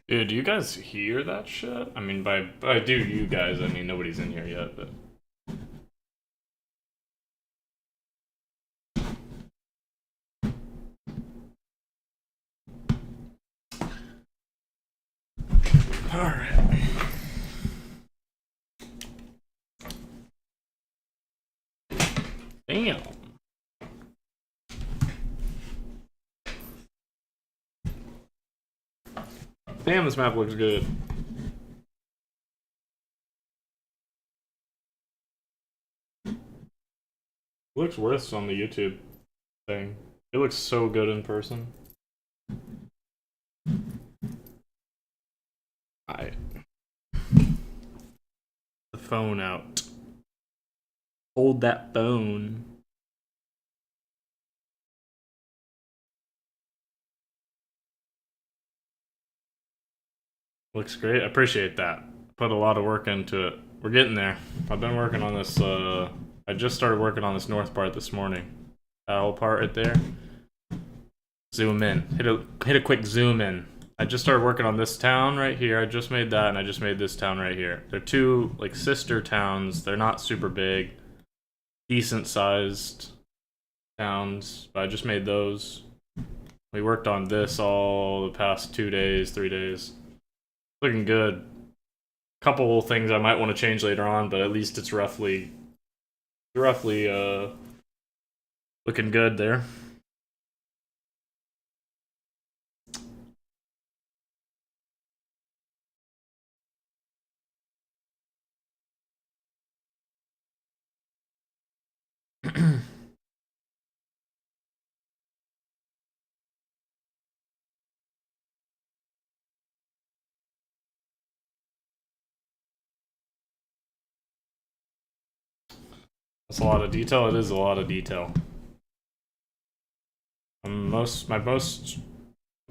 Dude, do you guys hear that shit? I mean, by do you guys, I mean nobody's in here yet, but all right. Damn. Damn, this map looks good. It looks worse on the YouTube thing. It looks so good in person. I the phone out. Hold that phone. Looks great. I appreciate that. Put a lot of work into it. We're getting there. I've been working on this. I just started working on this north part this morning. That whole part right there. Zoom in. Hit a quick zoom in. I just started working on this town right here. I just made that, and I just made this town right here. They're two like sister towns. They're not super big, decent sized towns. But I just made those. We worked on this all the past 2 days, 3 days. Looking good. Couple things I might want to change later on, but at least it's roughly looking good there. That's a lot of detail. It is a lot of detail. My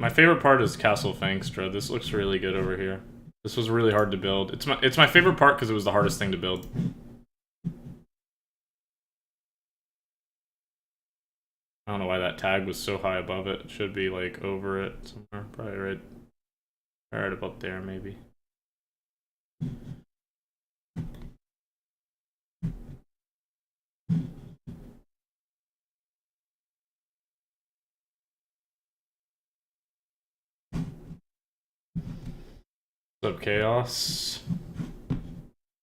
favorite part is Castle Fangstra. This looks really good over here. This was really hard to build. It's my favorite part because it was the hardest thing to build. I don't know why that tag was so high above it. It should be like over it somewhere. Probably right about there maybe. What's up, Chaos?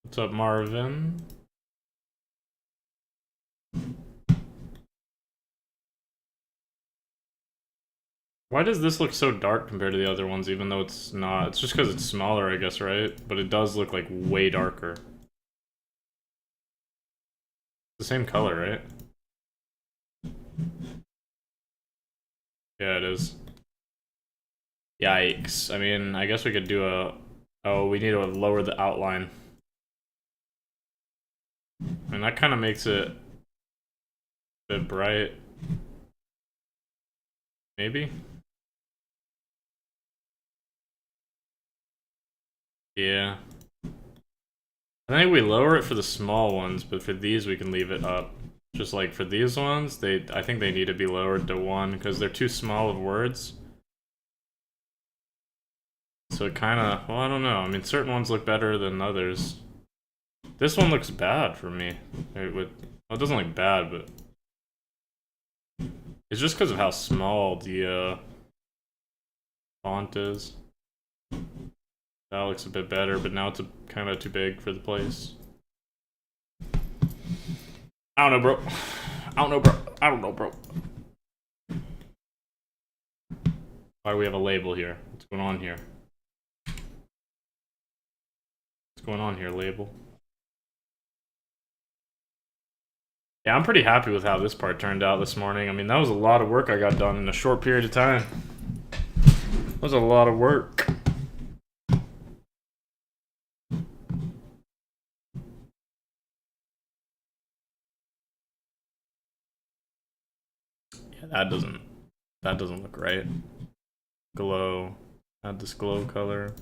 What's up, Marvin? Why does this look so dark compared to the other ones, even though it's not? It's just because it's smaller, I guess, right? But it does look like way darker. The same color, right? Yeah, it is. Yikes. I mean, I guess we could do a... Oh, we need to lower the outline. And that kind of makes it a bit bright. Maybe? Yeah. I think we lower it for the small ones, but for these we can leave it up. Just like for these ones, I think they need to be lowered to 1 because they're too small of words. So it kind of, well, I don't know. I mean, certain ones look better than others. This one looks bad for me. Well, it doesn't look bad, but it's just because of how small the font is. That looks a bit better, but now it's kind of too big for the place. I don't know, bro. I don't know, bro. Why do we have a label here? What's going on here? What's going on here, label? Yeah, I'm pretty happy with how this part turned out this morning. I mean, that was a lot of work I got done in a short period of time. That was a lot of work. Yeah, that doesn't look right. Glow. Add this glow color.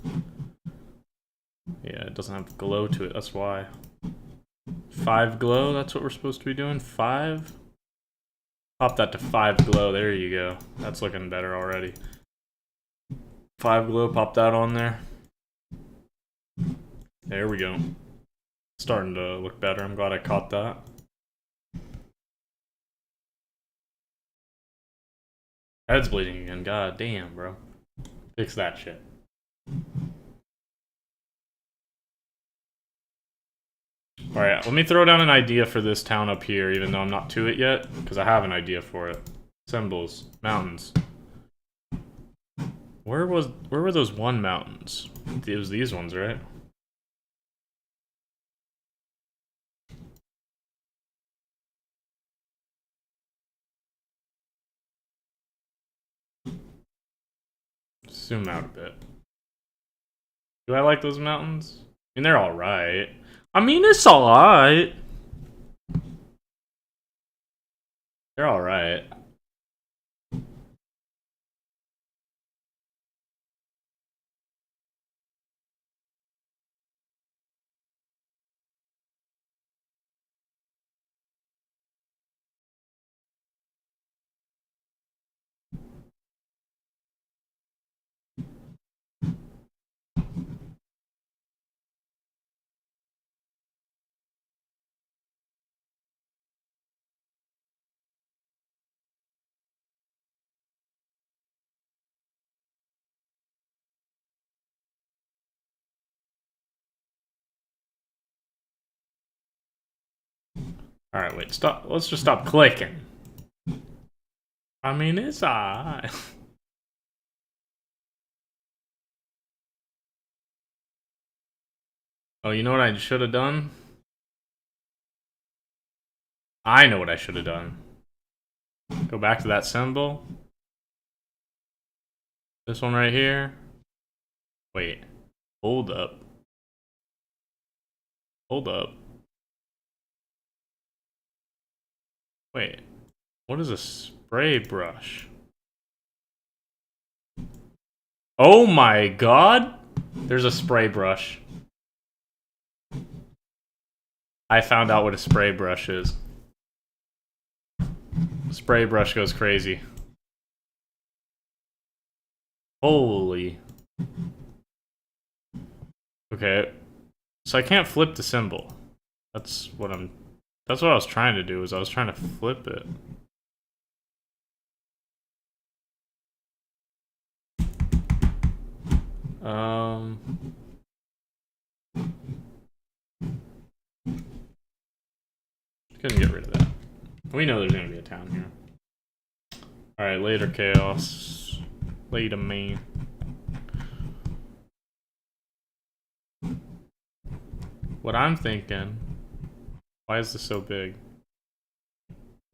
Yeah, it doesn't have glow to it, that's why. 5 glow, that's what we're supposed to be doing? 5? Pop that to 5 glow, there you go. That's looking better already. 5 glow, pop that on there. There we go. Starting to look better, I'm glad I caught that. Head's bleeding again, god damn, bro. Fix that shit. Alright, let me throw down an idea for this town up here, even though I'm not to it yet, because I have an idea for it. Symbols. Mountains. Where were those one mountains? It was these ones, right? Zoom out a bit. Do I like those mountains? I mean, they're alright. I mean, it's alright. They're alright. Alright, wait, stop. Let's just stop clicking. I mean, it's alright. Oh, you know what I should have done? I know what I should have done. Go back to that symbol. This one right here. Wait. Hold up. Hold up. Wait. What is a spray brush? Oh my god! There's a spray brush. I found out what a spray brush is. The spray brush goes crazy. Holy. Okay. So I can't flip the symbol. That's what I was trying to do, is I was trying to flip it. Couldn't get rid of that. We know there's gonna be a town here. Alright, later, Chaos. Later, man. What I'm thinking... Why is this so big?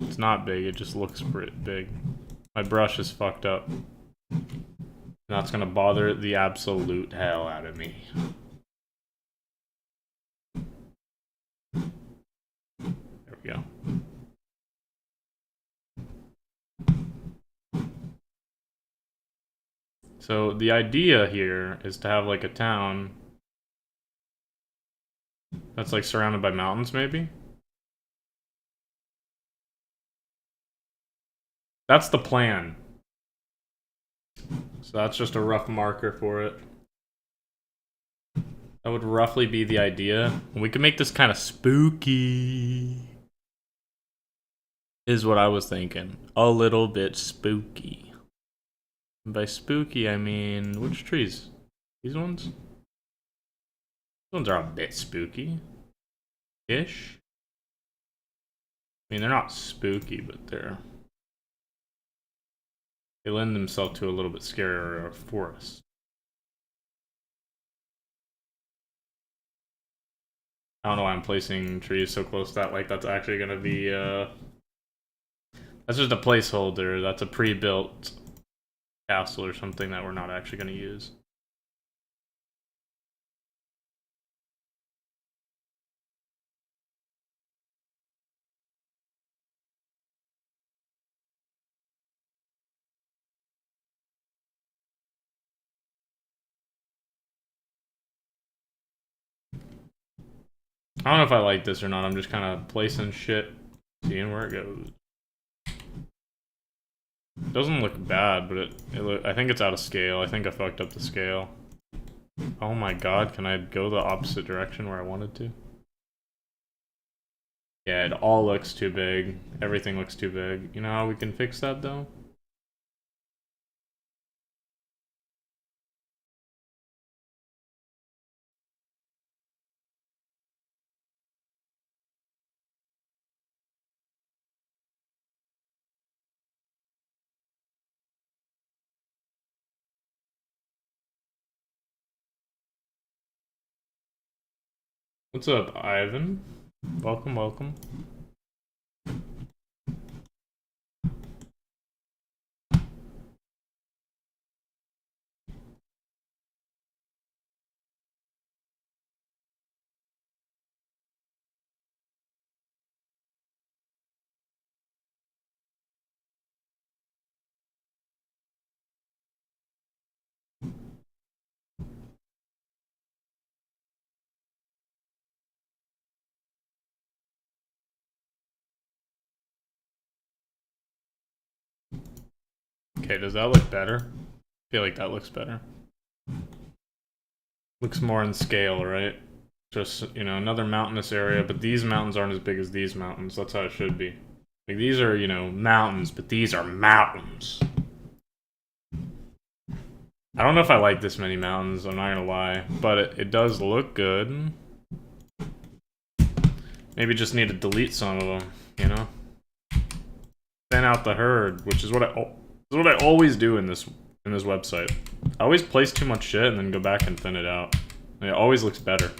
It's not big, it just looks big. My brush is fucked up. That's gonna bother the absolute hell out of me. There we go. So the idea here is to have like a town that's like surrounded by mountains, maybe? That's the plan. So that's just a rough marker for it. That would roughly be the idea. We could make this kind of spooky. Is what I was thinking. A little bit spooky. And by spooky, I mean, which trees? These ones? These ones are a bit spooky. Ish. I mean, they're not spooky, but they lend themselves to a little bit scarier forest. I don't know why I'm placing trees so close that like that's actually gonna be that's just a placeholder. That's a pre-built castle or something that we're not actually gonna use. I don't know if I like this or not. I'm just kind of placing shit, seeing where it goes. It doesn't look bad, but I think it's out of scale. I think I fucked up the scale. Oh my god, can I go the opposite direction where I wanted to? Yeah, it all looks too big. Everything looks too big. You know how we can fix that, though? What's up, Ivan? Welcome, welcome. Okay, does that look better? I feel like that looks better. Looks more in scale, right? Just, you know, another mountainous area, but these mountains aren't as big as these mountains. That's how it should be. Like, these are, you know, mountains, but these are mountains. I don't know if I like this many mountains, I'm not gonna lie, but it does look good. Maybe just need to delete some of them, you know? Thin out the herd, which is what I always do in this website. I always place too much shit and then go back and thin it out. It always looks better.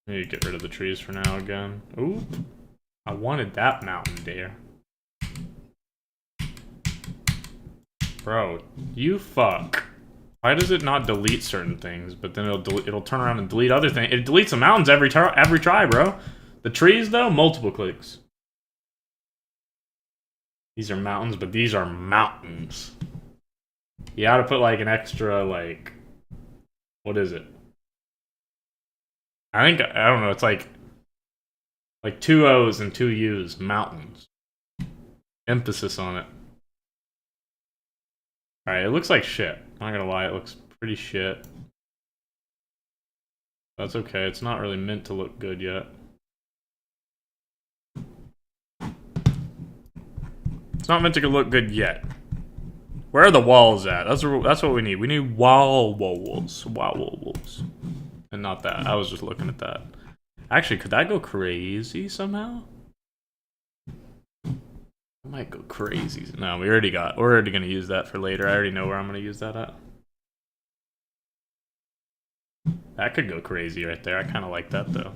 Maybe get rid of the trees for now again. Oop. I wanted that mountain deer. Bro, you fuck. Why does it not delete certain things, but then it'll turn around and delete other things? It deletes the mountains every try, bro. The trees, though, multiple clicks. These are mountains, but these are mountains. You gotta put, like, an extra, like... What is it? I don't know, it's like 2 O's and 2 U's. Mountains. Emphasis on it. Alright, it looks like shit. I'm not gonna lie, it looks pretty shit. That's okay, it's not really meant to look good yet. It's not meant to look good yet. Where are the walls at? That's what we need. We need walls. Walls. And not that. I was just looking at that. Actually, could that go crazy somehow? It might go crazy. No, we're already gonna use that for later. I already know where I'm gonna use that at. That could go crazy right there. I kind of like that, though.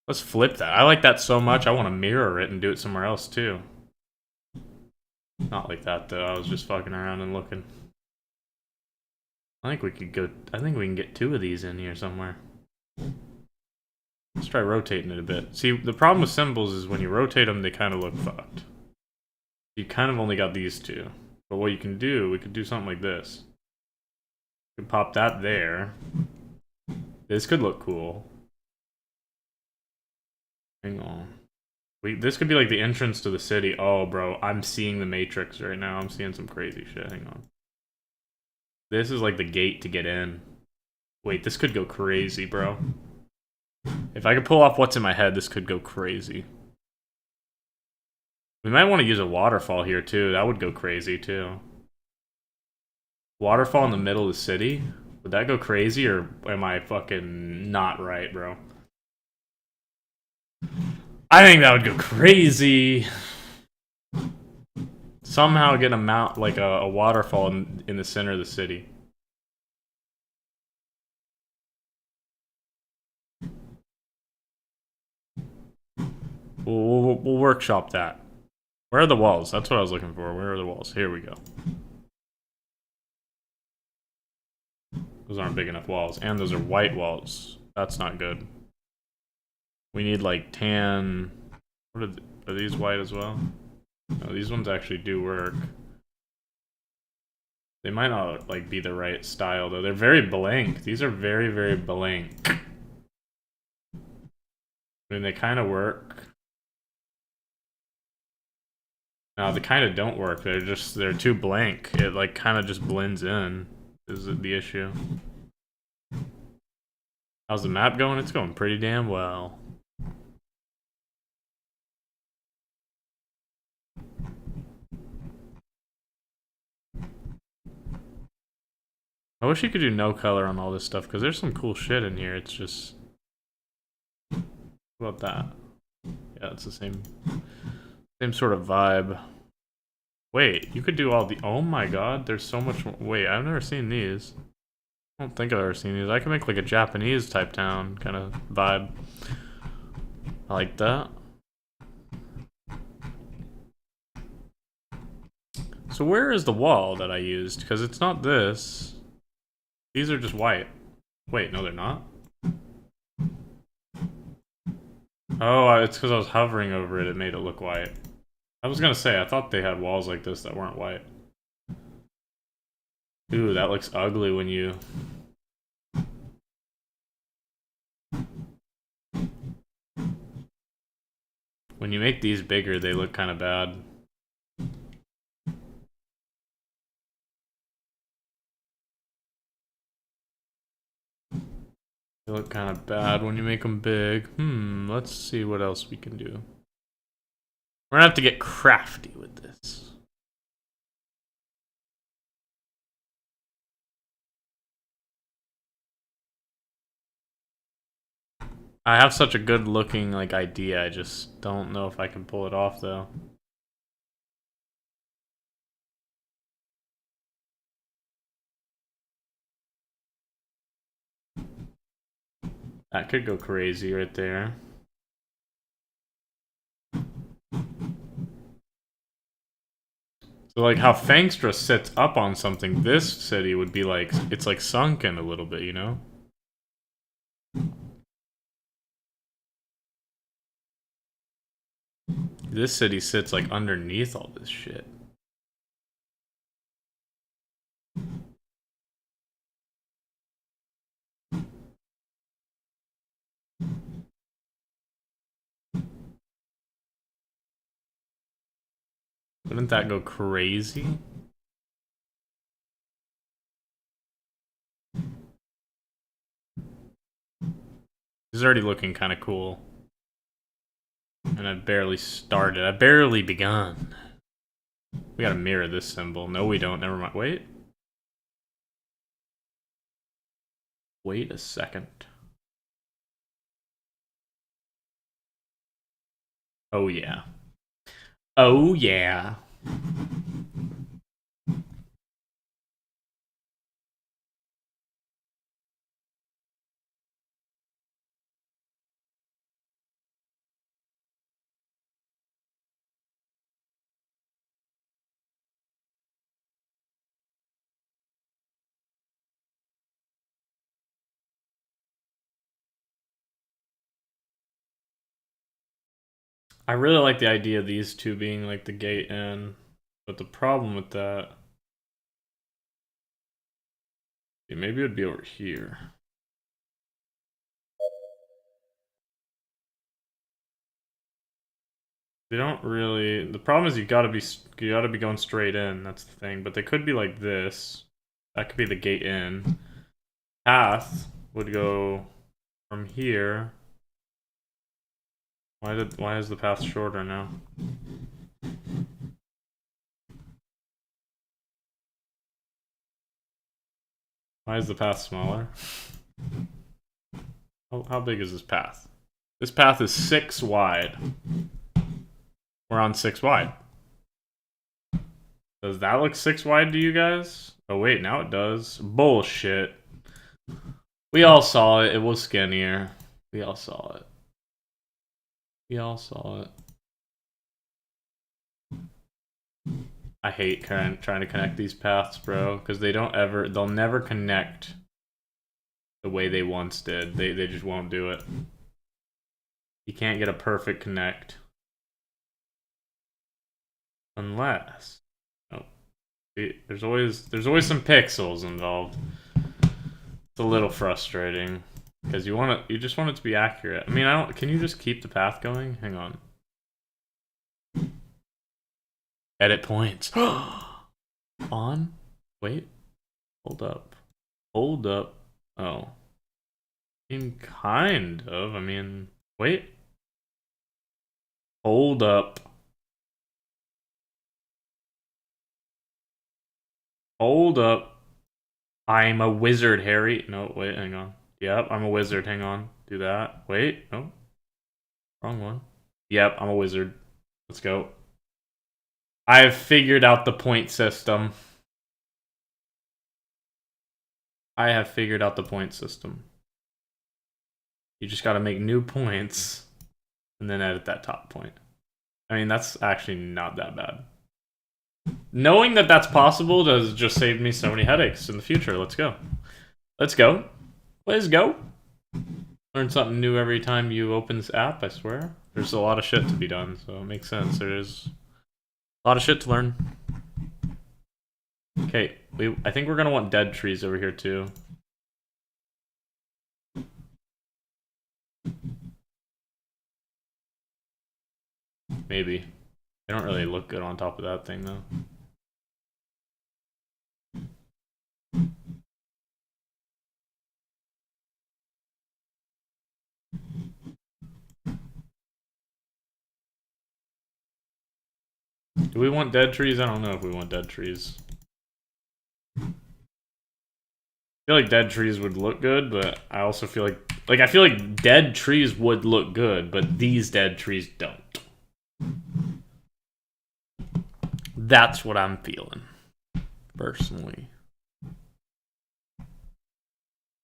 Let's flip that. I like that so much, I want to mirror it and do it somewhere else, too. Not like that, though. I was just fucking around and looking. I think we can get 2 of these in here somewhere. Let's try rotating it a bit. See, the problem with symbols is when you rotate them, they kind of look fucked. You kind of only got these 2. But what you can do, we could do something like this. We could pop that there. This could look cool. Hang on. This could be like the entrance to the city. Oh, bro, I'm seeing the Matrix right now. I'm seeing some crazy shit. Hang on. This is like the gate to get in. Wait, this could go crazy, bro. If I could pull off what's in my head, this could go crazy. We might want to use a waterfall here, too. That would go crazy, too. Waterfall in the middle of the city? Would that go crazy, or am I fucking not right, bro? I think that would go crazy. Somehow get a waterfall in the center of the city. We'll workshop that. Where are the walls? That's what I was looking for. Where are the walls? Here we go. Those aren't big enough walls. And those are white walls. That's not good. We need like tan... What are these white as well? No, these ones actually do work. They might not like be the right style though. They're very blank. These are very, very blank. I mean, they kind of work. No, they kind of don't work. They're too blank. It like kind of just blends in. Is the issue? How's the map going? It's going pretty damn well. I wish you could do no color on all this stuff, because there's some cool shit in here. It's just... What about that? Yeah, it's the same sort of vibe. Wait, you could do all the... Oh my god, there's so much more... Wait, I've never seen these. I don't think I've ever seen these. I can make like a Japanese type town kind of vibe. I like that. So where is the wall that I used? Because it's not this. These are just white. Wait, no they're not. Oh, it's because I was hovering over it, it made it look white. I was gonna say, I thought they had walls like this that weren't white. Ooh, that looks ugly when you... When you make these bigger, they look kind of bad. They look kind of bad when you make them big. Let's see what else we can do. We're gonna have to get crafty with this. I have such a good looking like idea, I just don't know if I can pull it off though. That could go crazy right there. So like how Fangstra sits up on something, this city would be like, it's like sunken a little bit, you know? This city sits like underneath all this shit. Wouldn't that go crazy? This is already looking kind of cool. And I barely started. I barely begun. We gotta mirror this symbol. No, we don't. Never mind. Wait. Wait a second. Oh, yeah. Oh, yeah. I really like the idea of these two being like the gate in, but the problem with that... Yeah, maybe it would be over here. They don't really... The problem is you gotta be going straight in, that's the thing. But they could be like this. That could be the gate in. Path would go from here. Why is the path shorter now? Why is the path smaller? How big is this path? This path is 6 wide. We're on 6 wide. Does that look 6 wide to you guys? Oh wait, now it does. Bullshit. We all saw it. It was skinnier. We all saw it. We all saw it. I hate trying to connect these paths, bro, because they'll never connect the way they once did. They just won't do it. You can't get a perfect connect. Unless, oh, there's always some pixels involved. It's a little frustrating because you just want it to be accurate. I mean, can you just keep the path going? Hang on. Edit points. On? Wait. Hold up. Hold up. Oh. Kind of. I mean, wait. Hold up. Hold up. I'm a wizard, Harry. No, wait, hang on. Yep, I'm a wizard. Hang on. Do that. Wait. Oh. Wrong one. Yep, I'm a wizard. Let's go. I have figured out the point system. I have figured out the point system. You just gotta make new points and then edit that top point. I mean, that's actually not that bad. Knowing that that's possible does just save me so many headaches in the future. Let's go. Let's go. Let's go. Learn something new every time you open this app, I swear. There's a lot of shit to be done, so it makes sense. There's a lot of shit to learn. Okay, I think we're gonna want dead trees over here too. Maybe. They don't really look good on top of that thing though. Do we want dead trees? I don't know if we want dead trees. I feel like dead trees would look good, but I also feel like I feel like dead trees would look good, but these dead trees don't. That's what I'm feeling, personally.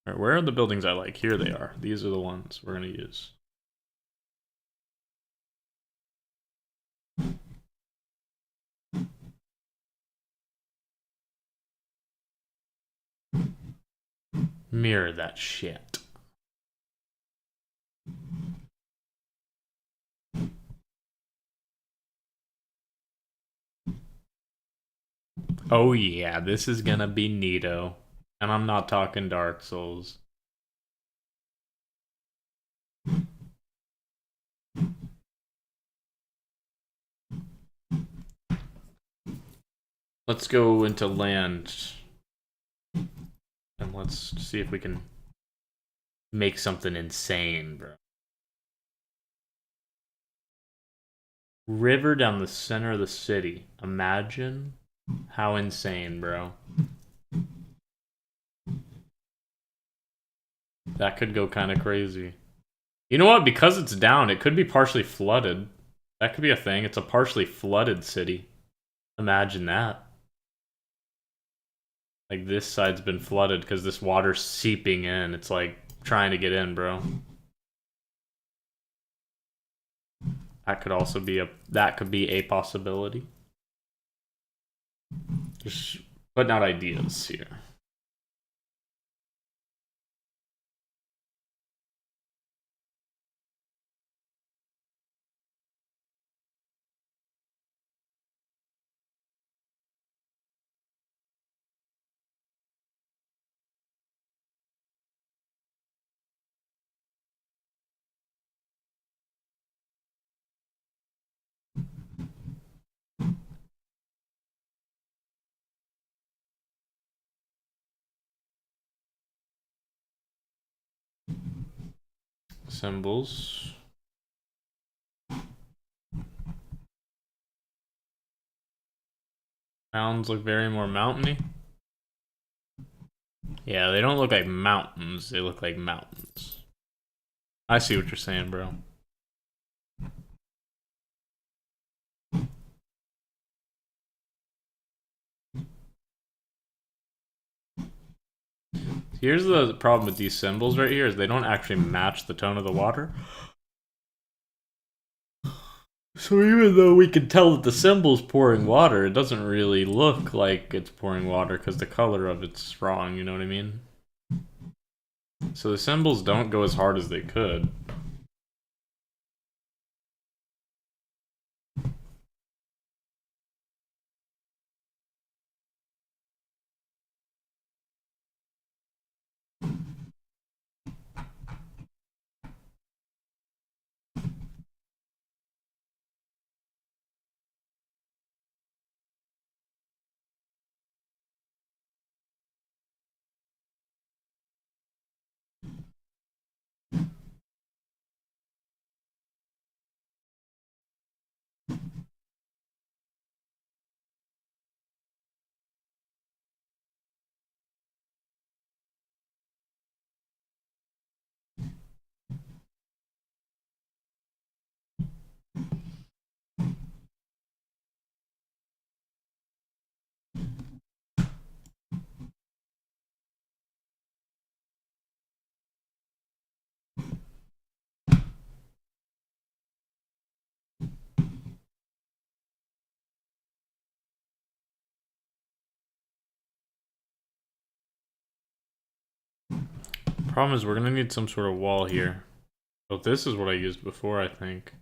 Alright, where are the buildings I like? Here they are. These are the ones we're gonna use. Mirror that shit. Oh yeah, this is gonna be neato. And I'm not talking Dark Souls. Let's go into land. And let's see if we can make something insane, bro. River down the center of the city. Imagine how insane, bro. That could go kind of crazy. You know what? Because it's down, it could be partially flooded. That could be a thing. It's a partially flooded city. Imagine that. Like, this side's been flooded because this water's seeping in. It's like trying to get in, bro. That could also be a possibility. Just putting out ideas here. Symbols. Mountains look very more mountainy. Yeah, they don't look like mountains. They look like mountains. I see what you're saying, bro. Here's the problem with these symbols right here is they don't actually match the tone of the water. So even though we can tell that the symbol's pouring water, it doesn't really look like it's pouring water because the color of it's wrong, you know what I mean? So the symbols don't go as hard as they could. Problem is we're gonna need some sort of wall here. So this is what I used before, I think.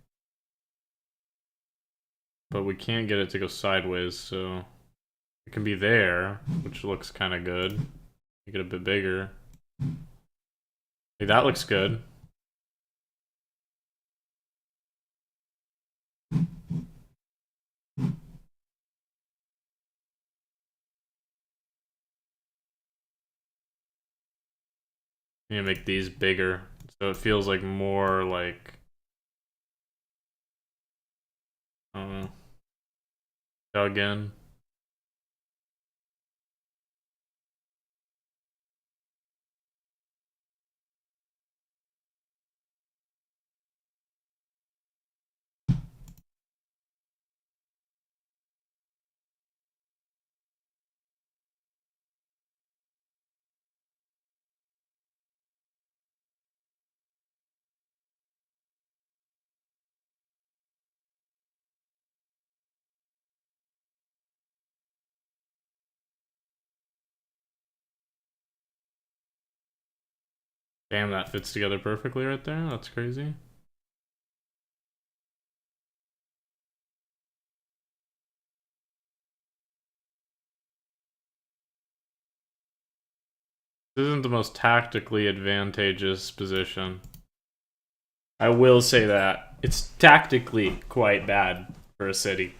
But we can't get it to go sideways, so it can be there, which looks kind of good. Make it a bit bigger. Like, that looks good. Need to make these bigger, so it feels like more like, I don't know, dug in. Damn, that fits together perfectly right there. That's crazy. This isn't the most tactically advantageous position. I will say that. It's tactically quite bad for a city.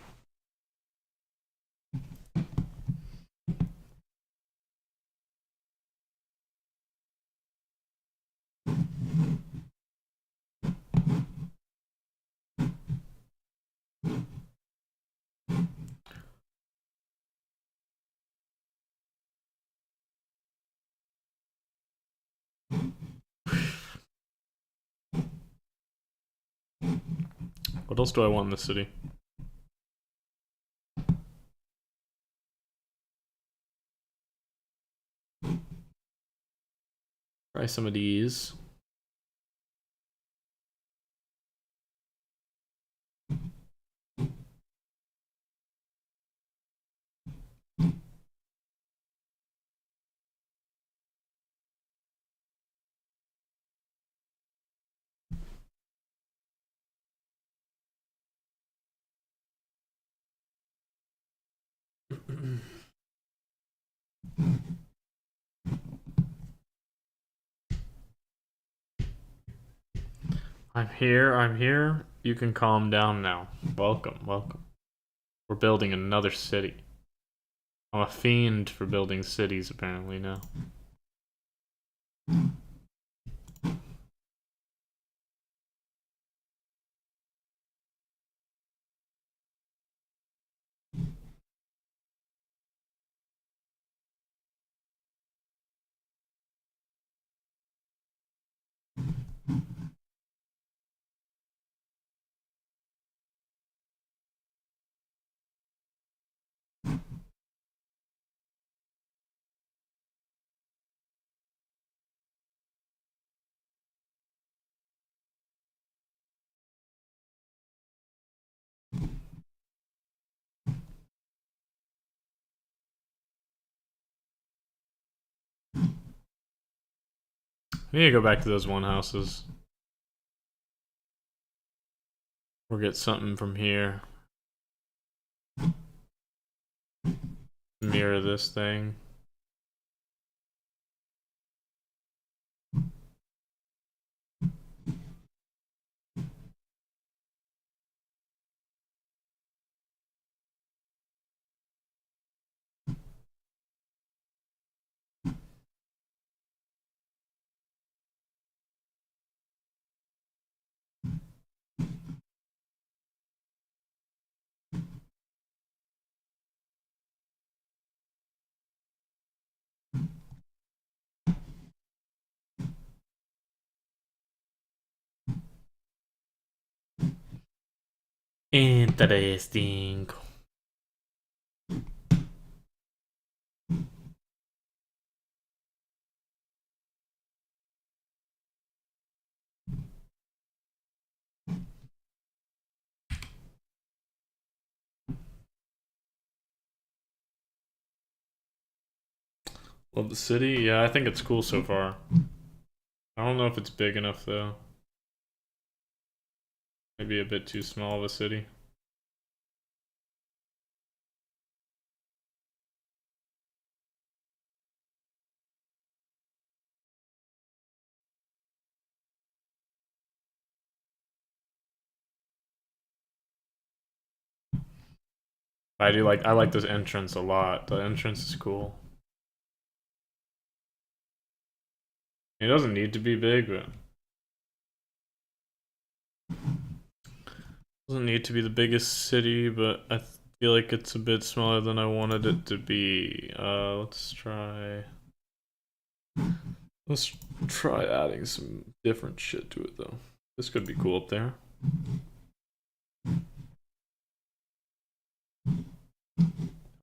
What else do I want in the city? Try some of these. I'm here, I'm here. You can calm down now. Welcome, welcome. We're building another city. I'm a fiend for building cities, apparently, now. We need to go back to those one houses. Or get something from here. Mirror this thing. Interesting. Love the city? Yeah, I think it's cool so far. I don't know if it's big enough though. Maybe a bit too small of a city. I like this entrance a lot. The entrance is cool. It doesn't need to be big, but doesn't need to be the biggest city, but I feel like it's a bit smaller than I wanted it to be. Let's try adding some different shit to it though. This could be cool up there.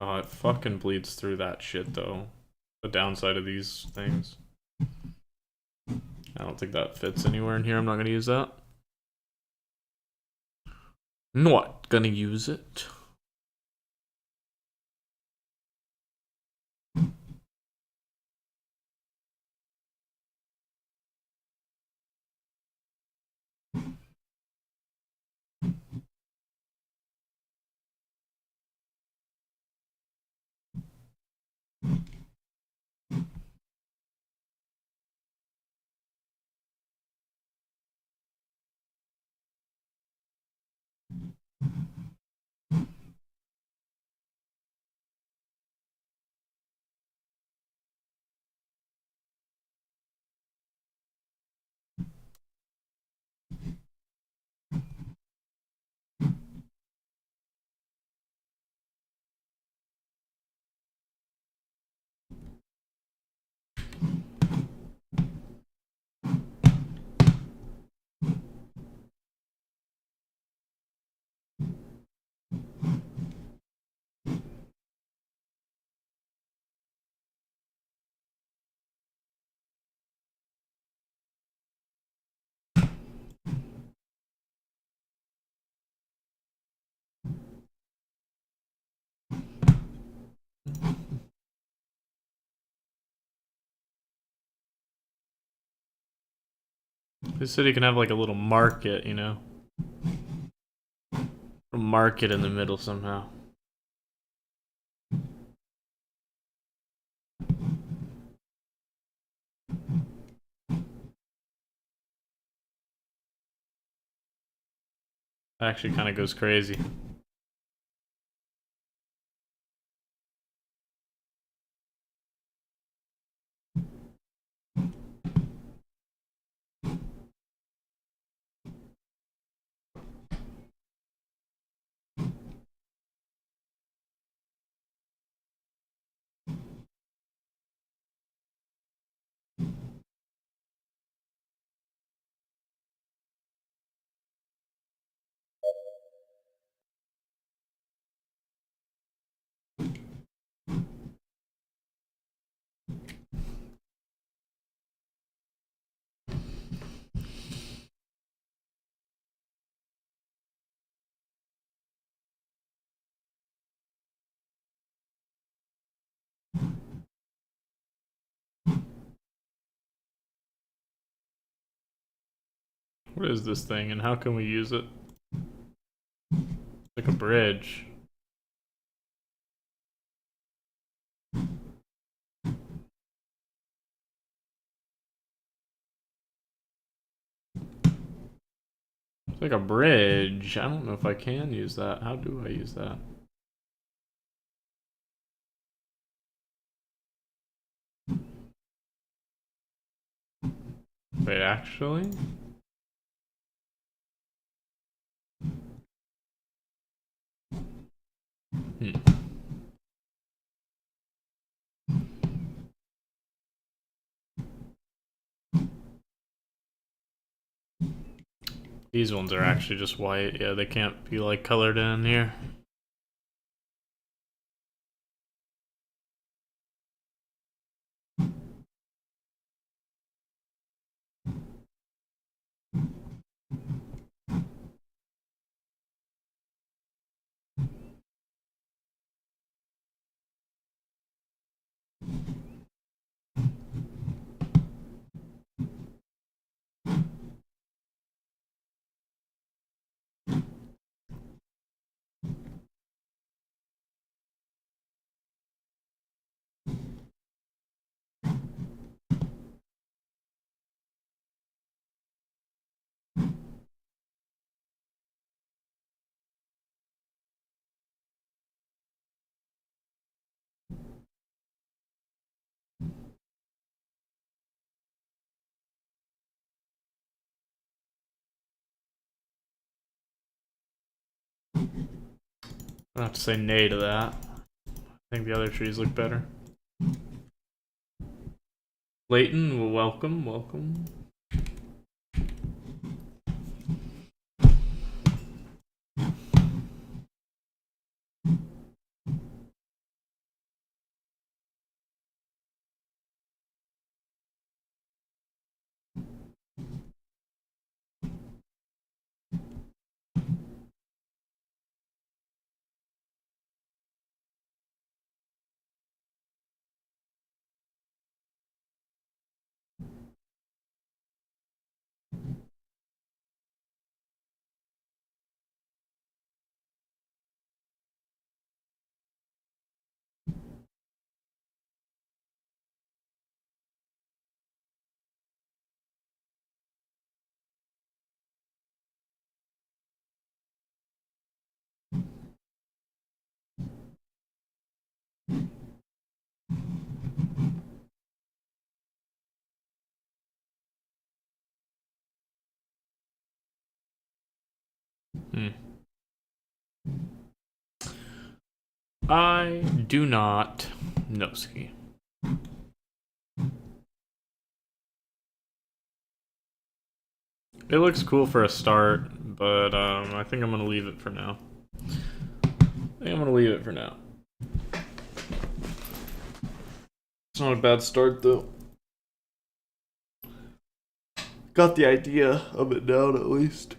Oh, it fucking bleeds through that shit though. The downside of these things. I don't think that fits anywhere in here. I'm not gonna use that. Not gonna use it. This city can have like a little market, you know? A market in the middle somehow. Actually kind of goes crazy. What is this thing and how can we use it? Like a bridge. It's like a bridge. I don't know if I can use that. How do I use that? Wait, actually? These ones are actually just white. Yeah, they can't be like colored in here. I have to say nay to that. I think the other trees look better. Leighton, well, welcome, welcome. I do not know ski. It looks cool for a start, but I think I'm gonna leave it for now. It's not a bad start though. Got the idea of it down at least.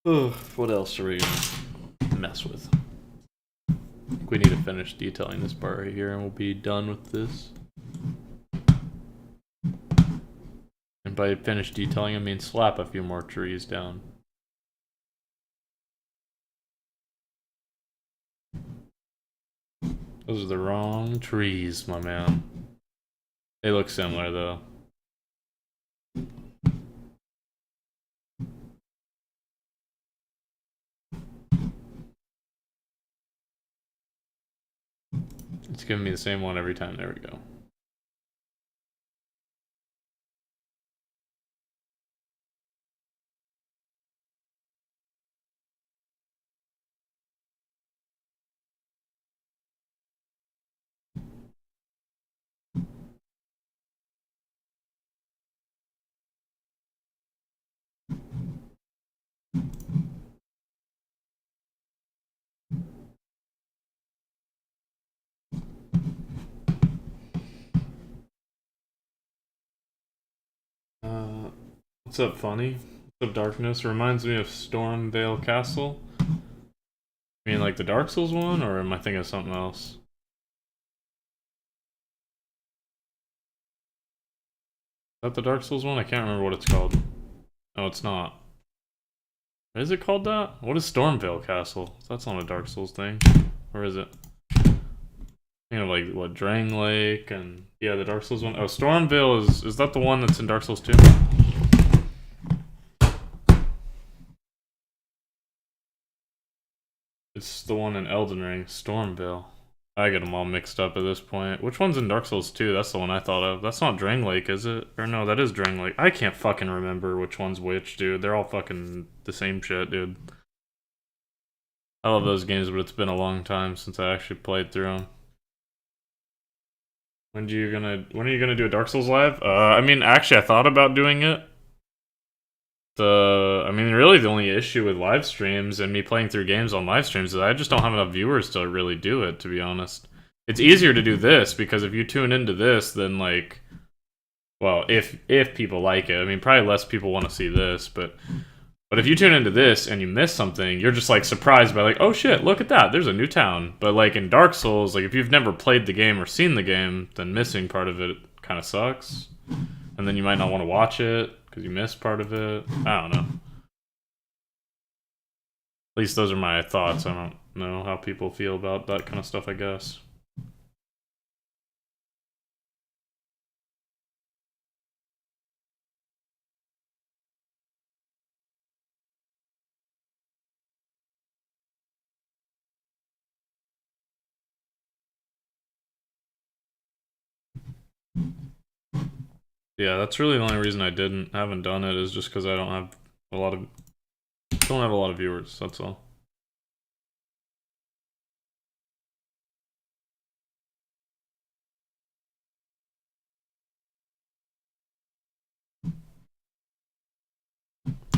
Ugh, what else are we gonna mess with? I think we need to finish detailing this part right here and we'll be done with this. And by finish detailing, I mean slap a few more trees down. Those are the wrong trees, my man. They look similar though. It's giving me the same one every time. There we go. What's up, Funny? What's up, Darkness? Reminds me of Stormvale Castle. I mean, like the Dark Souls one, or am I thinking of something else? that the Dark Souls one? I can't remember what it's called. No, it's not. Is it called that? What is Stormvale Castle? That's not a Dark Souls thing. Or is it? You know, like, what, Drang Lake and... Yeah, the Dark Souls one. Oh, Stormvale is that the one that's in Dark Souls 2? It's the one in Elden Ring, Stormvale. I get them all mixed up at this point. Which one's in Dark Souls 2? That's the one I thought of. That's not Drang Lake, is it? Or no, that is Drang Lake. I can't fucking remember which one's which, dude. They're all fucking the same shit, dude. I love those games, but it's been a long time since I actually played through them. When are you gonna do a Dark Souls live? I mean, actually, I thought about doing it. I mean, really, the only issue with live streams and me playing through games on live streams is I just don't have enough viewers to really do it. To be honest, it's easier to do this because if you tune into this, then like, well, if people like it, I mean, probably less people want to see this, but if you tune into this and you miss something, you're just like surprised by like, oh shit, look at that, there's a new town. But like in Dark Souls, like if you've never played the game or seen the game, then missing part of it kind of sucks, and then you might not want to watch it because you missed part of it. I don't know. At least those are my thoughts. I don't know how people feel about that kind of stuff, I guess. Yeah, that's really the only reason I haven't done it is just because I don't have a lot of viewers. That's all.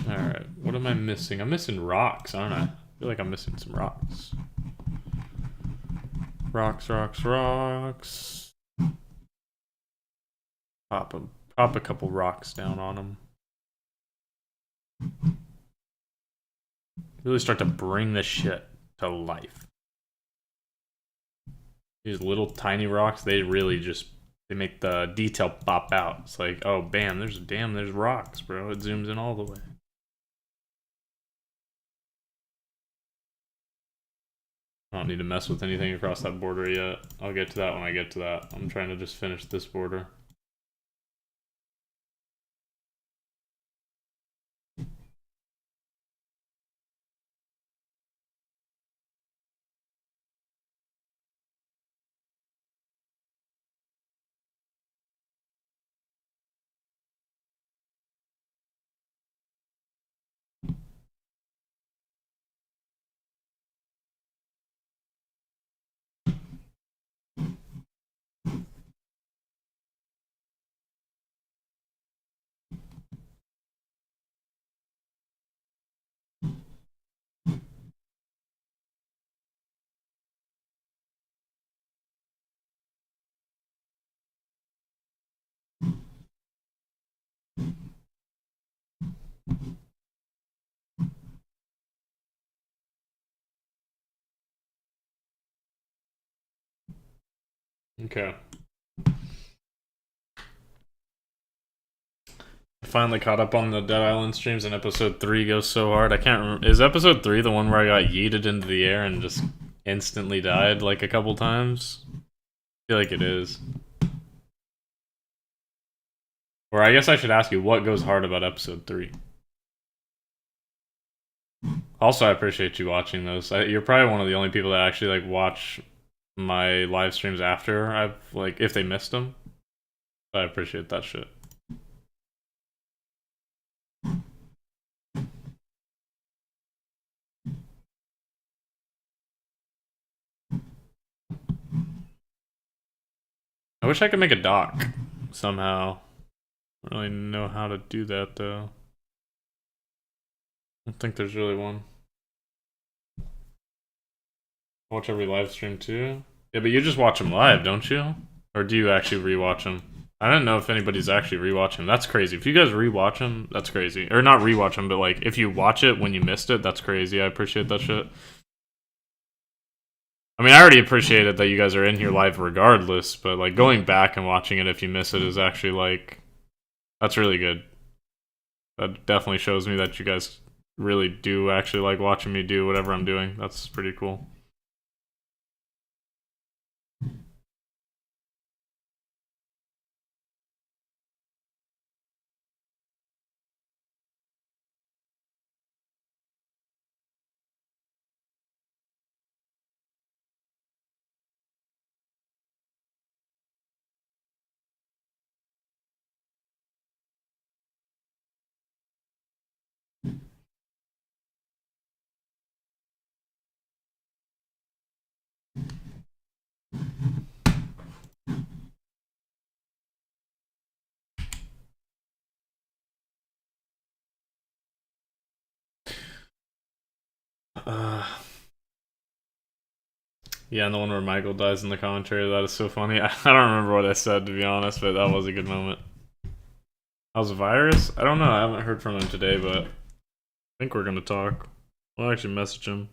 Alright, what am I missing? I'm missing rocks, aren't I? I feel like I'm missing some rocks. Rocks. Pop a couple rocks down on them. Really start to bring this shit to life. These little tiny rocks, they really just they make the detail pop out. It's like, oh bam, there's rocks, bro. It zooms in all the way. I don't need to mess with anything across that border yet. I'll get to that when I get to that. I'm trying to just finish this border. Okay. I finally caught up on the Dead Island streams and episode 3 goes so hard. I can't remember. Is episode 3 the one where I got yeeted into the air and just instantly died like a couple times? I feel like it is. Or I guess I should ask you, what goes hard about episode 3? Also, I appreciate you watching those. You're probably one of the only people that actually like watch my live streams after I've like if they missed them. I appreciate that shit. I wish I could make a dock somehow. I don't really know how to do that though. I don't think there's really one. Watch every live stream too? Yeah, but you just watch them live, don't you? Or do you actually rewatch them? I don't know if anybody's actually rewatching them. That's crazy. If you guys rewatch them, that's crazy. Or not rewatch them, but like if you watch it when you missed it, that's crazy. I appreciate that shit. I mean, I already appreciate it that you guys are in here live regardless, but like going back and watching it if you miss it is actually like That's really good. That definitely shows me that you guys really do actually like watching me do whatever I'm doing. That's pretty cool. Uh, yeah, and the one where Michael dies in the commentary, that is so funny. I don't remember what I said, to be honest, but that was a good moment. How's the virus? I don't know. I haven't heard from him today, but I think we're gonna talk. We'll actually message him.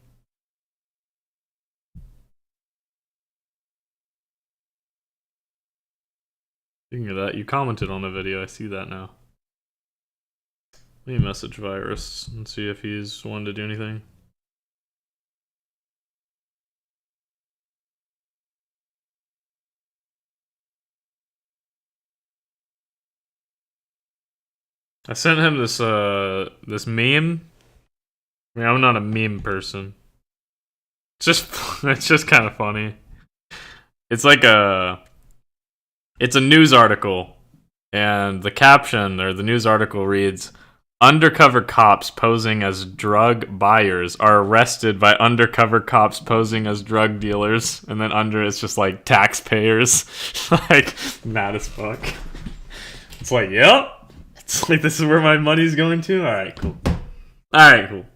Speaking of that, you commented on the video. I see that now. Let me message Virus and see if he's wanted to do anything. I sent him this meme. I mean, I'm not a meme person. It's just it's just kind of funny. It's like it's a news article, and the caption or the news article reads, "Undercover cops posing as drug buyers are arrested by undercover cops posing as drug dealers," and then under it's just like taxpayers, like mad as fuck. It's like, yep. It's like this is where my money's going to. All right, cool. All right, cool.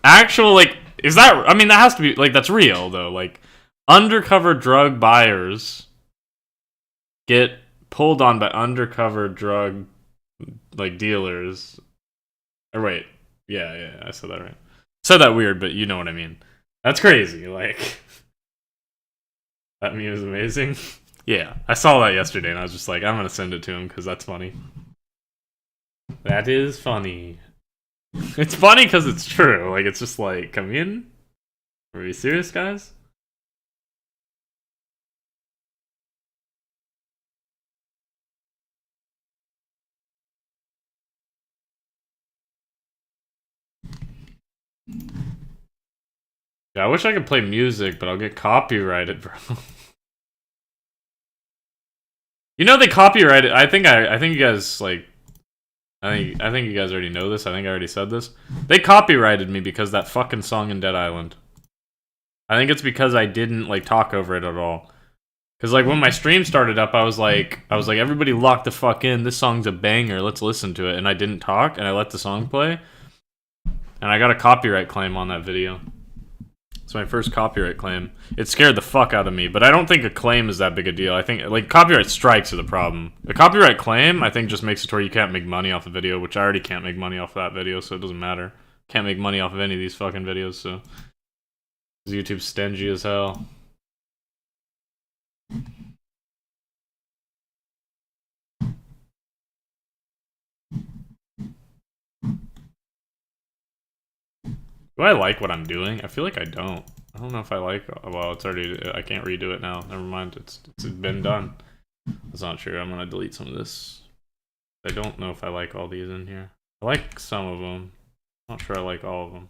Actual like, is that? I mean, that has to be like that's real though. Like, undercover drug buyers get pulled on by undercover drug like dealers. Or wait, yeah, I said that right. Said that weird, but you know what I mean. That's crazy. Like that meme is amazing. Yeah, I saw that yesterday, and I was just like, I'm gonna send it to him because that's funny. That is funny. It's funny because it's true. Like it's just like, come in. Are you serious, guys? Yeah, I wish I could play music, but I'll get copyrighted, bro. You know they copyrighted. I think you guys like. I think you guys already know this. I think I already said this. They copyrighted me because that fucking song in Dead Island. I think it's because I didn't like talk over it at all. Cause like when my stream started up, I was like, everybody lock the fuck in. This song's a banger. Let's listen to it. And I didn't talk, and I let the song play, and I got a copyright claim on that video. It's my first copyright claim. It scared the fuck out of me, but I don't think a claim is that big a deal. I think like copyright strikes are the problem. The copyright claim, I think, just makes it to where you can't make money off a video, which I already can't make money off that video, so it doesn't matter. Can't make money off of any of these fucking videos, so YouTube's stingy as hell. Do I like what I'm doing? I feel like I don't. I don't know if I like. Well, it's already. I can't redo it now. Never mind. It's been done. That's not true. I'm gonna delete some of this. I don't know if I like all these in here. I like some of them. Not sure I like all of them.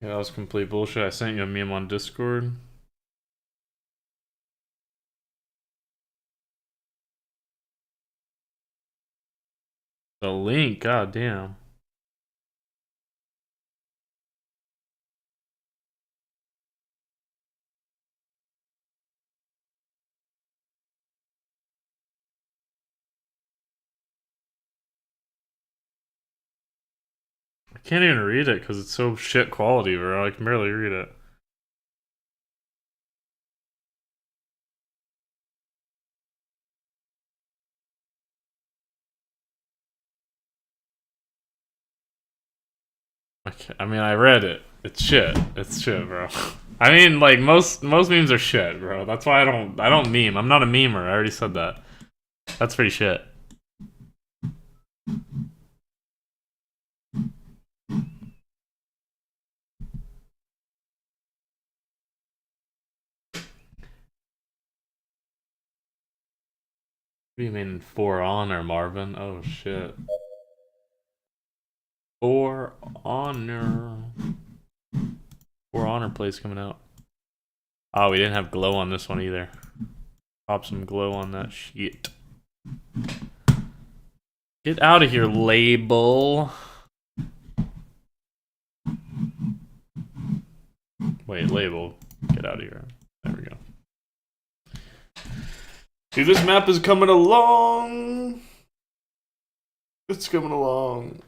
Yeah, that was complete bullshit. I sent you a meme on Discord. The link, god damn. I can't even read it because it's so shit quality, bro. I can barely read it. Okay, I mean, I read it. It's shit. It's shit, bro. I mean, like most memes are shit, bro. That's why I don't meme. I'm not a memer. I already said that. That's pretty shit. What do you mean For Honor, Marvin? Oh shit. For Honor. For Honor plays coming out. Oh, we didn't have glow on this one either. Pop some glow on that shit. Get out of here, label. Wait, label. Get out of here. There we go. Dude, this map is coming along. It's coming along.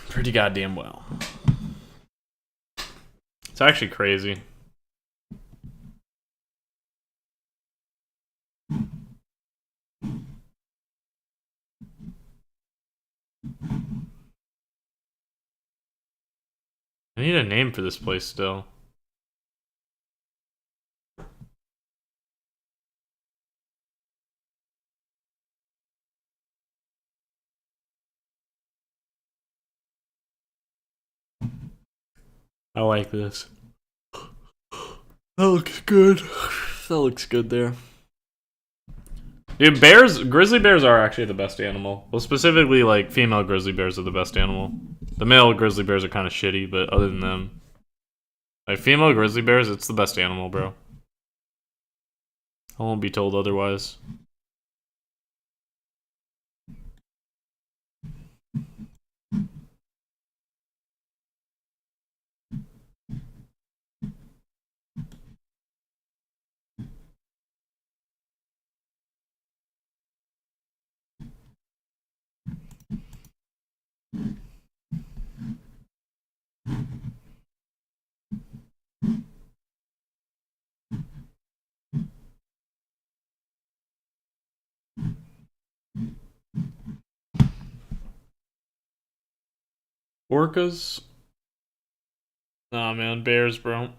Pretty goddamn well. It's actually crazy. I need a name for this place still. I like this. That looks good. That looks good there. Dude, grizzly bears are actually the best animal. Well, specifically, like, female grizzly bears are the best animal. The male grizzly bears are kind of shitty, but other than them, like, female grizzly bears, it's the best animal, bro. I won't be told otherwise. Orcas? Nah, man, bears, bro.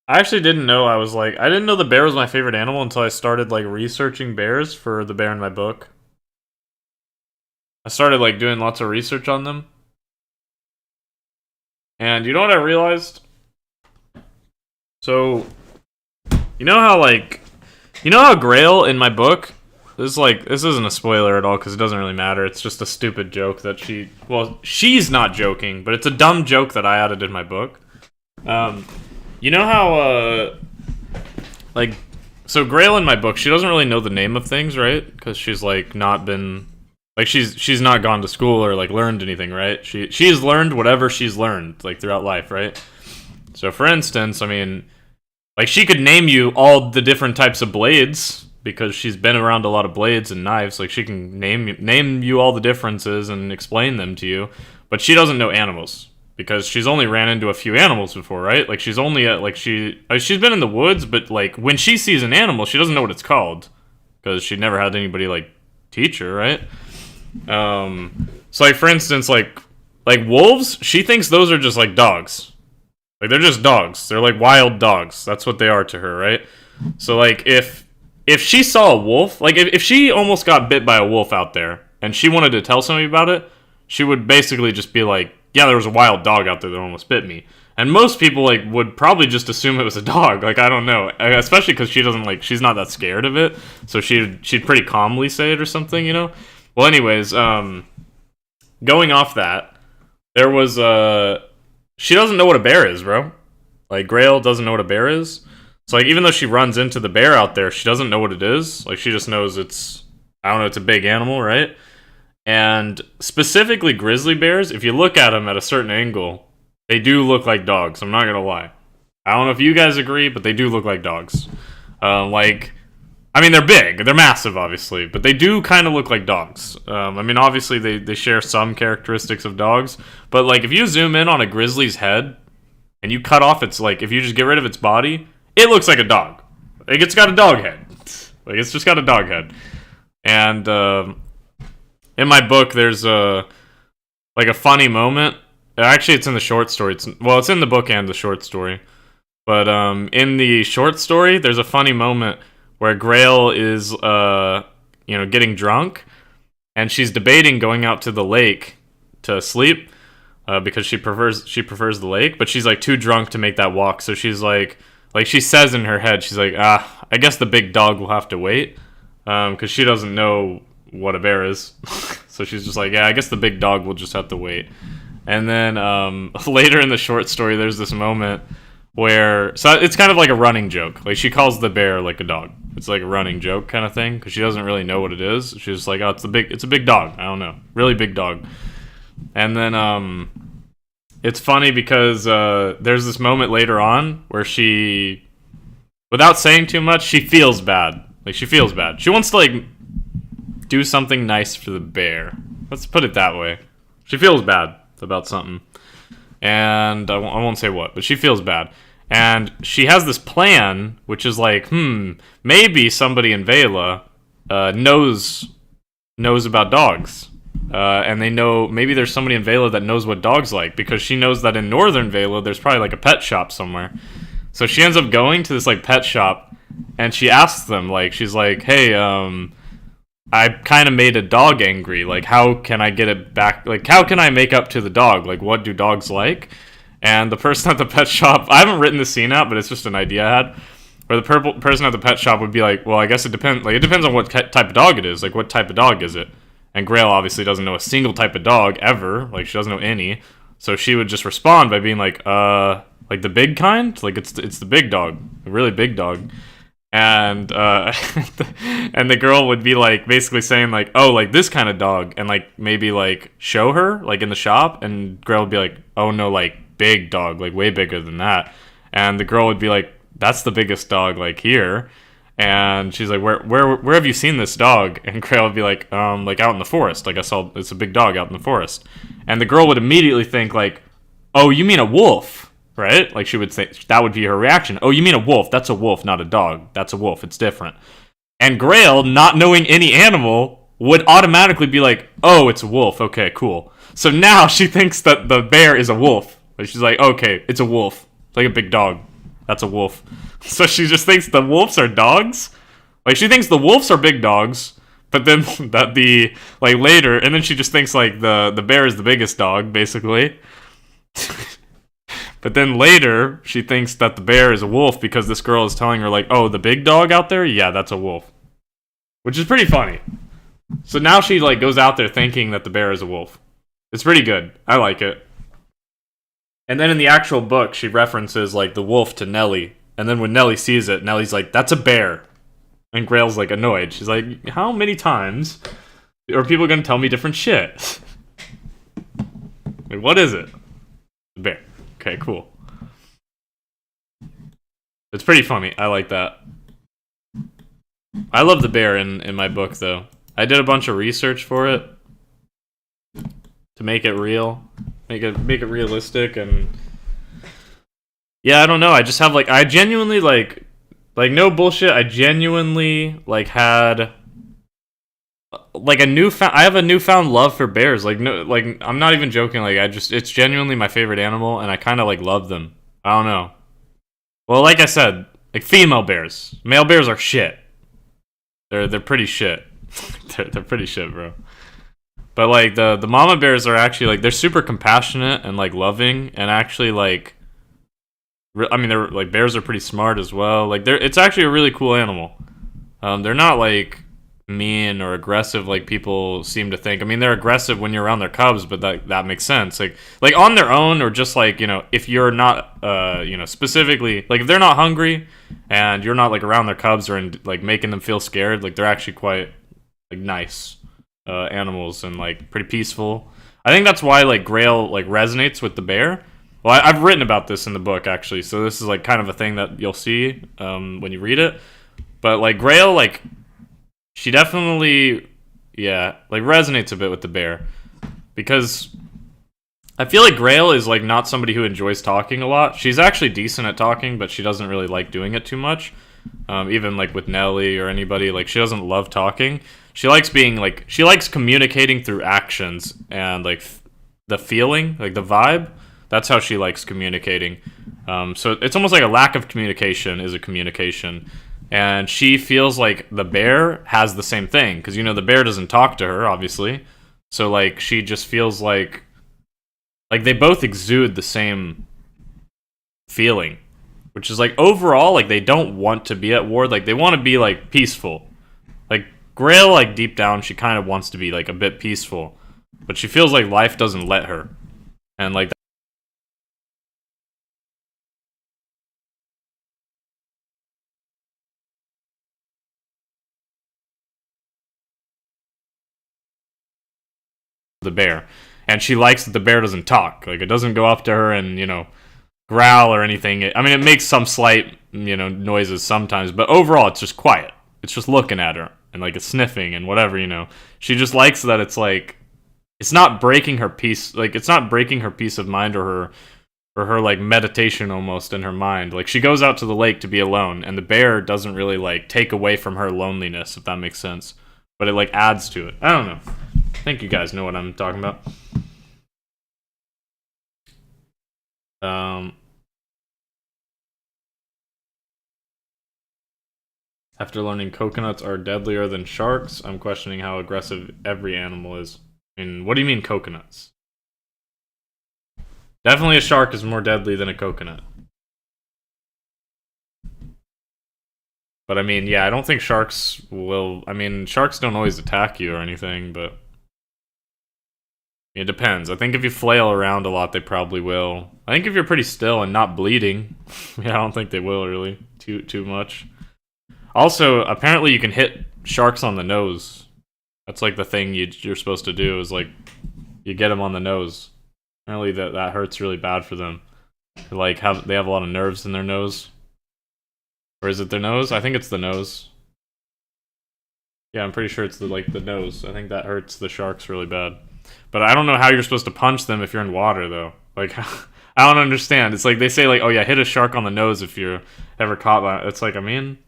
I actually didn't know I didn't know the bear was my favorite animal until I started, like, researching bears for the bear in my book. I started, like, doing lots of research on them. And you know what I realized? So, you know how Grail in my book, this isn't a spoiler at all because it doesn't really matter. It's just a stupid joke that she's not joking, but it's a dumb joke that I added in my book. You know how, so Grail in my book, she doesn't really know the name of things, right? Because she's, like, not been, like, she's not gone to school or, like, learned anything, right? She's learned whatever she's learned, like, throughout life, right? So, for instance, I mean, like, she could name you all the different types of blades because she's been around a lot of blades and knives. Like, she can name you all the differences and explain them to you, but she doesn't know animals because she's only ran into a few animals before, right? Like, she's only she's been in the woods, but, like, when she sees an animal, she doesn't know what it's called because she never had anybody, like, teach her, right? So, like, for instance, like wolves, she thinks those are just, like, dogs. Like, they're just dogs. They're, like, wild dogs. That's what they are to her, right? So, like, if she saw a wolf, like, if she almost got bit by a wolf out there, and she wanted to tell somebody about it, she would basically just be like, yeah, there was a wild dog out there that almost bit me. And most people, like, would probably just assume it was a dog. Like, I don't know. Especially because she doesn't, like, she's not that scared of it. So she'd pretty calmly say it or something, you know? Well, anyways, going off that, there was, she doesn't know what a bear is, bro. Like, Grail doesn't know what a bear is. So, like, even though she runs into the bear out there, she doesn't know what it is. Like, she just knows it's a big animal, right? And specifically grizzly bears, if you look at them at a certain angle, they do look like dogs. I'm not gonna lie. I don't know if you guys agree, but they do look like dogs. I mean, they're big. They're massive, obviously. But they do kind of look like dogs. I mean, obviously, they share some characteristics of dogs. But, like, if you zoom in on a grizzly's head, and you cut off its, like, if you just get rid of its body, it looks like a dog. Like, it's got a dog head. Like, it's just got a dog head. And, in my book, there's like a funny moment. Actually, it's in the short story. It's in the book and the short story. But in the short story, there's a funny moment where Grail is getting drunk, and she's debating going out to the lake to sleep because she prefers the lake, but she's like too drunk to make that walk. So she's like she says in her head, she's like, I guess the big dog will have to wait because she doesn't know what a bear is. So she's just like, yeah, I guess the big dog will just have to wait. And then later in the short story, there's this moment where it's kind of like a running joke. Like she calls the bear like a dog. It's like a running joke kind of thing because she doesn't really know what it is. She's just like, oh, it's a big dog. I don't know, really big dog. And then it's funny because there's this moment later on where she, without saying too much, she feels bad. Like she feels bad. She wants to like do something nice for the bear. Let's put it that way. She feels bad about something. And I won't say what, but she feels bad. And she has this plan, which is like, maybe somebody in Vela knows about dogs. And they know, maybe there's somebody in Vela that knows what dogs like, because she knows that in northern Vela, there's probably like a pet shop somewhere. So she ends up going to this like pet shop, and she asks them, like, she's like, hey, I kind of made a dog angry. Like, how can I get it back? Like, how can I make up to the dog? Like, what do dogs like? And the person at the pet shop, I haven't written the scene out, but it's just an idea I had, where the person at the pet shop would be like, well, I guess it depends. Like, it depends on what type of dog it is. Like, what type of dog is it? And Grail obviously doesn't know a single type of dog ever. Like, she doesn't know any. So she would just respond by being like the big kind? Like, it's the big dog. A really big dog. And and the girl would be like basically saying like, oh, like this kind of dog, and like maybe like show her like in the shop, and girl would be like, oh no, like big dog, like way bigger than that. And the girl would be like, that's the biggest dog like here. And she's like, where have you seen this dog? And Grail would be like out in the forest. Like I saw, it's a big dog out in the forest. And the girl would immediately think like, oh, you mean a wolf? Right? Like she would say, that would be her reaction. Oh, you mean a wolf? That's a wolf, not a dog. That's a wolf. It's different. And Grail, not knowing any animal, would automatically be like, oh, it's a wolf. Okay, cool. So now she thinks that the bear is a wolf. Like she's like, okay, it's a wolf. It's like a big dog. That's a wolf. So she just thinks the wolves are dogs. Like she thinks the wolves are big dogs, but then that the like later, and then she just thinks like the bear is the biggest dog, basically. But then later, she thinks that the bear is a wolf because this girl is telling her, like, oh, the big dog out there? Yeah, that's a wolf. Which is pretty funny. So now she, like, goes out there thinking that the bear is a wolf. It's pretty good. I like it. And then in the actual book, she references, like, the wolf to Nellie. And then when Nellie sees it, Nellie's like, that's a bear. And Grail's, like, annoyed. She's like, how many times are people going to tell me different shit? Like, what is it? The bear. Okay, cool. It's pretty funny. I like that. I love the bear in my book, though. I did a bunch of research for it to make it real, make it realistic, and yeah, I don't know. I just have I genuinely like no bullshit. I genuinely had like I have a newfound love for bears. Like no, like I'm not even joking. Like it's genuinely my favorite animal, and I kind of love them. I don't know. Well, like I said, like female bears, male bears are shit. They're pretty shit. they're pretty shit, bro. But like the mama bears are actually they're super compassionate and loving, and actually I mean they're bears are pretty smart as well. Like it's actually a really cool animal. They're not mean or aggressive like people seem to think. I mean, they're aggressive when you're around their cubs, but that makes sense. Like on their own, or just if you're not specifically if they're not hungry and you're not around their cubs or making them feel scared, they're actually quite nice animals and pretty peaceful. I think that's why Grail resonates with the bear. Well, I've written about this in the book actually, so this is kind of a thing that you'll see when you read it. But Grail she definitely, resonates a bit with the bear. Because I feel Grail is, not somebody who enjoys talking a lot. She's actually decent at talking, but she doesn't really like doing it too much. Even, with Nellie or anybody, she doesn't love talking. She likes being, she likes communicating through actions and, the feeling, like the vibe. That's how she likes communicating. So it's almost like a lack of communication is a communication. And she feels like the bear has the same thing. Because, you know, the bear doesn't talk to her, obviously. So, like, she just feels like they both exude the same feeling. Which is, like, overall, like, they don't want to be at war. Like, they want to be, like, peaceful. Like, Grail, like, deep down, she kind of wants to be, like, a bit peaceful. But she feels like life doesn't let her. And, like, the bear. And she likes that the bear doesn't talk. Like, it doesn't go up to her and, you know, growl or anything. I mean, it makes some slight, you know, noises sometimes, but overall, it's just quiet. It's just looking at her and, like, it's sniffing and whatever, you know. She just likes that it's, like, it's not breaking her peace, like, it's not breaking her peace of mind or her, like, meditation almost in her mind. Like, she goes out to the lake to be alone, and the bear doesn't really, like, take away from her loneliness, if that makes sense. But it, like, adds to it. I don't know. I think you guys know what I'm talking about. After learning coconuts are deadlier than sharks, I'm questioning how aggressive every animal is. I mean, what do you mean coconuts? Definitely a shark is more deadly than a coconut. But I mean, yeah, I don't think sharks will... I mean, sharks don't always attack you or anything, but... It depends. I think if you flail around a lot, they probably will. I think if you're pretty still and not bleeding, yeah, I don't think they will really too much. Also, apparently you can hit sharks on the nose. That's like the thing you're supposed to do is like you get them on the nose. Apparently that hurts really bad for them. They have a lot of nerves in their nose. Or is it their nose? I think it's the nose. Yeah, I'm pretty sure it's the nose. I think that hurts the sharks really bad. But I don't know how you're supposed to punch them if you're in water, though. Like, I don't understand. It's like they say, like, oh yeah, hit a shark on the nose if you're ever caught by it. It's like, I mean,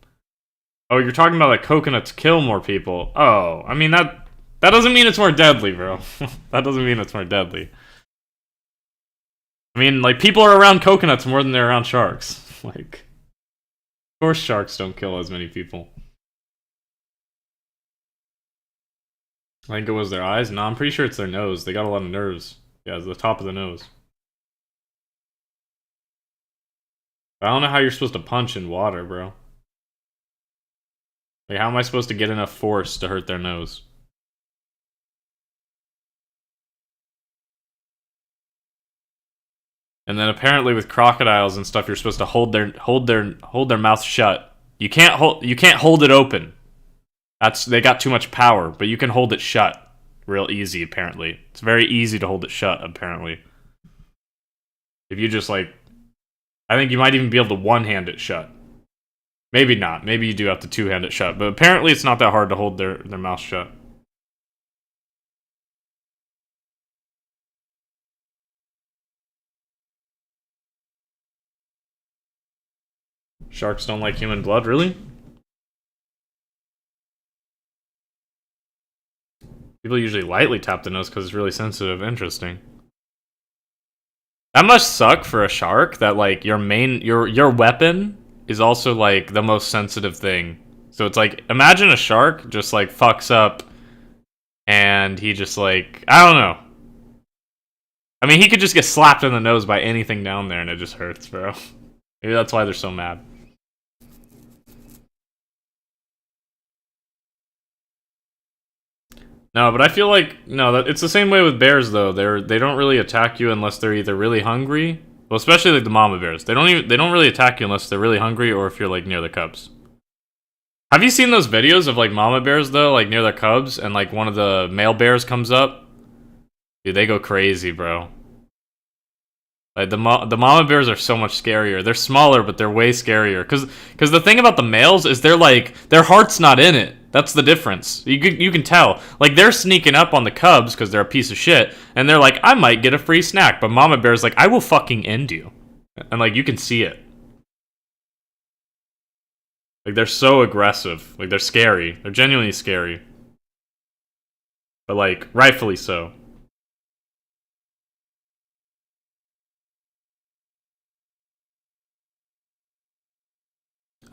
oh, you're talking about like coconuts kill more people. Oh, I mean that doesn't mean it's more deadly, bro. That doesn't mean it's more deadly. I mean, like people are around coconuts more than they're around sharks. Like, of course, sharks don't kill as many people. I think it was their eyes. No, I'm pretty sure it's their nose. They got a lot of nerves. Yeah, it's the top of the nose. I don't know how you're supposed to punch in water, bro. Like, how am I supposed to get enough force to hurt their nose? And then apparently with crocodiles and stuff, you're supposed to hold their mouth shut. You can't hold it open. They got too much power, but you can hold it shut real easy, apparently. It's very easy to hold it shut, apparently. If you just, like... I think you might even be able to one-hand it shut. Maybe not. Maybe you do have to two-hand it shut. But apparently it's not that hard to hold their mouth shut. Sharks don't like human blood, really? People usually lightly tap the nose because it's really sensitive. Interesting. That must suck for a shark that like your weapon is also like the most sensitive thing. So it's like imagine a shark just like fucks up and he just like I don't know. I mean he could just get slapped in the nose by anything down there and it just hurts, bro. Maybe that's why they're so mad. No, but I feel like no, it's the same way with bears though. They don't really attack you unless they're either really hungry. Well, especially like the mama bears. They don't really attack you unless they're really hungry or if you're like near the cubs. Have you seen those videos of like mama bears though, like near their cubs and like one of the male bears comes up? Dude, they go crazy, bro. Like the mama bears are so much scarier. They're smaller, but they're way scarier. Cause the thing about the males is they're like their heart's not in it. That's the difference. You can tell. Like they're sneaking up on the cubs because they're a piece of shit, and they're like, I might get a free snack. But mama bear's like, I will fucking end you, and like you can see it. Like they're so aggressive. Like they're scary. They're genuinely scary. But like rightfully so.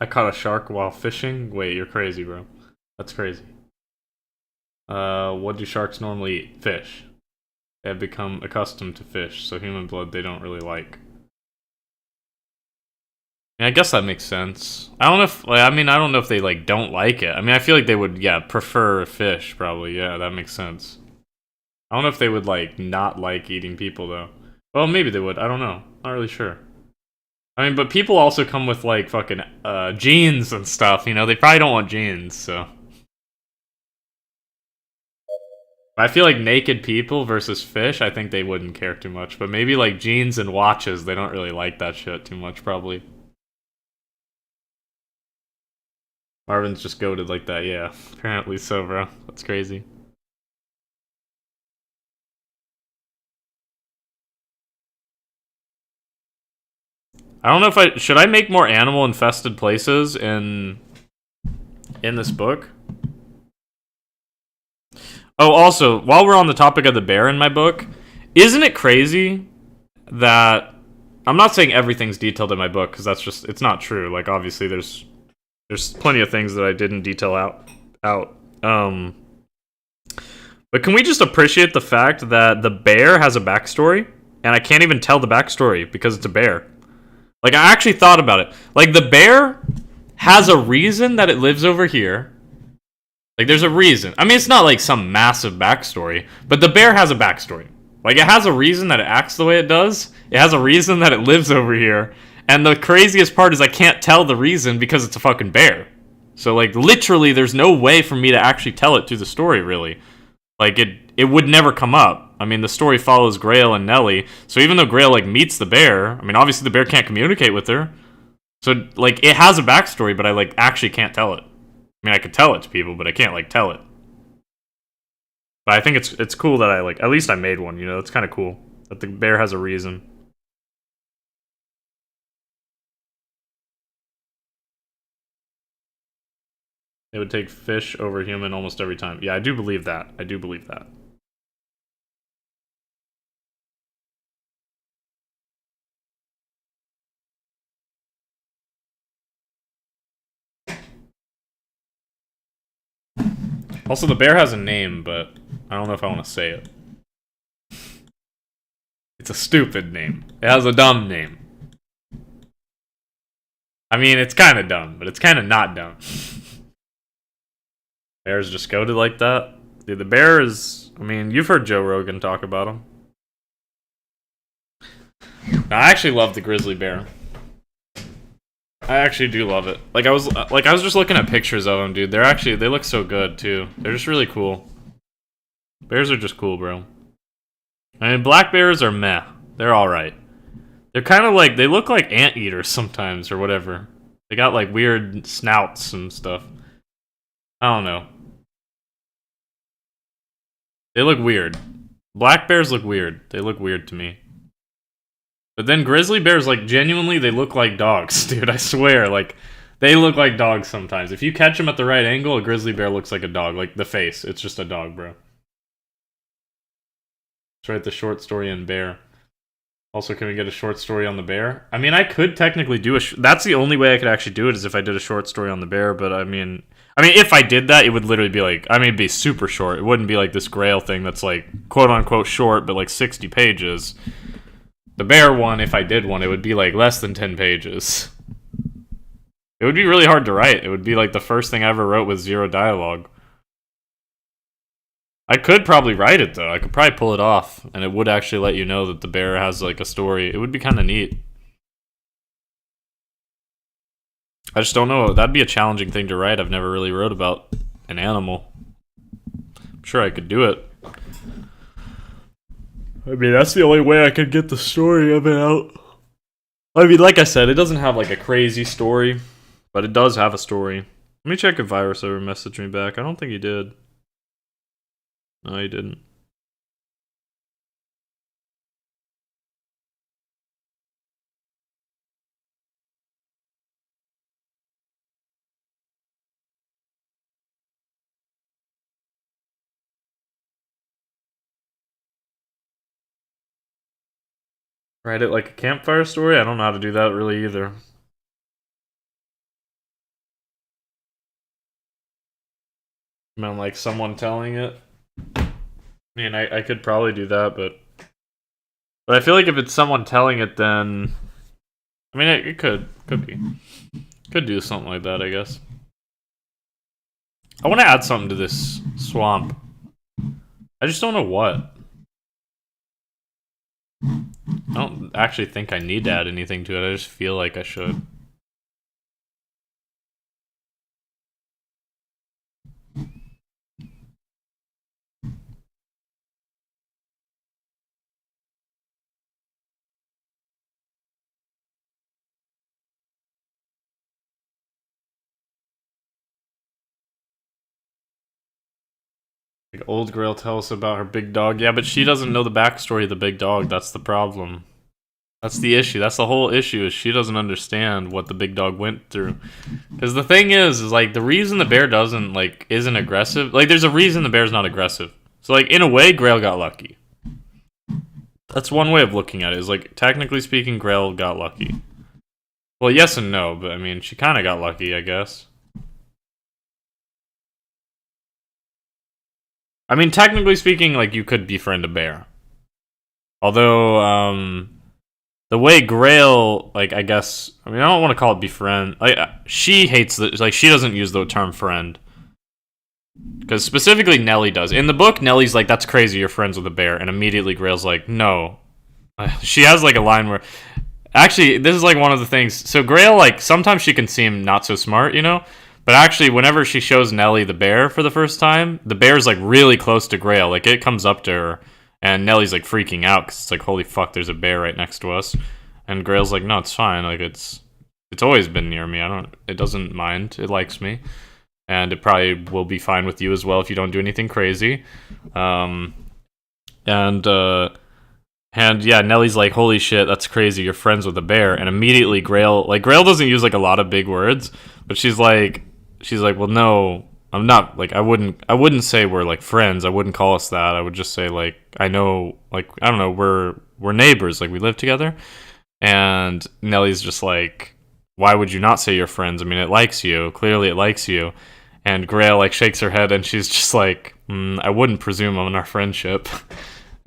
I caught a shark while fishing. Wait, you're crazy, bro. That's crazy. What do sharks normally eat? Fish. They have become accustomed to fish, so human blood they don't really like. Yeah, I guess that makes sense. I don't know if, like, I mean, I don't know if they like don't like it. I mean, I feel like they would, yeah, prefer fish probably. Yeah, that makes sense. I don't know if they would like not like eating people though. Well, maybe they would. I don't know. Not really sure. I mean, but people also come with like fucking genes and stuff. You know, they probably don't want genes. So I feel like naked people versus fish. I think they wouldn't care too much. But maybe like jeans and watches, they don't really like that shit too much. Probably. Marvin's just goated like that. Yeah, apparently so, bro. That's crazy. I don't know if I should I make more animal infested places in this book. Oh, also, while we're on the topic of the bear in my book, isn't it crazy that I'm not saying everything's detailed in my book because that's just it's not true. Like obviously there's plenty of things that I didn't detail out. But can we just appreciate the fact that the bear has a backstory and I can't even tell the backstory because it's a bear. Like I actually thought about it. Like the bear has a reason that it lives over here. Like there's a reason. I mean it's not like some massive backstory, but the bear has a backstory. Like it has a reason that it acts the way it does. It has a reason that it lives over here. And the craziest part is I can't tell the reason because it's a fucking bear. So like literally there's no way for me to actually tell it through the story really. Like it would never come up. I mean, the story follows Grail and Nellie, so even though Grail like meets the bear, I mean, obviously the bear can't communicate with her. So like it has a backstory, but I like actually can't tell it. I mean, I could tell it to people, but I can't like tell it. But I think it's cool that I like at least I made one. You know, it's kind of cool that the bear has a reason. It would take fish over human almost every time. Yeah, I do believe that. I do believe that. Also, the bear has a name, but I don't know if I want to say it. It's a stupid name. It has a dumb name. I mean, it's kind of dumb, but it's kind of not dumb. Bears just goated like that. Dude, the bear is. I mean, you've heard Joe Rogan talk about him. Now, I actually love the grizzly bear. I actually do love it. I was just looking at pictures of them, dude. They look so good too. They're just really cool. Bears are just cool, bro. I mean, black bears are meh. They're all right. They're kind of like they look like anteaters sometimes or whatever. They got like weird snouts and stuff. I don't know. They look weird. Black bears look weird. They look weird to me. But then grizzly bears, like, genuinely, they look like dogs, dude. I swear, like, they look like dogs sometimes. If you catch them at the right angle, a grizzly bear looks like a dog. Like, the face. It's just a dog, bro. Let's write the short story on bear. Also, can we get a short story on the bear? I mean, I could technically do a... That's the only way I could actually do it is if I did a short story on the bear, but I mean, if I did that, it would literally be like... I mean, it'd be super short. It wouldn't be like this Grail thing that's like, quote-unquote short, but like 60 pages. The bear one, if I did one, it would be like less than 10 pages. It would be really hard to write. It would be like the first thing I ever wrote with zero dialogue. I could probably write it though. I could probably pull it off, and it would actually let you know that the bear has like a story. It would be kind of neat. I just don't know. That'd be a challenging thing to write. I've never really wrote about an animal. I'm sure I could do it. I mean, that's the only way I could get the story of it out. I mean, like I said, it doesn't have like a crazy story, but it does have a story. Let me check if Virus ever messaged me back. I don't think he did. No, he didn't. Write it like a campfire story? I don't know how to do that really either. I mean, like someone telling it. I mean, I could probably do that, but I feel like if it's someone telling it, then I mean, it could be could do something like that. I guess. I want to add something to this swamp. I just don't know what. I don't actually think I need to add anything to it. I just feel like I should. Like old Grail tells us about her big dog. Yeah, but she doesn't know the backstory of the big dog. That's the problem. That's the issue. That's the whole issue. Is she doesn't understand what the big dog went through. Because the thing is like the reason the bear doesn't like isn't aggressive. Like there's a reason the bear's not aggressive. So like in a way, Grail got lucky. That's one way of looking at it. Is like technically speaking, Grail got lucky. Well, yes and no, but I mean she kind of got lucky, I guess. I mean technically speaking, like you could befriend a bear. Although, the way Grail, like, I guess, I mean, I don't want to call it befriend. Like, she hates the, like, she doesn't use the term friend. Because specifically Nelly does. In the book, Nelly's like, that's crazy, you're friends with a bear. And immediately Grail's like, no. She has, like, a line where, actually, this is, like, one of the things. So Grail, like, sometimes she can seem not so smart, you know? But actually, whenever she shows Nelly the bear for the first time, the bear's, like, really close to Grail. Like, it comes up to her. And Nellie's like freaking out because it's like, holy fuck, there's a bear right next to us. And Grail's like, no, it's fine. Like it's always been near me. It doesn't mind. It likes me, and it probably will be fine with you as well if you don't do anything crazy. Um, and yeah, Nellie's like, holy shit, that's crazy. You're friends with a bear. And immediately Grail doesn't use like a lot of big words, but she's like, well, no, I'm not. Like, I wouldn't say we're like friends. I wouldn't call us that. I would just say like, I know, like, I don't know, we're neighbors. Like, we live together. And Nellie's just like, why would you not say you're friends? I mean, it likes you. Clearly, it likes you. And Grail like shakes her head, and she's just like, I wouldn't presume on our friendship.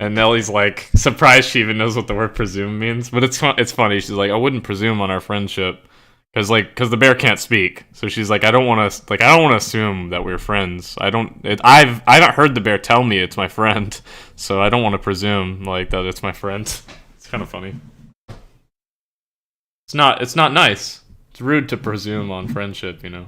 And Nellie's like surprised she even knows what the word presume means, but it's funny. She's like, I wouldn't presume on our friendship, because the bear can't speak. So she's like, I don't want to assume that we're friends. I haven't heard the bear tell me it's my friend, so I don't want to presume like that it's my friend. It's kind of funny. It's not nice. It's rude to presume on friendship, you know.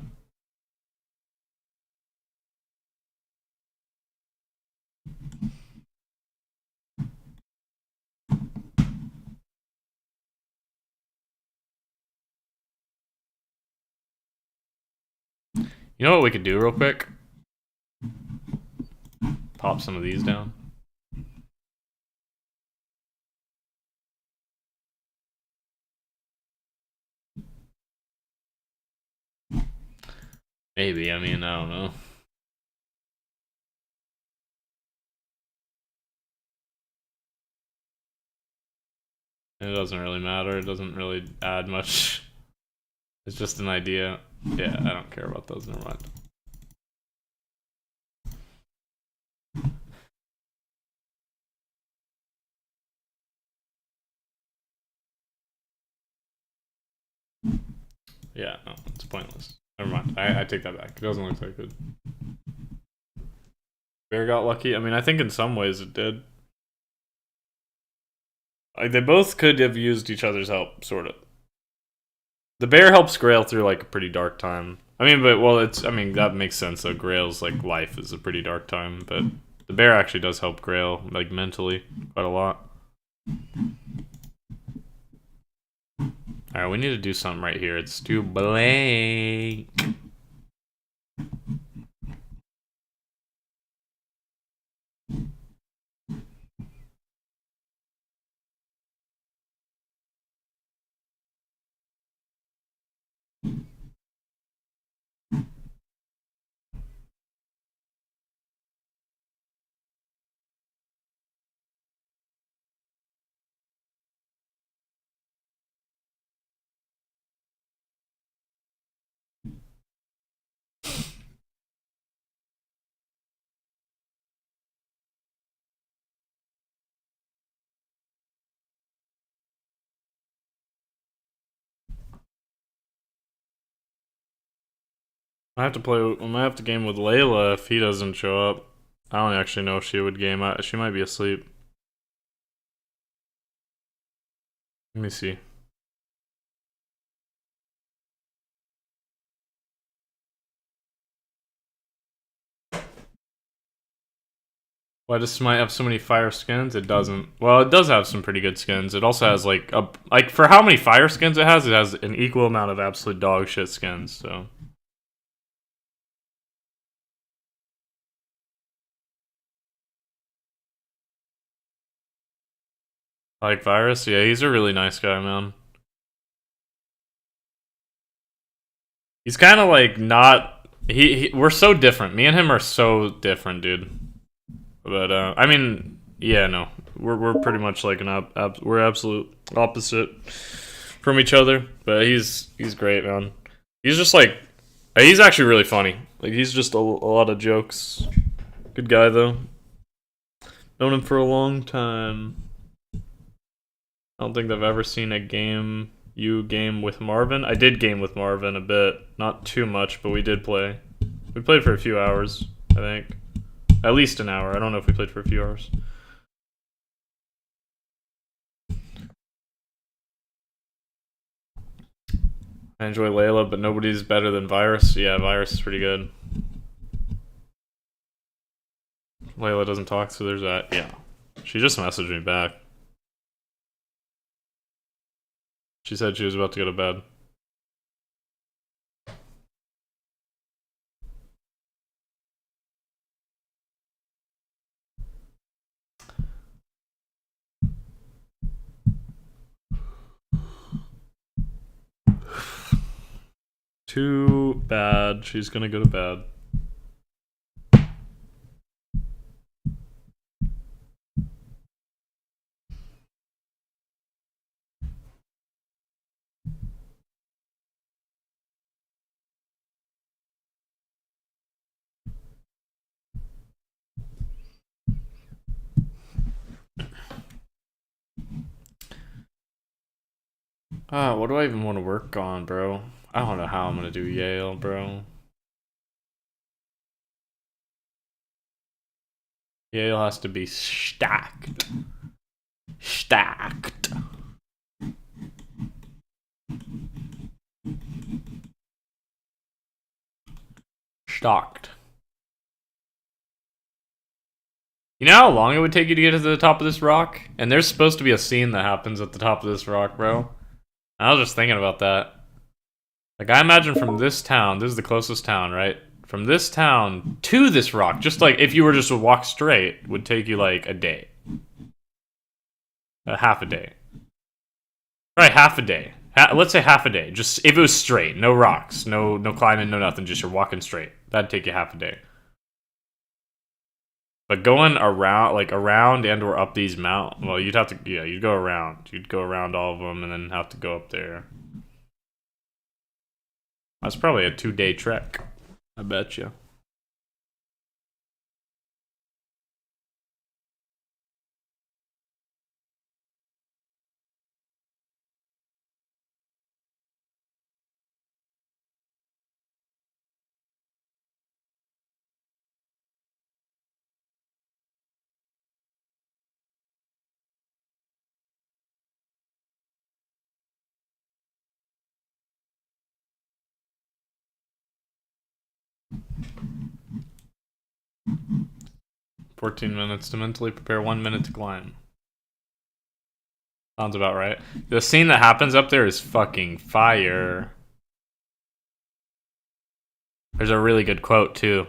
You know what we could do real quick? Pop some of these down. Maybe. I mean, I don't know. It doesn't really matter. It doesn't really add much. It's just an idea. Yeah, I don't care about those. Never mind. Yeah, no, it's pointless. Never mind. I take that back. It doesn't look that good. Bear got lucky. I mean, I think in some ways it did. Like they both could have used each other's help, sort of. The bear helps Grail through like a pretty dark time. I mean, but well, I mean that makes sense. So Grail's like life is a pretty dark time, but the bear actually does help Grail like mentally quite a lot. All right, we need to do something right here. It's too blank. I have to play. I might have to game with Layla if he doesn't show up. I don't actually know if she would game. She might be asleep. Let me see. Why does Smite have so many fire skins? It doesn't. Well, it does have some pretty good skins. It also has like for how many fire skins it has an equal amount of absolute dog shit skins. So. I like Virus? Yeah, he's a really nice guy, man. He's kind of like not. We're so different. Me and him are so different, dude. But I mean, yeah, no, we're pretty much like we're absolute opposite from each other. But he's great, man. He's just like he's actually really funny. Like he's just a lot of jokes. Good guy though. Known him for a long time. I don't think I've ever seen a game with Marvin. I did game with Marvin a bit, not too much, but we did play. We played for a few hours, I think. At least an hour. I don't know if we played for a few hours. I enjoy Layla, but nobody's better than Virus. Yeah, Virus is pretty good. Layla doesn't talk, so there's that. Yeah. She just messaged me back. She said she was about to go to bed. Too bad. She's gonna go to bed. What do I even want to work on, bro? I don't know how I'm gonna do Yale, bro. Yale has to be stacked. Stacked. Stocked. You know how long it would take you to get to the top of this rock? And there's supposed to be a scene that happens at the top of this rock, bro. I was just thinking about that. Like, I imagine from this town, this is the closest town, right? From this town to this rock, just like if you were just to walk straight, would take you like a day. Half a day. Right, half a day. Let's say half a day. Just if it was straight, no rocks, no climbing, no nothing, just you're walking straight. That'd take you half a day. But going around, like around and or up these mountains, well, you'd have to, yeah, you'd go around. You'd go around all of them and then have to go up there. That's probably a 2-day trek. I bet you. $14 to mentally prepare, 1 minute to climb. Sounds about right. The scene that happens up there is fucking fire. There's a really good quote, too.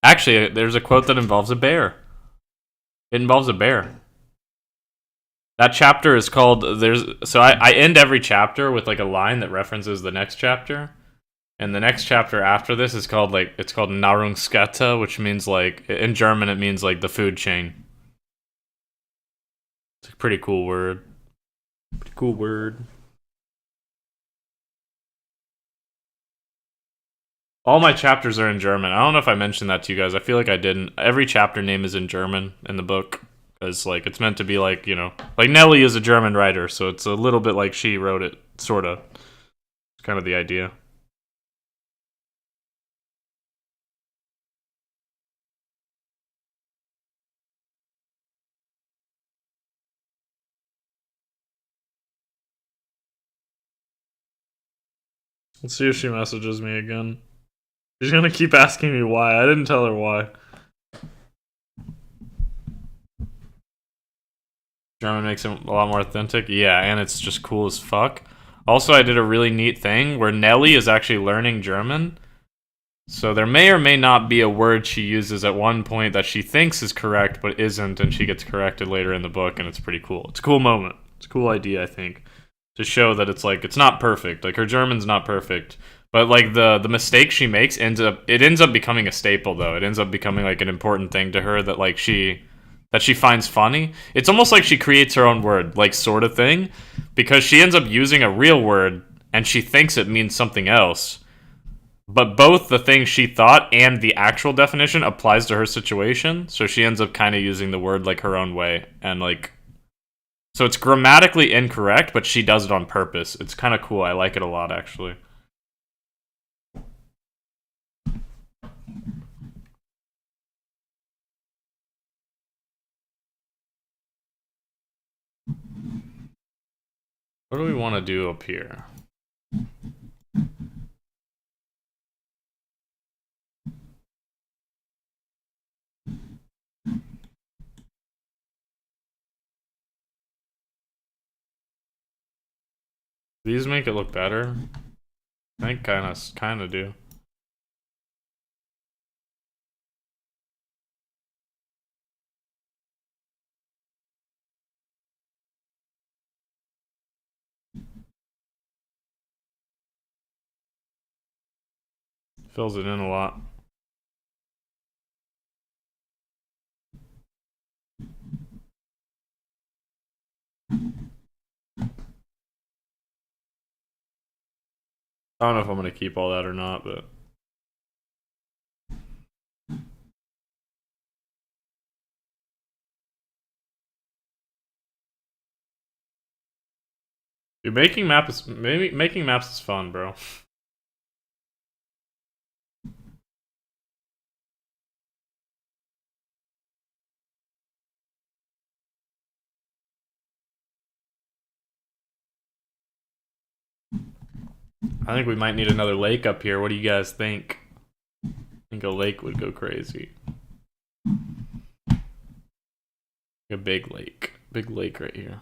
Actually, there's a quote that involves a bear. It involves a bear. That chapter is called, I end every chapter with like a line that references the next chapter. And the next chapter after this is called it's called Nahrungskette, which means like, in German it means like the food chain. It's a pretty cool word. Pretty cool word. All my chapters are in German. I don't know if I mentioned that to you guys. I feel like I didn't. Every chapter name is in German in the book. Because like it's meant to be like, you know, like Nelly is a German writer, so it's a little bit like she wrote it, sorta. It's kind of the idea. Let's see if she messages me again. She's gonna keep asking me why. I didn't tell her why. German makes it a lot more authentic. Yeah, and it's just cool as fuck. Also, I did a really neat thing where Nelly is actually learning German. So there may or may not be a word she uses at one point that she thinks is correct but isn't, and she gets corrected later in the book, and it's pretty cool. It's a cool moment. It's a cool idea, I think, to show that it's like it's not perfect. Like her German's not perfect, but like the mistake she makes ends up becoming a staple though. It ends up becoming like an important thing to her that like she finds funny. It's almost like she creates her own word, like sort of thing, because she ends up using a real word and she thinks it means something else. But both the thing she thought and the actual definition applies to her situation, so she ends up kind of using the word like her own way and like so it's grammatically incorrect, but she does it on purpose. It's kind of cool. I like it a lot actually. What do we want to do up here? These make it look better. I think kind of do. Fills it in a lot. I don't know if I'm gonna keep all that or not, but dude, making maps is fun, bro. I think we might need another lake up here. What do you guys think? I think a lake would go crazy. A big lake. Big lake right here.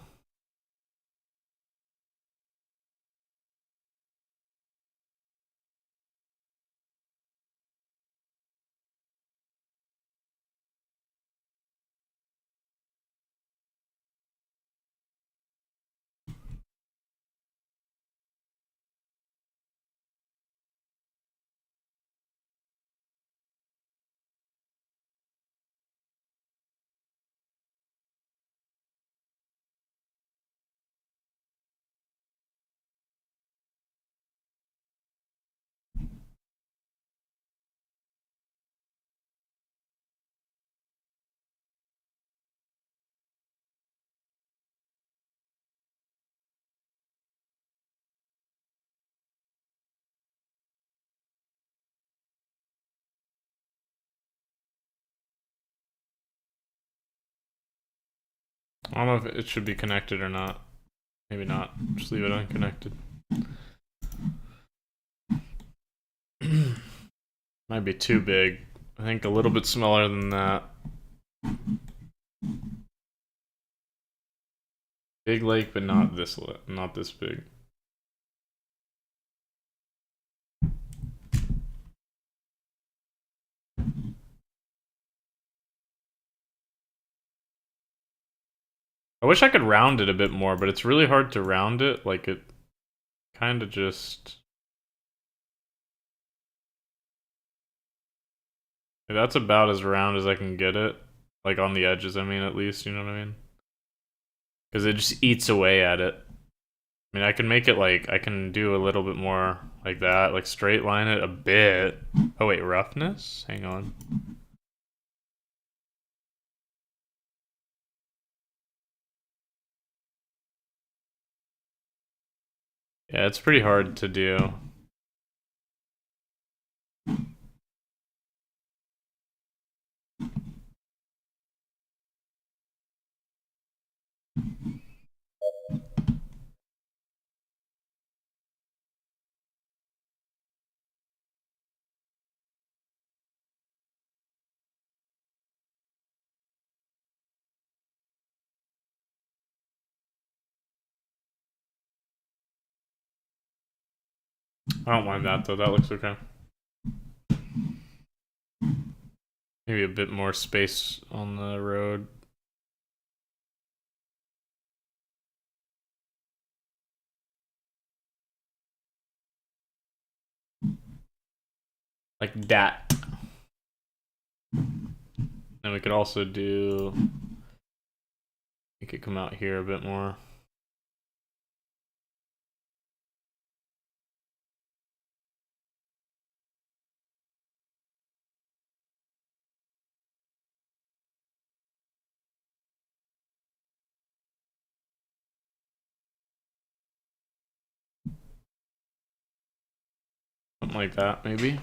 I don't know if it should be connected or not. Maybe not. Just leave it unconnected. Might be too big. I think a little bit smaller than that. Big lake, but not this big. I wish I could round it a bit more, but it's really hard to round it. Like it kind of just. That's about as round as I can get it. Like on the edges, I mean, at least, you know what I mean? Because it just eats away at it. I mean, I can make it like, I can do a little bit more like that, like straight line it a bit. Oh wait, roughness? Hang on. Yeah, it's pretty hard to do. I don't mind that though. That looks okay. Maybe a bit more space on the road. Like that. And we could also do, make it come out here a bit more. Something like that, maybe.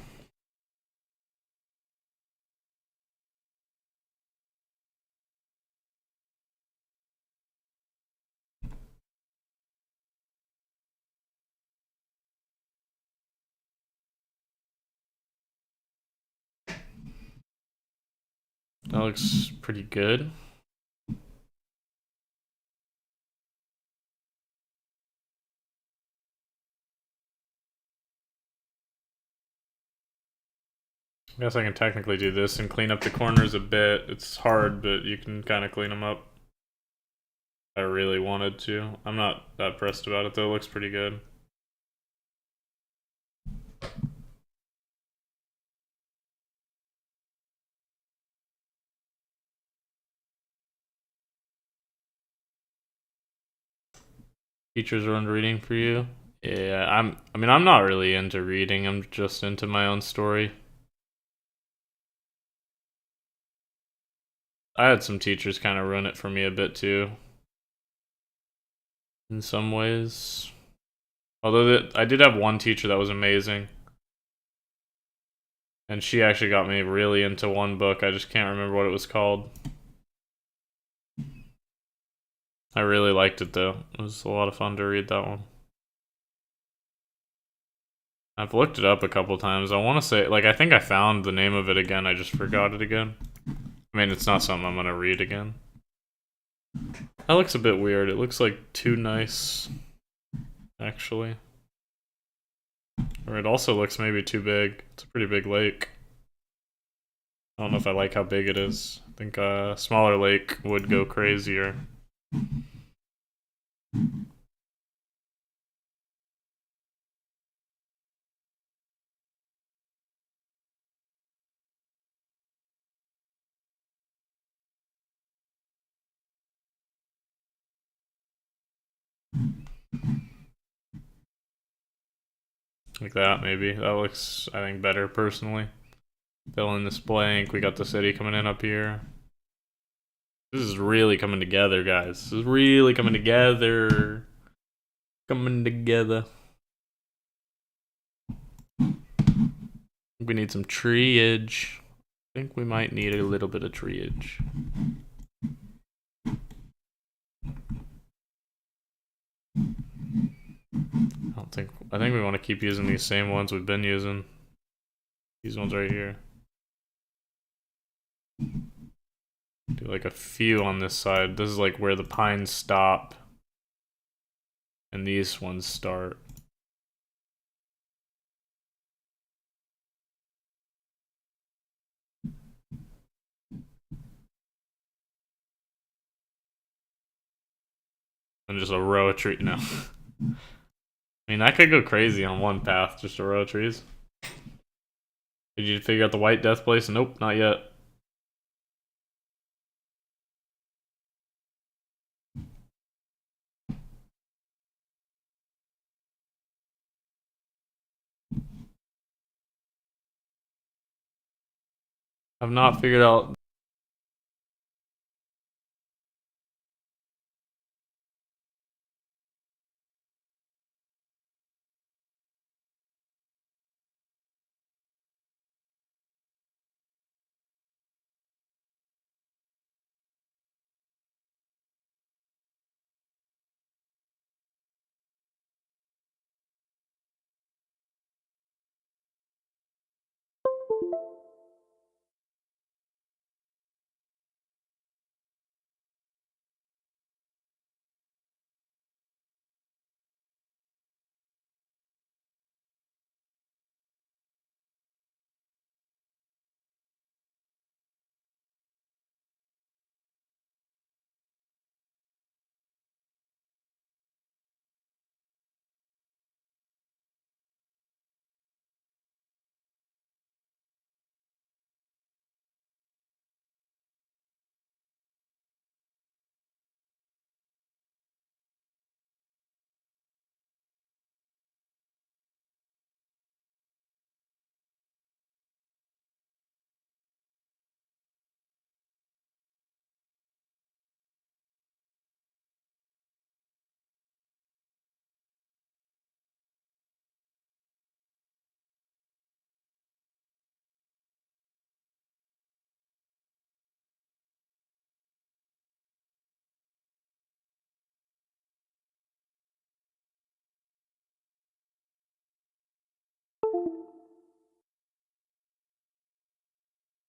That looks pretty good. I guess I can technically do this and clean up the corners a bit. It's hard, but you can kind of clean them up. I really wanted to. I'm not that pressed about it though. It looks pretty good. Teachers around reading for you? Yeah, I'm not really into reading. I'm just into my own story. I had some teachers kind of ruin it for me a bit too. In some ways. Although I did have one teacher that was amazing. And she actually got me really into one book. I just can't remember what it was called. I really liked it though. It was a lot of fun to read that one. I've looked it up a couple times. I want to say, like, I think I found the name of it again. I just forgot it again. I mean, it's not something I'm going to read again. That looks a bit weird. It looks like too nice, actually. Or it also looks maybe too big. It's a pretty big lake. I don't know if I like how big it is. I think a smaller lake would go crazier. Like that, maybe. That looks, I think, better personally. Fill in this blank. We got the city coming in up here. This is really coming together, guys. This is really coming together. Coming together. We need some treeage. I think we might need a little bit of treeage. I think we want to keep using these same ones we've been using. These ones right here. Do like a few on this side. This is like where the pines stop. And these ones start. And just a row of trees. No. I mean, that could go crazy on one path, just a row of trees. Did you figure out the White Death place? Nope, not yet. I've not figured out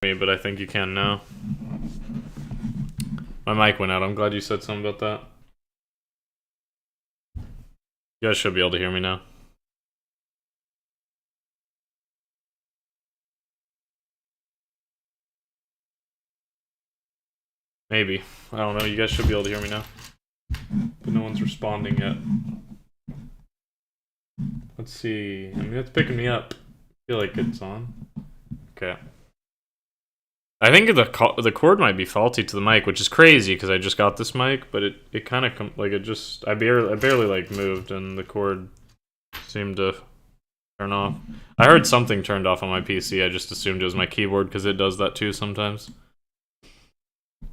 me, but I think you can now. My mic went out. I'm glad you said something about that. You guys should be able to hear me now. Maybe. I don't know. You guys should be able to hear me now. But no one's responding yet. Let's see. I mean, it's picking me up. I feel like it's on. Okay. I think the cord might be faulty to the mic, which is crazy because I just got this mic, but it kind of like it just I barely like moved and the cord seemed to turn off. I heard something turned off on my PC. I just assumed it was my keyboard because it does that too sometimes.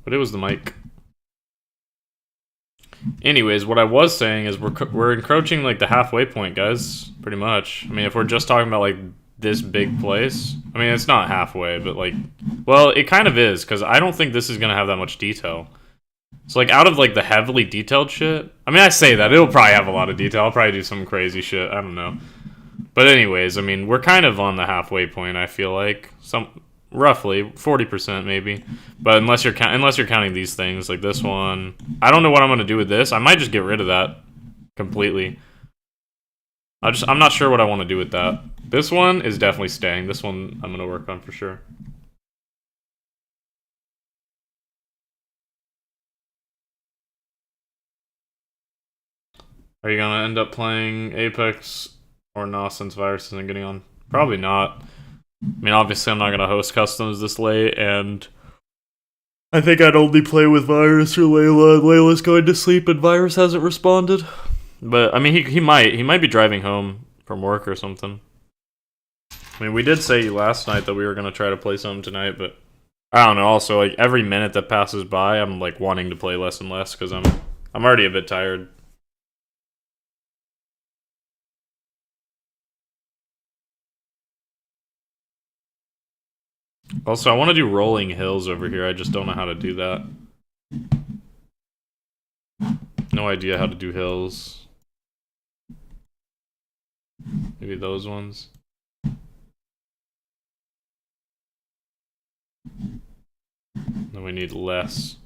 But it was the mic. Anyways, what I was saying is we're encroaching like the halfway point, guys. Pretty much. I mean, if we're just talking about like this big place, I mean, it's not halfway, but like, well, it kind of is because I don't think this is gonna have that much detail. So like, out of like the heavily detailed shit, I mean, I say that it'll probably have a lot of detail. I'll probably do some crazy shit. I don't know. But anyways, I mean, we're kind of on the halfway point. I feel like roughly 40% maybe. But unless you're counting these things like this one, I don't know what I'm gonna do with this. I might just get rid of that completely. I'm not sure what I want to do with that. This one is definitely staying. This one I'm gonna work on for sure. Are you gonna end up playing Apex or not since Virus isn't getting on? Probably not. I mean, obviously I'm not gonna host customs this late, and I think I'd only play with Virus or Layla. Layla's going to sleep and Virus hasn't responded. But I mean, he might be driving home from work or something. I mean, we did say last night that we were gonna try to play something tonight, but I don't know. Also, like every minute that passes by, I'm like wanting to play less and less because I'm already a bit tired. Also, I want to do rolling hills over here. I just don't know how to do that. No idea how to do hills. Maybe those ones. Then we need less.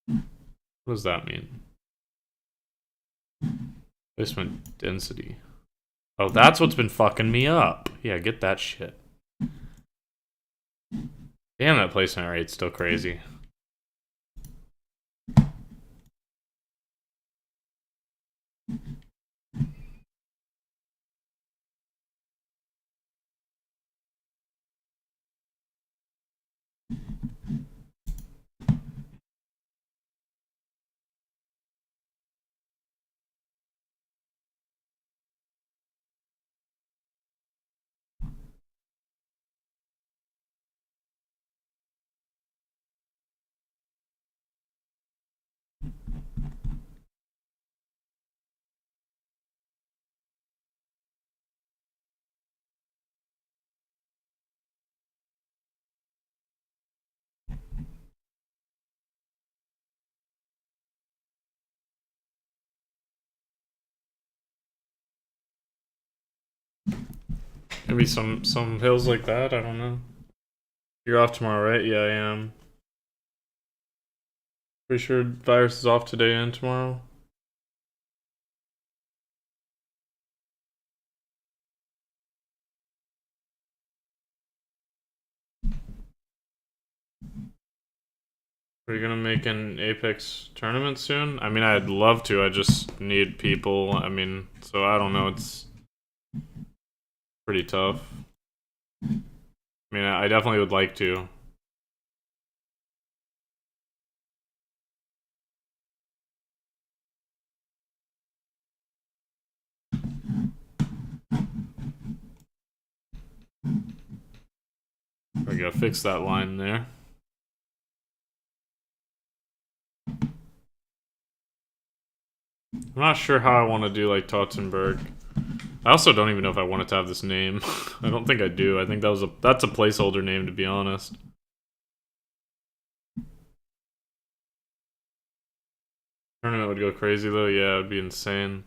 What does that mean? Placement density. Oh, that's what's been fucking me up. Yeah, get that shit. Damn, that placement rate's still crazy. Maybe some hills like that. I don't know. You're off tomorrow, right? Yeah, I am. Pretty sure Virus is off today and tomorrow. Are you gonna make an Apex tournament soon? I mean, I'd love to. I just need people. I mean, so I don't know. It's pretty tough. I mean, I definitely would like to. We gotta fix that line there. I'm not sure how I want to do like Tottenberg. I also don't even know if I wanted to have this name. I don't think I do. I think that's a placeholder name, to be honest. Tournament would go crazy though. Yeah, it would be insane.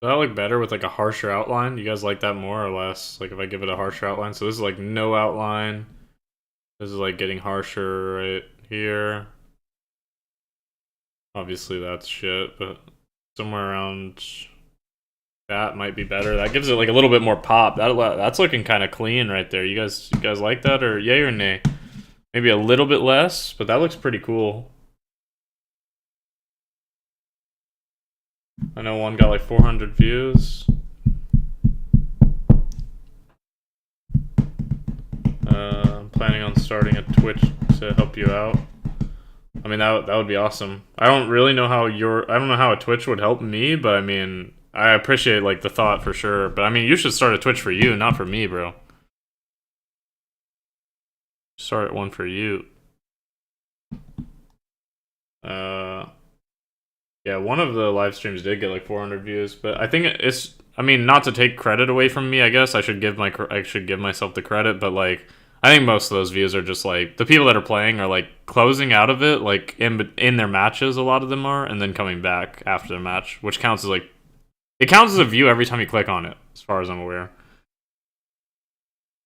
Does that look better with like a harsher outline? You guys like that more or less? Like if I give it a harsher outline. So this is like no outline. This is like getting harsher right here. Obviously that's shit, but somewhere around that might be better. That gives it like a little bit more pop. That's looking kind of clean right there. You guys like that, or yay or nay? Maybe a little bit less, but that looks pretty cool. I know one got like 400 views. I'm planning on starting a Twitch to help you out. I mean that would be awesome. I don't know how a Twitch would help me, but I mean I appreciate like the thought for sure. But I mean you should start a Twitch for you, not for me, bro. Start one for you. Yeah, one of the live streams did get like 400 views, but I think it's. I mean, not to take credit away from me, I guess I should give myself the credit, but like I think most of those views are just like the people that are playing are like closing out of it, like in their matches. A lot of them are, and then coming back after the match, which counts as like it counts as a view every time you click on it, as far as I'm aware.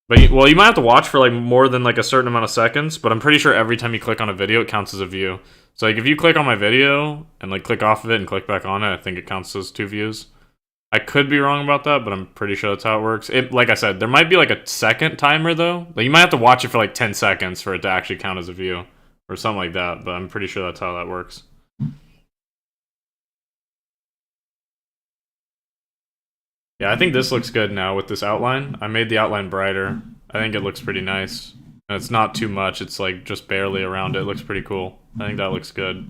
But you might have to watch for like more than like a certain amount of seconds, but I'm pretty sure every time you click on a video, it counts as a view. So like if you click on my video and like click off of it and click back on it, I think it counts as 2 views. I could be wrong about that, but I'm pretty sure that's how it works. Like I said, there might be like a second timer though. Like you might have to watch it for like 10 seconds for it to actually count as a view or something like that, but I'm pretty sure that's how that works. Yeah, I think this looks good now with this outline. I made the outline brighter. I think it looks pretty nice. And it's not too much, it's like just barely around it. It looks pretty cool. I think that looks good.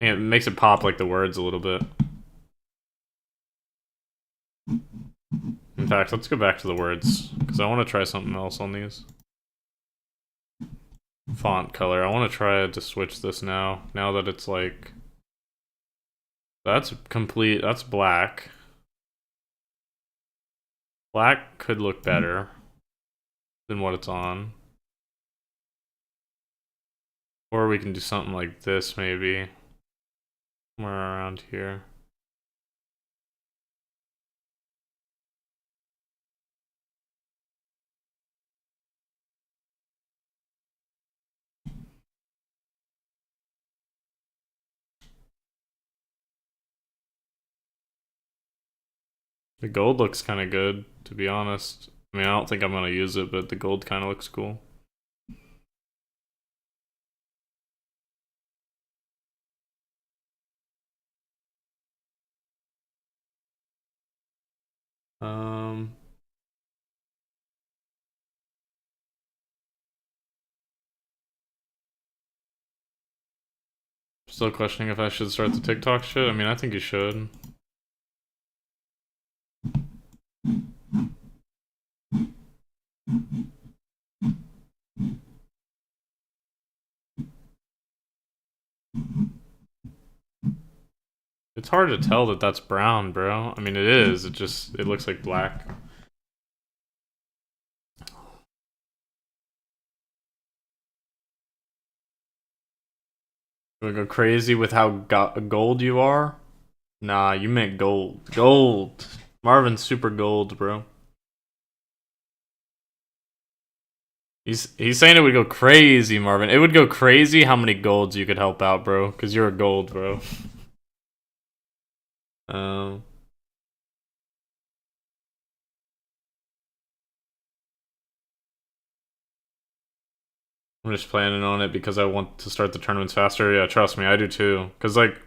And it makes it pop like the words a little bit. In fact, let's go back to the words, because I want to try something else on these. Font color. I want to try to switch this now that it's like... That's complete, that's black. Black could look better than what it's on. Or we can do something like this, maybe. Somewhere around here. The gold looks kind of good, to be honest. I mean, I don't think I'm going to use it, but the gold kind of looks cool. Still questioning if I should start the TikTok shit. I mean, I think you should. It's hard to tell that that's brown, bro. I mean, it is. It looks like black. You wanna go crazy with how gold you are? Nah, you meant gold. Gold. Marvin's super gold, bro. He's saying it would go crazy, Marvin. It would go crazy how many golds you could help out, bro. Because you're a gold, bro. I'm just planning on it because I want to start the tournaments faster. Yeah, trust me, I do too. Because like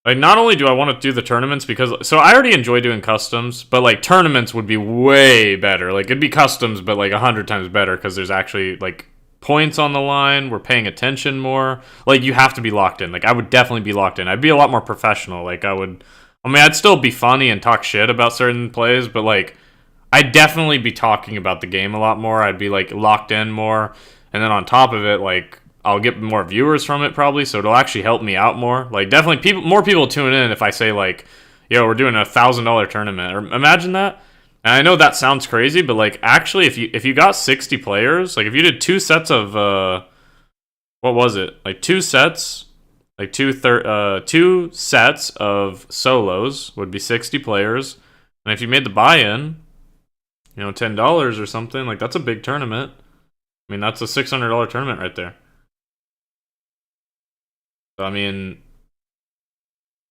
not only do I want to do the tournaments because so I already enjoy doing customs, but like tournaments would be way better. Like it'd be customs, but like 100 times better because there's actually like points on the line. We're paying attention more. Like you have to be locked in. Like I would definitely be locked in. I'd be a lot more professional. Like I mean, I'd still be funny and talk shit about certain plays, but like I'd definitely be talking about the game a lot more. I'd be like locked in more, and then on top of it, like I'll get more viewers from it probably, so it'll actually help me out more. Like definitely more people tune in if I say like, yo, we're doing $1,000 tournament, or imagine that. And I know that sounds crazy, but like actually, if you got 60 players, like if you did two sets of what was it? Like two sets, like two sets of solos would be 60 players, and if you made the buy-in, $10 or something, like that's a big tournament. I mean, that's a $600 tournament right there. So, I mean,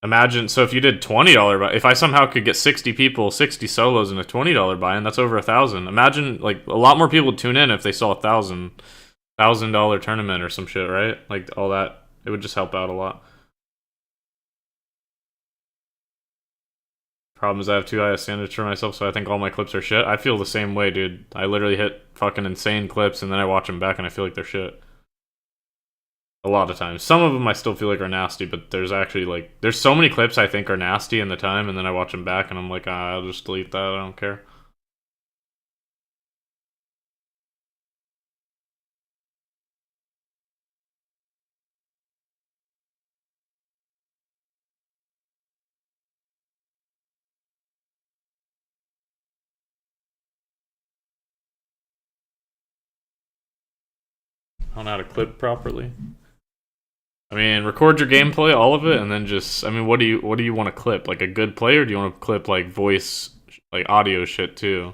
imagine, so if you did $20 buy, if I somehow could get 60 people, 60 solos and a $20 buy-in, that's over 1,000. Imagine, like, a lot more people would tune in if they saw $1,000 tournament or some shit, right? Like, all that, it would just help out a lot. Problem is I have too high a standards for myself, so I think all my clips are shit. I feel the same way, dude. I literally hit fucking insane clips, and then I watch them back, and I feel like they're shit. A lot of times. Some of them I still feel like are nasty, but there's actually, like, there's so many clips I think are nasty in the time, and then I watch them back, and I'm like, I'll just delete that, I don't care. I don't know how to clip properly. I mean, record your gameplay, all of it, and then just, I mean, what do you want to clip? Like a good play, or do you want to clip like voice, like audio shit too?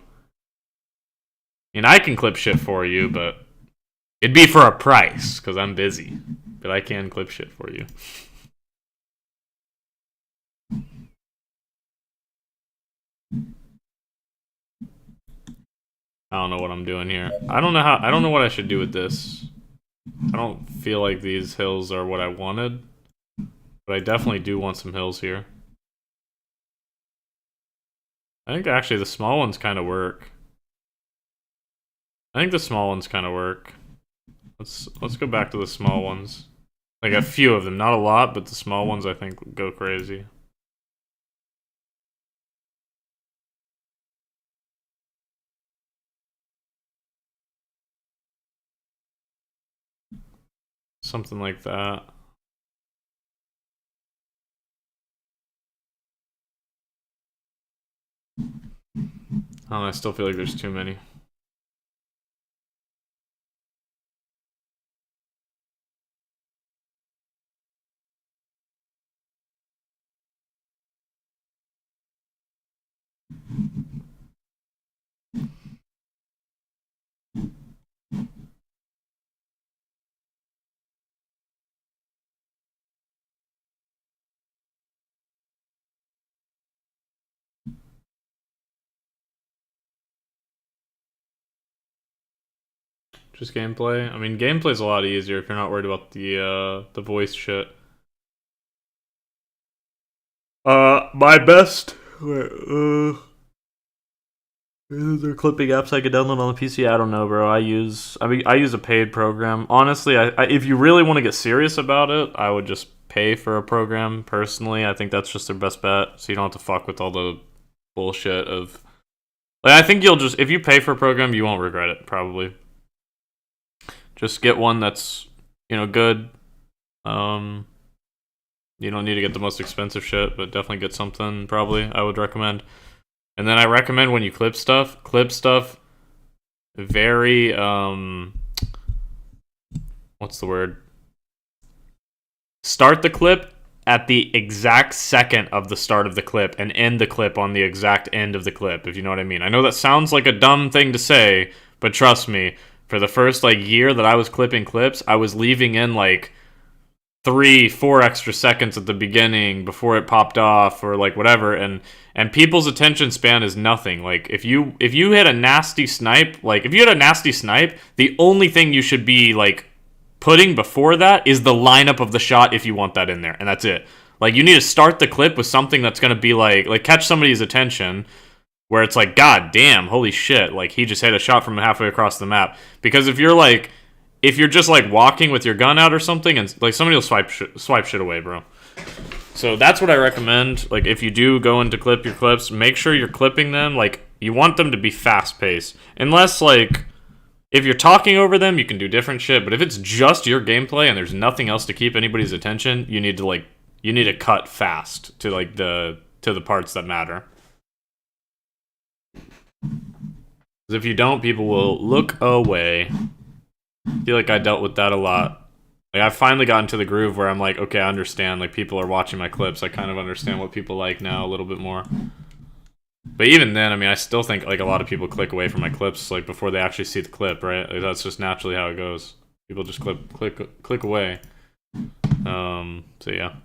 I mean, I can clip shit for you, but it'd be for a price, because I'm busy. But I can clip shit for you. I don't know what I'm doing here. I don't know what I should do with this. I don't feel like these hills are what I wanted, but I definitely do want some hills here. I think actually the small ones kind of work. I think the small ones kind of work. Let's go back to the small ones. Like a few of them, not a lot, but the small ones I think go crazy. Something like that. I don't know, I still feel like there's too many. Just gameplay. I mean, gameplay's a lot easier if you're not worried about the voice shit. My best. Wait, is there clipping apps I could download on the PC? I don't know, bro. I use a paid program. Honestly, if you really want to get serious about it, I would just pay for a program. Personally, I think that's just their best bet. So you don't have to fuck with all the bullshit of. Like, I think you'll just, if you pay for a program, you won't regret it. Probably. Just get one that's good. You don't need to get the most expensive shit, but definitely get something. Probably, I would recommend. And then I recommend when you clip stuff very, what's the word? Start the clip at the exact second of the start of the clip and end the clip on the exact end of the clip, if you know what I mean. I know that sounds like a dumb thing to say, but trust me, for the first year that I was clipping clips, I was leaving in 3-4 extra seconds at the beginning before it popped off or whatever, and people's attention span is nothing. If you hit a nasty snipe, the only thing you should be putting before that is the lineup of the shot if you want that in there, and that's it. You need to start the clip with something that's going to be catch somebody's attention, where it's god damn, holy shit, he just hit a shot from halfway across the map. Because if you're just walking with your gun out or something, and somebody will swipe shit away, bro. So that's what I recommend. If you do go in to clip your clips, make sure you're clipping them You want them to be fast paced, unless like if you're talking over them, you can do different shit. But if it's just your gameplay and there's nothing else to keep anybody's attention, you need to cut fast to like the parts that matter. Because if you don't, people will look away. I feel like I dealt with that a lot. Like I've finally gotten to the groove where I'm like, okay, I understand. Like people are watching my clips. I kind of understand what people like now a little bit more. But even then, I mean, I still think like a lot of people click away from my clips like before they actually see the clip, right? Like, that's just naturally how it goes. People just click away. So yeah.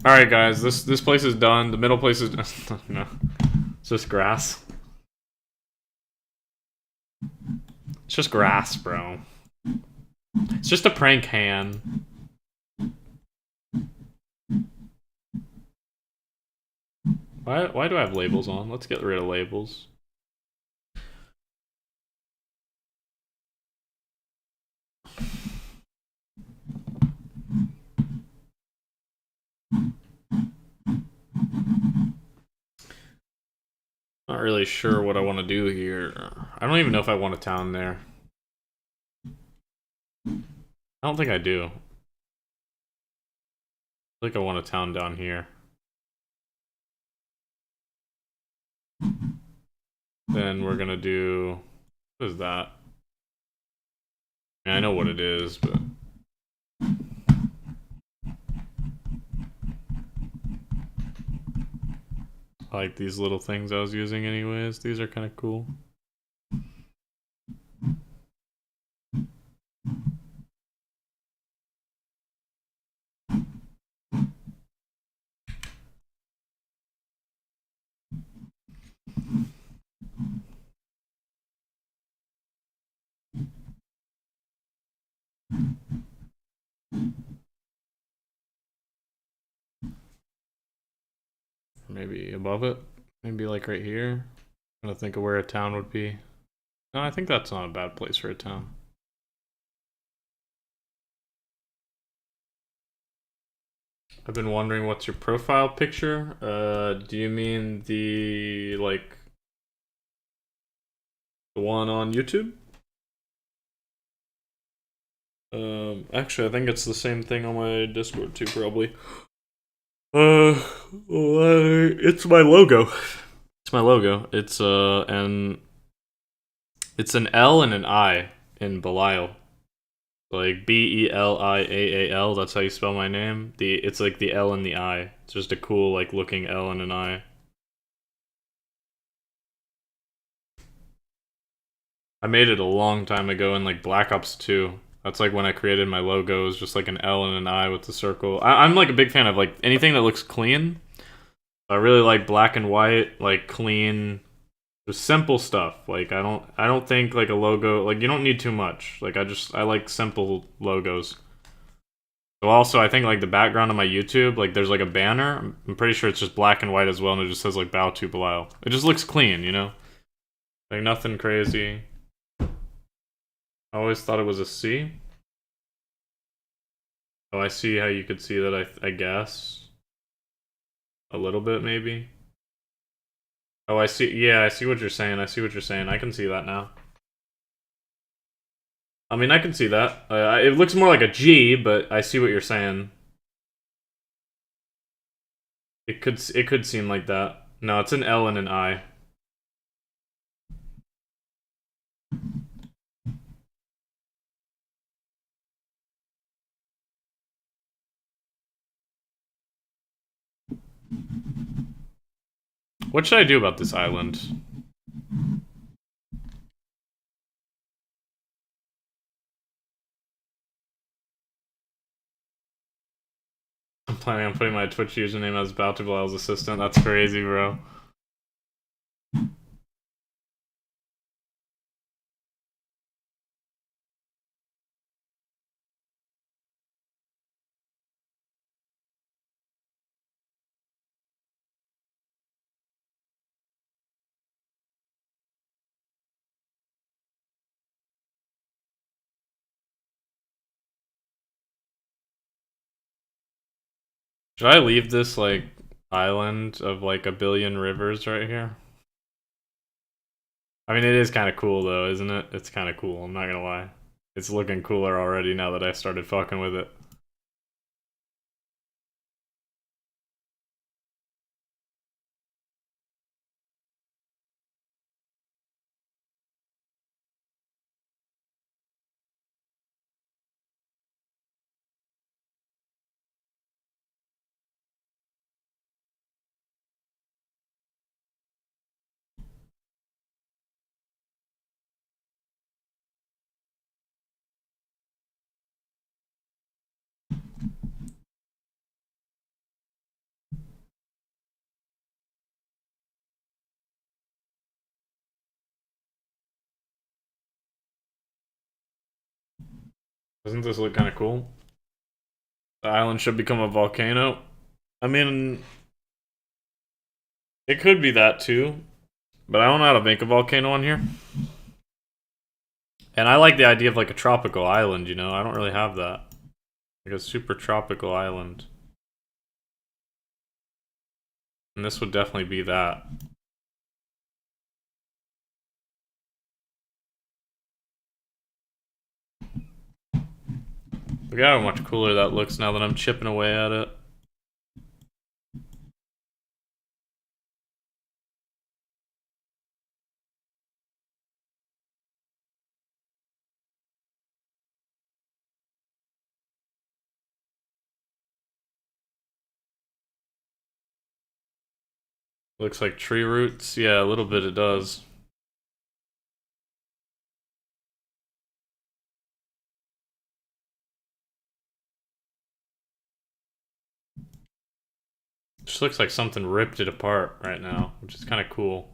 All right, guys. This place is done. The middle place is no. It's just grass. It's just grass, bro. It's just a prank hand. Why do I have labels on? Let's get rid of labels. Not really sure what I want to do here. I don't even know if I want a town there. I don't think I do. I think I want a town down here. Then we're gonna do... What is that? I mean, I know what it is, but... I like these little things I was using anyways. These are kind of cool. Maybe above it. Maybe like right here. I'm trying to think of where a town would be. No, I think that's not a bad place for a town. I've been wondering what's your profile picture? Do you mean the, like, the one on YouTube? Actually, I think it's the same thing on my Discord too, probably. It's my logo. It's my logo. It's an L and an I in Belial. Like Beliaal. That's how you spell my name. It's like the L and the I. It's just a cool like looking L and an I. I made it a long time ago in like Black Ops 2. That's like when I created my logo. It was just like an L and an I with the circle. I'm like a big fan of like anything that looks clean. I really like black and white, like clean, just simple stuff. Like I don't think like a logo, like you don't need too much. Like I like simple logos. So also I think like the background of my YouTube, like there's like a banner. I'm pretty sure it's just black and white as well, and it just says like bow to Belial. It just looks clean, you know? Like nothing crazy. I always thought it was a C. Oh, I see how you could see that, I guess. A little bit, maybe. Oh, I see. Yeah, I see what you're saying. I see what you're saying. I can see that now. I mean, I can see that. It looks more like a G, but I see what you're saying. It could seem like that. No, it's an L and an I. What should I do about this island? I'm planning on putting my Twitch username as Belial's assistant. That's crazy, bro. Should I leave this, like, island of, like, a billion rivers right here? I mean, it is kind of cool, though, isn't it? It's kind of cool, I'm not gonna lie. It's looking cooler already now that I started fucking with it. Doesn't this look kind of cool? The island should become a volcano. I mean, it could be that too, but I don't know how to make a volcano on here. And I like the idea of like a tropical island, you know? I don't really have that. Like a super tropical island. And this would definitely be that. Look at how much cooler that looks now that I'm chipping away at it. Looks like tree roots. Yeah, a little bit it does. Just looks like something ripped it apart right now, which is kind of cool.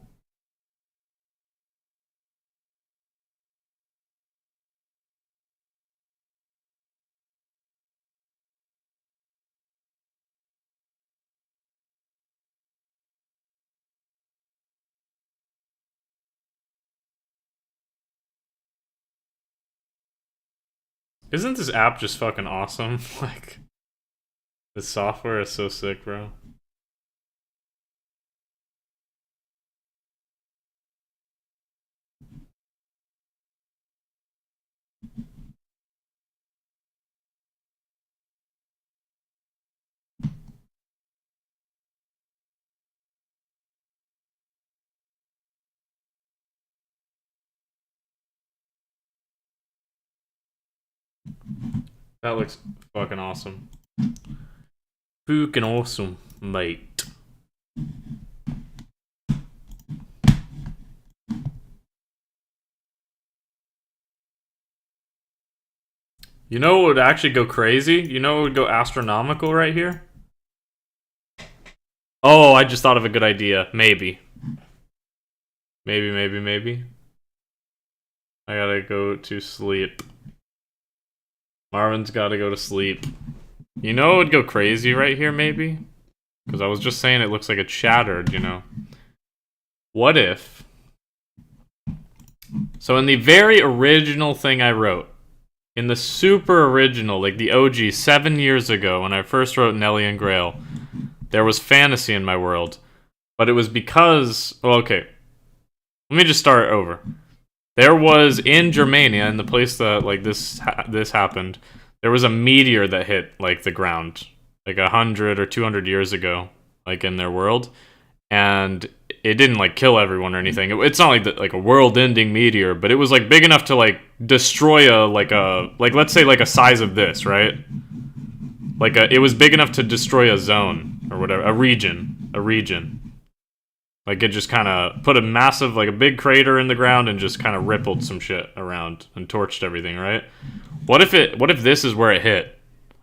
Isn't this app just fucking awesome? Like, this software is so sick, bro. That looks fucking awesome. Fucking awesome, mate. You know what would actually go crazy? You know what would go astronomical right here? Oh, I just thought of a good idea. Maybe. Maybe. I gotta go to sleep. Marvin's gotta go to sleep. You know what would go crazy right here, maybe? Because I was just saying it looks like it's shattered, you know? What if... So in the very original thing I wrote, in the super original, like the OG 7 years ago when I first wrote Nelly and Grail, there was fantasy in my world. But it was because... Well, okay. Let me just start over. There was, in Germania, in the place that, like, this happened, there was a meteor that hit, like, the ground, like, 100 or 200 years ago, like, in their world. And it didn't, like, kill everyone or anything. It's not like like a world-ending meteor, but it was, like, big enough to, like, destroy like, let's say, like, a size of this, right? Like, it was big enough to destroy a zone, or whatever, a region. Like, it just kind of put a massive, like, a big crater in the ground and just kind of rippled some shit around and torched everything, right? What if this is where it hit?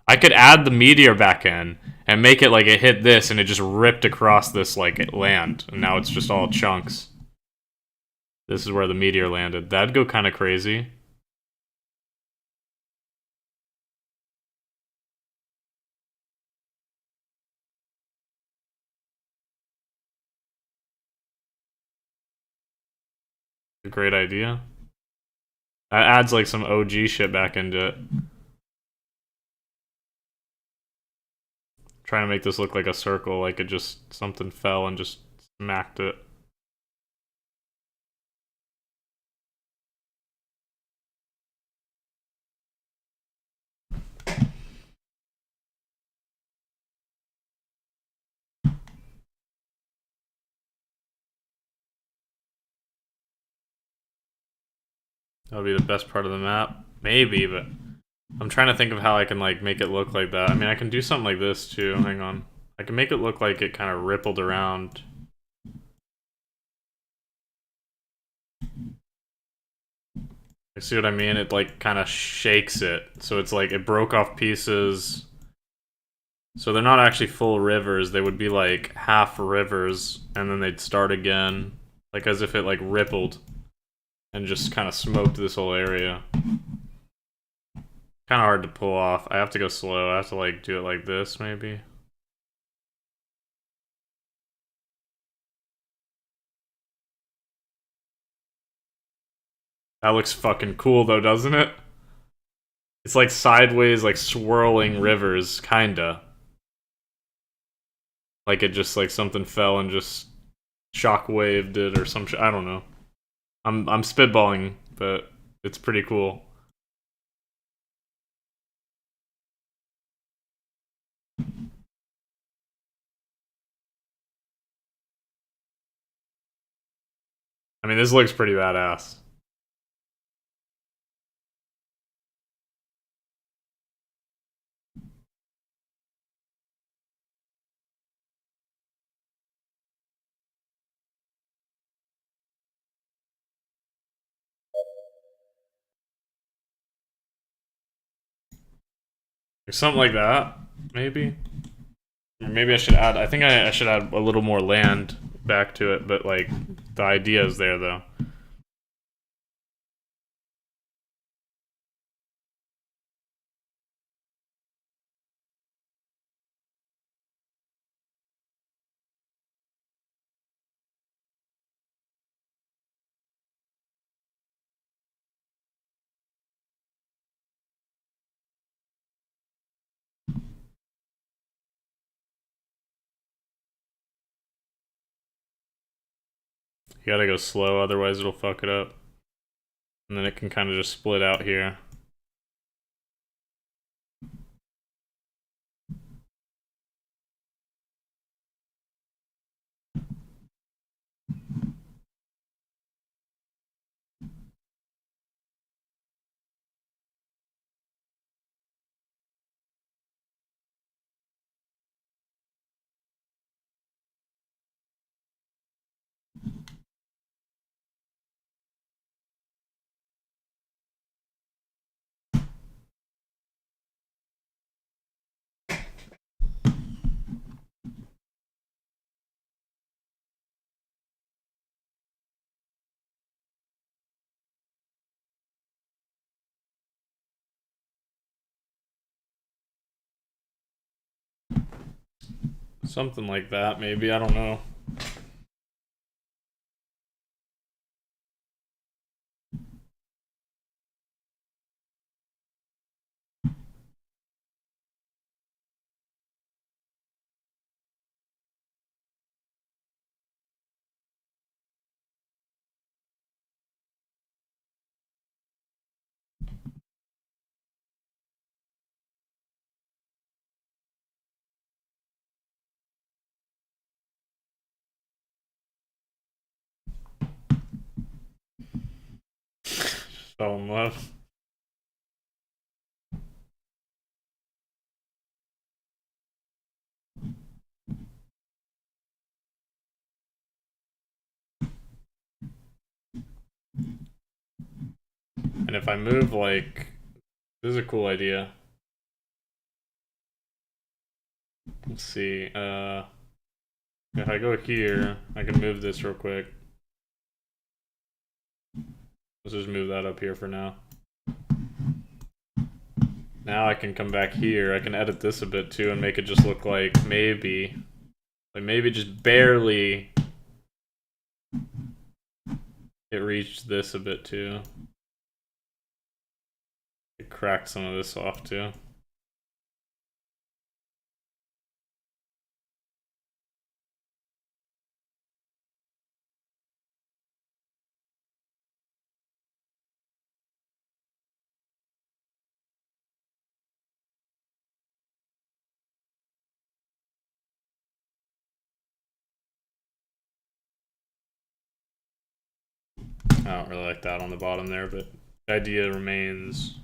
I could add the meteor back in and make it like it hit this and it just ripped across this, like, land. And now it's just all chunks. This is where the meteor landed. That'd go kind of crazy. A great idea. That adds, like, some OG shit back into it. Trying to make this look like a circle, like it just something fell and just smacked it. That'll be the best part of the map. Maybe, but I'm trying to think of how I can like make it look like that. I mean, I can do something like this too. Hang on. I can make it look like it kind of rippled around. You see what I mean? It like kind of shakes it. So it's like it broke off pieces. So they're not actually full rivers. They would be like half rivers and then they'd start again. Like as if it like rippled and just kind of smoked this whole area. Kind of hard to pull off. I have to go slow. I have to like do it like this maybe. That looks fucking cool though, doesn't it? It's like sideways, like swirling rivers, kinda. Like it just like something fell and just shockwaved it or some shit. I don't know. I'm spitballing, but it's pretty cool. I mean, this looks pretty badass. Like something like that, maybe. Or maybe I should add. I think I should add a little more land back to it, but like the idea is there though. You gotta go slow, otherwise it'll fuck it up. And then it can kind of just split out here. Something like that, maybe. I don't know. Fell in love. And if I move like, this is a cool idea. Let's see. If I go here, I can move this real quick. Let's just move that up here for now. Now I can come back here. I can edit this a bit too and make it just look like maybe just barely it reached this a bit too. It cracked some of this off too. I don't really like that on the bottom there, but the idea remains.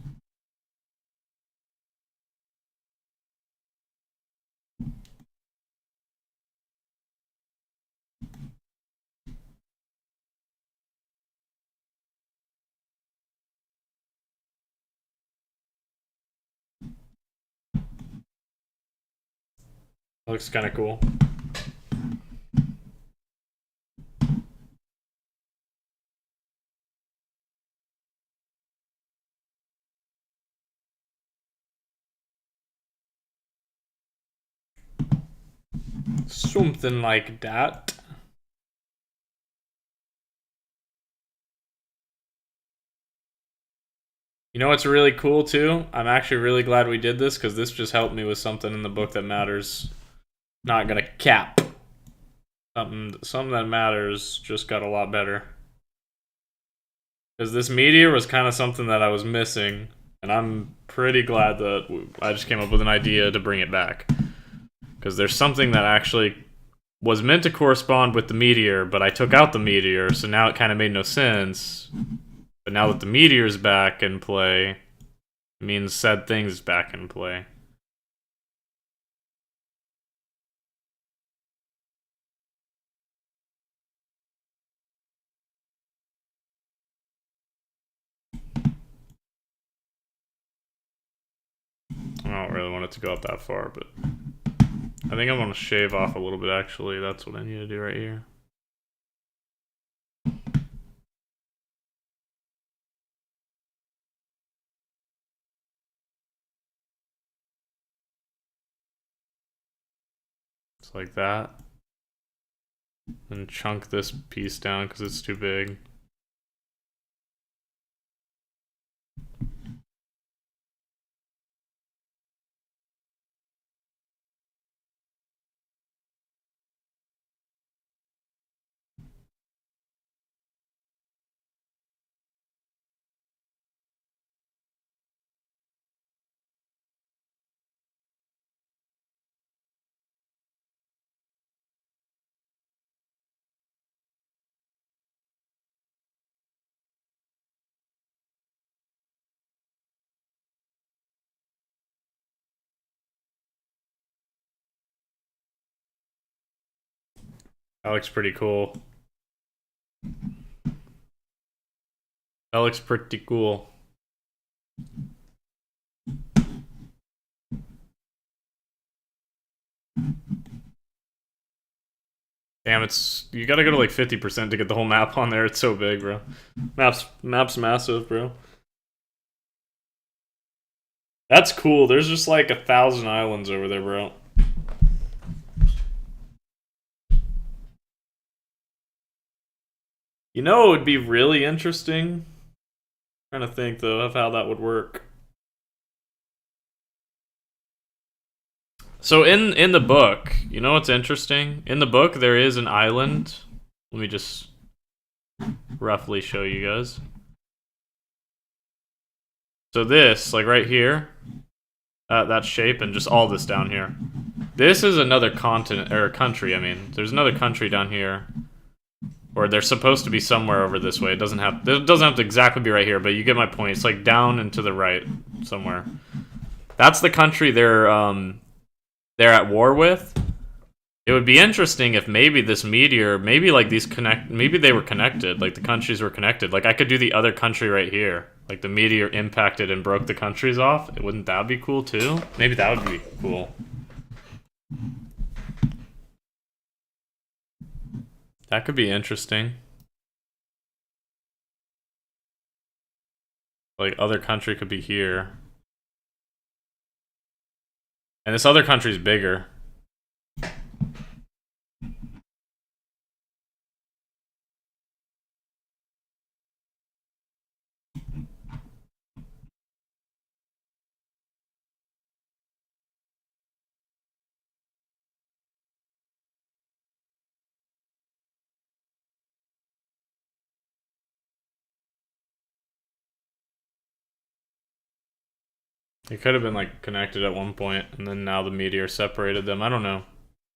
Looks kind of cool. Something like that. You know what's really cool too? I'm actually really glad we did this because this just helped me with something in the book that matters. Not gonna cap. Something that matters just got a lot better. Because this meteor was kind of something that I was missing, and I'm pretty glad that I just came up with an idea to bring it back. Because there's something that actually was meant to correspond with the meteor, but I took out the meteor, so now it kind of made no sense. But now that the meteor's back in play, it means said thing's back in play. I don't really want it to go up that far, but I think I'm going to shave off a little bit, actually. That's what I need to do right here. It's like that. And chunk this piece down because it's too big. That looks pretty cool. That looks pretty cool. Damn, you gotta go to like 50% to get the whole map on there. It's so big, bro. Map's massive, bro. That's cool. There's just like 1,000 islands over there, bro. You know, it would be really interesting. I'm trying to think though of how that would work. So in the book, you know what's interesting? In the book, there is an island. Let me just roughly show you guys. So this, like right here, that shape, and just all this down here. This is another continent or country. I mean, there's another country down here, or they're supposed to be somewhere over this way. It doesn't have to exactly be right here, but you get my point. It's like down and to the right somewhere. That's the country they're at war with. It would be interesting if maybe this meteor, maybe like maybe they were connected, like the countries were connected. Like I could do the other country right here. Like the meteor impacted and broke the countries off. Wouldn't that be cool too? Maybe that would be cool. That could be interesting. Like other country could be here. And this other country's bigger. It could have been like connected at one point, and then now the meteor separated them. I don't know.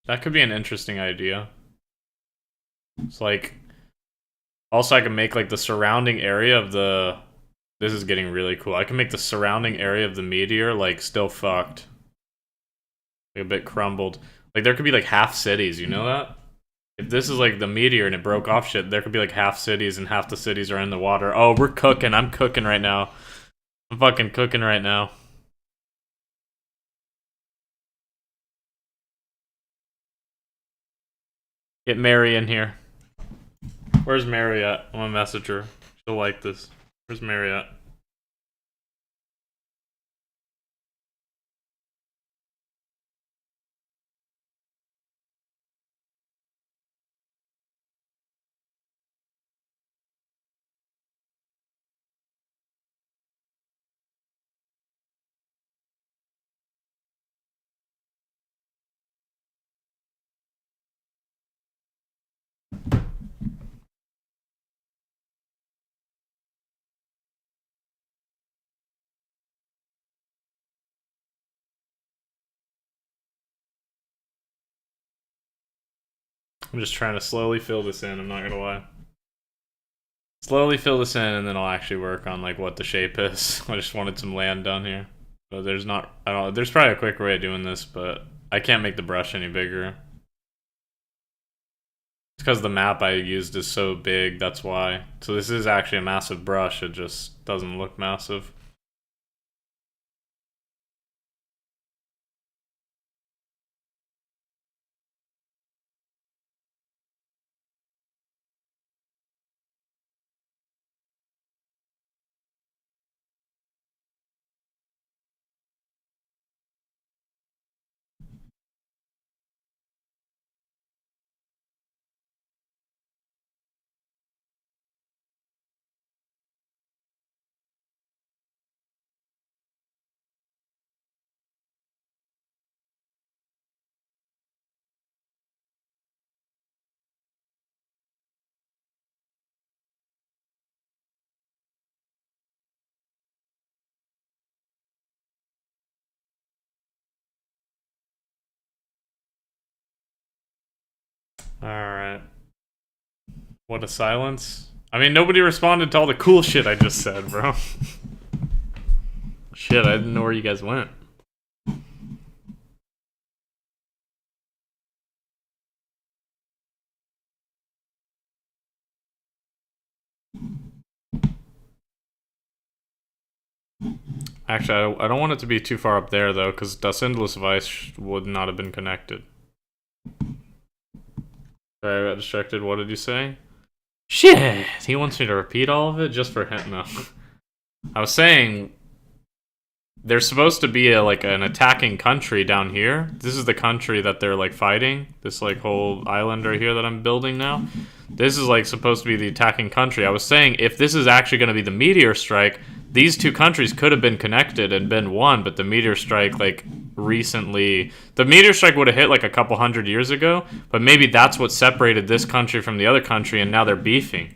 That could be an interesting idea. It's like Also, I can make like the surrounding area of the. This is getting really cool. I can make the surrounding area of the meteor like still fucked, like a bit crumbled. Like there could be like half cities. You know that? If this is like the meteor and it broke off shit, there could be like half cities and half the cities are in the water. Oh, we're cooking. I'm cooking right now. I'm fucking cooking right now. Get Mary in here. Where's Mary at? I'm gonna message her. She'll like this. Where's Mary at? I'm just trying to slowly fill this in, I'm not gonna lie. Slowly fill this in and then I'll actually work on like what the shape is. I just wanted some land done here. But there's not I don't there's probably a quicker way of doing this, but I can't make the brush any bigger. It's because the map I used is so big, that's why. So this is actually a massive brush, it just doesn't look massive. Alright. What a silence. I mean, nobody responded to all the cool shit I just said, bro. Shit, I didn't know where you guys went. Actually, I don't want it to be too far up there, though, because Das Endless Vice would not have been connected. Sorry, I got distracted. What did you say? Shit! He wants me to repeat all of it just for him? No. I was saying there's supposed to be like an attacking country down here. This is the country that they're like fighting. This like whole island right here that I'm building now. This is like supposed to be the attacking country. I was saying if this is actually going to be the meteor strike, these two countries could have been connected and been one, but the meteor strike like recently the meteor strike would have hit like a couple hundred years ago, but maybe that's what separated this country from the other country and now they're beefing.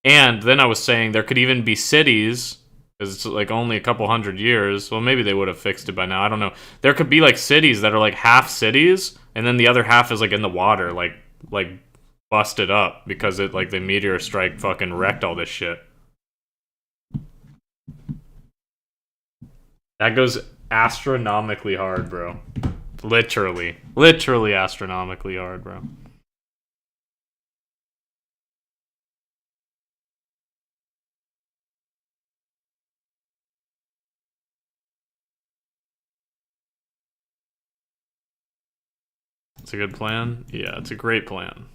And then I was saying there could even be cities because it's like only a couple hundred years. Well, maybe they would have fixed it by now. I don't know. There could be like cities that are like half cities, and then the other half is like in the water, like busted up because it like the meteor strike fucking wrecked all this shit. That goes astronomically hard, bro. Literally astronomically hard, bro. It's a good plan. Yeah, it's a great plan.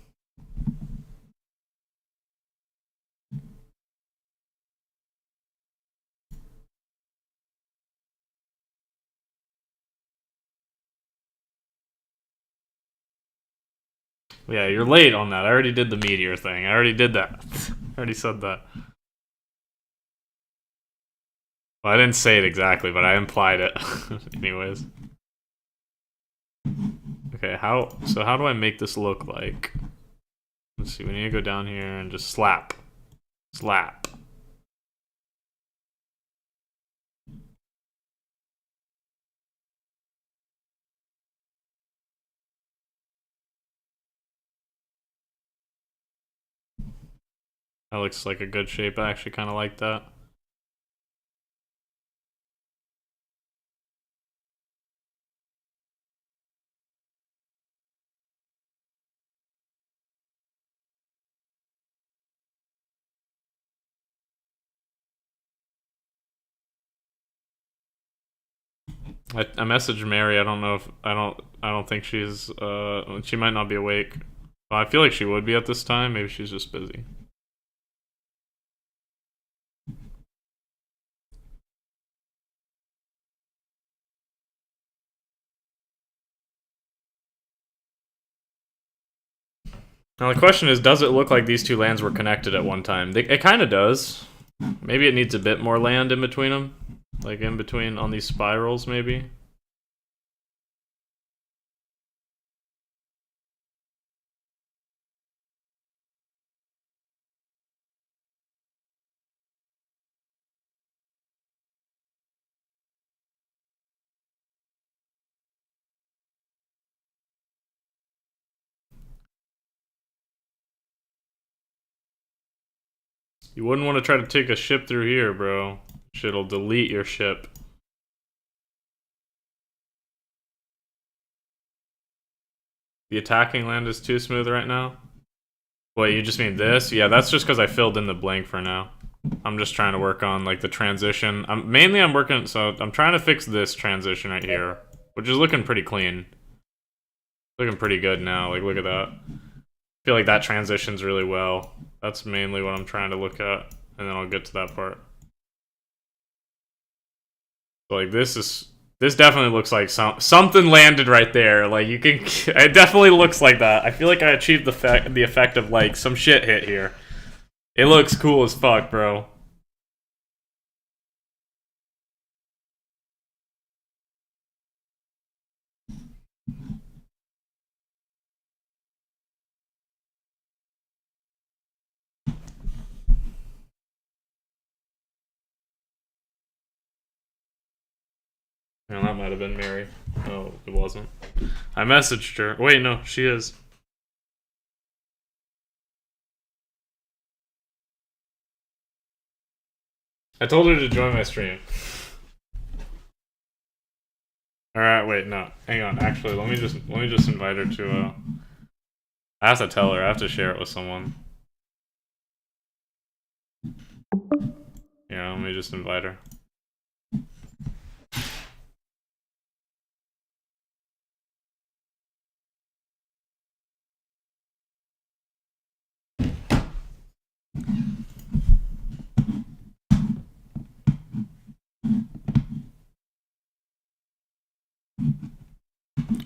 Yeah, you're late on that. I already did the meteor thing. I already did that. I already said that. Well, I didn't say it exactly, but I implied it. Anyways. Okay, how do I make this look like? Let's see, we need to go down here and just slap. Slap. That looks like a good shape. I actually kind of like that. I messaged Mary. I don't know if I don't think she's she might not be awake. Well, I feel like she would be at this time. Maybe she's just busy. Now the question is, does it look like these two lands were connected at one time? It kind of does. Maybe it needs a bit more land in between them, like in between on these spirals, maybe. You wouldn't want to try to take a ship through here, bro. Shit'll delete your ship. The attacking land is too smooth right now. Wait, you just mean this? Yeah, that's just because I filled in the blank for now. I'm just trying to work on like the transition. I'm working, so I'm trying to fix this transition right here, which is looking pretty clean. Looking pretty good now. Like, look at that. I feel like that transitions really well. That's mainly what I'm trying to look at, and then I'll get to that part. So, like, this definitely looks like something landed right there. Like, you can, it definitely looks like that. I feel like I achieved the effect of like some shit hit here. It looks cool as fuck, bro. No, that might have been Mary. No, it wasn't. I messaged her. Wait, no, she is. I told her to join my stream. All right, wait, no, hang on. Actually, let me just invite her to. I have to tell her. I have to share it with someone. Yeah, let me just invite her.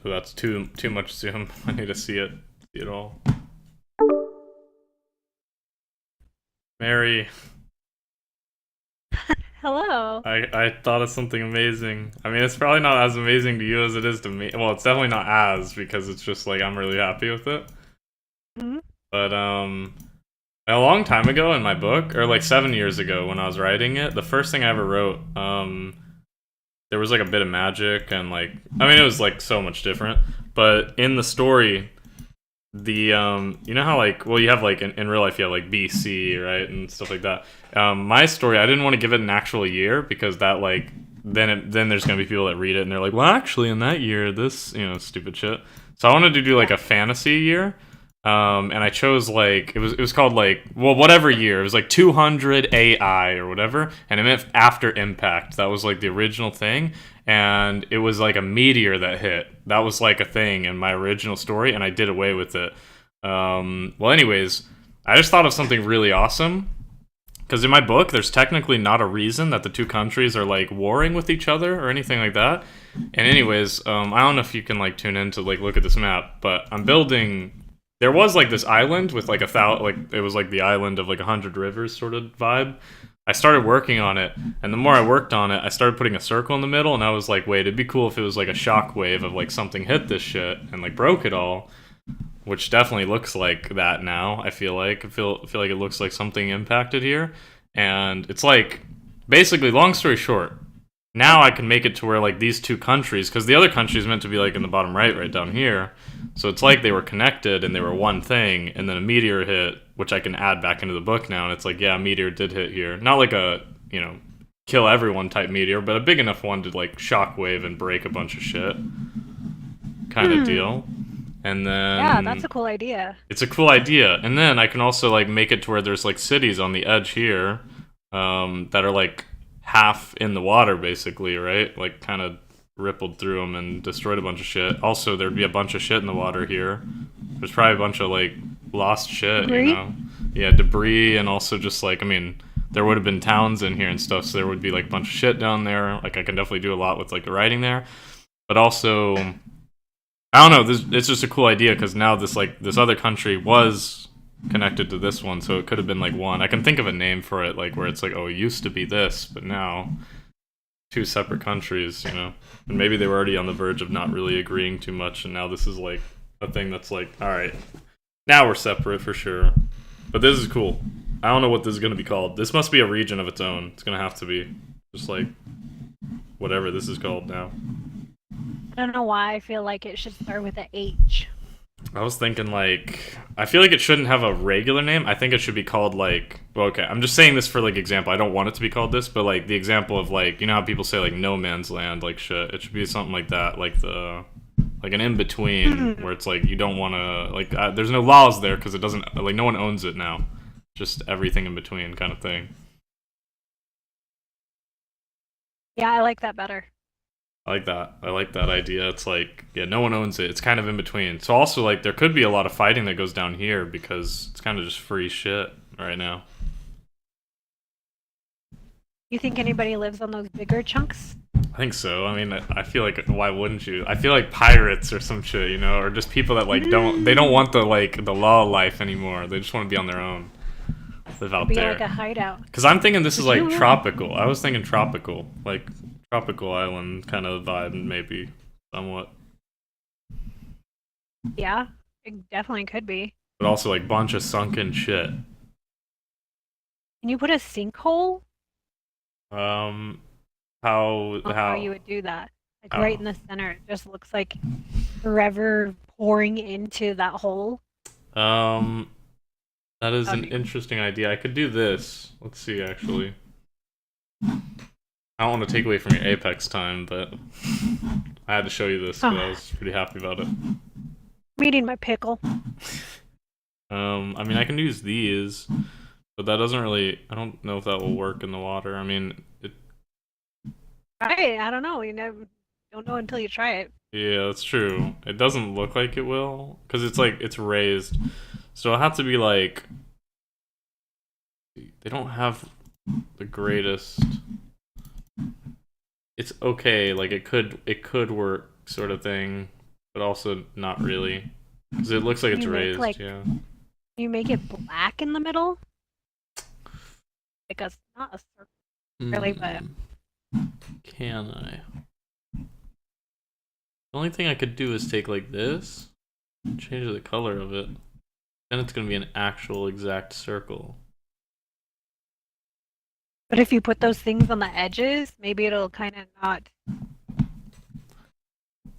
Oh, that's too much zoom. I need to see it all. Mary, Hello. I thought of something amazing. I mean, it's probably not as amazing to you as it is to me. Well, it's definitely not as, because it's just like I'm really happy with it. Mhm. But a long time ago in my book, or like 7 years ago when I was writing it, the first thing I ever wrote, there was like a bit of magic and like, I mean, it was like so much different. But in the story, the you know how like, well, you have like in real life you have like BC, right, and stuff like that. My story, I didn't want to give it an actual year because that like then there's gonna be people that read it and they're like, well, actually in that year this, you know, stupid shit. So I wanted to do like a fantasy year. And I chose like it was called like, well, whatever year, it was like 200 AI or whatever, and it meant after impact. That was like the original thing, and it was like a meteor that hit. That was like a thing in my original story, and I did away with it. Well, anyways, I just thought of something really awesome. Because in my book, there's technically not a reason that the two countries are like warring with each other or anything like that. And anyways, I don't know if you can like tune in to like look at this map, but I'm building. There was like this island with like like it was like the island of like 100 rivers sort of vibe. I started working on it, and the more I worked on it, I started putting a circle in the middle, and I was like, wait, it'd be cool if it was like a shockwave of like something hit this shit and like broke it all, which definitely looks like that now. I feel like I feel like it looks like something impacted here, and it's like basically, long story short, now I can make it to where like these two countries, because the other country is meant to be like in the bottom right down here, so it's like they were connected and they were one thing, and then a meteor hit, which I can add back into the book now, and it's like, yeah, a meteor did hit here. Not like a, kill everyone type meteor, but a big enough one to like shockwave and break a bunch of shit kind of deal. And then Yeah, that's a cool idea. it's a cool idea. And then I can also like make it to where there's like cities on the edge here that are like half in the water basically, right? Like kind of rippled through them and destroyed a bunch of shit. Also, there'd be a bunch of shit in the water here. There's probably a bunch of like lost shit, Debris? Yeah, debris, and also just like, I mean, there would have been towns in here and stuff, so there would be like a bunch of shit down there. Like I can definitely do a lot with like the writing there. But also, I don't know, it's just a cool idea because now this other country was connected to this one, so it could have been like one. I can think of a name for it, like where it's like, oh, it used to be this, but now two separate countries, and maybe they were already on the verge of not really agreeing too much, and now this is like a thing that's like, all right, now we're separate for sure. But this is cool. I don't know what this is going to be called. This must be a region of its own. It's going to have to be just like whatever this is called now. I don't know why I feel like it should start with an H. I was thinking like, I feel like it shouldn't have a regular name. I think it should be called like, well, okay, I'm just saying this for like example. I don't want it to be called this, but like the example of like, how people say like no man's land, like shit. It should be something like that, like an in between where it's like you don't want to like there's no laws there because it doesn't like no one owns it now. Just everything in between kind of thing. Yeah, I like that better. I like that. I like that idea. It's like, yeah, no one owns it. It's kind of in between. So also, like, there could be a lot of fighting that goes down here because it's kind of just free shit right now. You think anybody lives on those bigger chunks? I think so. I mean, I feel like, why wouldn't you? I feel like pirates or some shit, or just people that like don't want the law life anymore. They just want to be on their own, live out there. Be like a hideout. Because I'm thinking this is like tropical. I was thinking tropical, like tropical island kind of vibe, maybe somewhat. Yeah, it definitely could be. But also like bunch of sunken shit. Can you put a sinkhole? How You would do that? Like right in the center. It just looks like river pouring into that hole. That is an interesting idea. I could do this. Let's see, actually. I don't want to take away from your Apex time, but I had to show you this because I was pretty happy about it. I'm eating my pickle. I mean, I can use these, but that doesn't really. I don't know if that will work in the water. I mean, I don't know. You don't know until you try it. Yeah, that's true. It doesn't look like it will because it's like it's raised, so it'll have to be like. They don't have the greatest. It's okay, like it could work, sort of thing, but also not really, because it looks like it's raised. Yeah. You make it black in the middle, because not a circle, really, but. Can I? The only thing I could do is take like this, change the color of it, then it's gonna be an actual exact circle. But if you put those things on the edges, maybe it'll kind of not.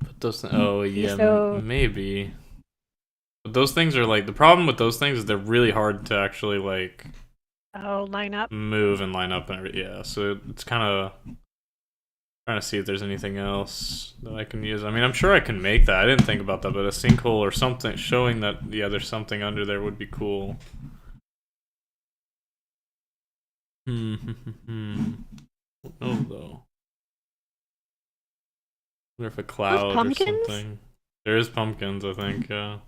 Put those. Oh yeah, maybe. But those things are like the problem with those things is they're really hard to actually like. Line up. Move and line up and everything. Yeah, so it's kind of trying to see if there's anything else that I can use. I mean, I'm sure I can make that. I didn't think about that, but a sinkhole or something showing that there's something under there would be cool. Don't know though. I wonder if a cloud or something. There is pumpkins, I think. Yeah.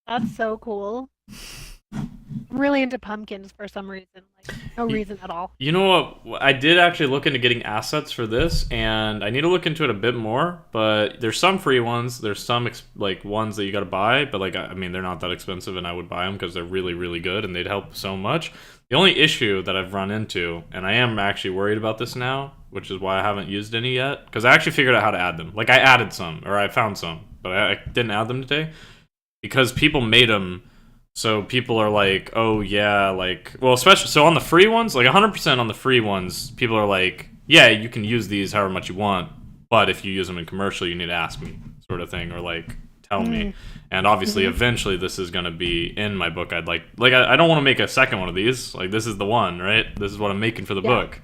That's so cool. I'm really into pumpkins for some reason. Like no reason at all. You know what? I did actually look into getting assets for this, and I need to look into it a bit more. But there's some free ones. There's some like ones that you got to buy, but like I mean, they're not that expensive, and I would buy them because they're really, really good, and they'd help so much. The only issue that I've run into, and I am actually worried about this now, which is why I haven't used any yet, because I actually figured out how to add them. Like I added some, or I found some, but I didn't add them today because people made them. So people are like, oh yeah, like, well, especially, so on the free ones, like 100% on the free ones, people are like, yeah, you can use these however much you want, but if you use them in commercial, you need to ask me, sort of thing, or like, tell me. Mm. And obviously, Mhm. eventually, this is gonna be in my book. I'd I don't want to make a second one of these. Like, this is the one, right? This is what I'm making for the Yeah. book.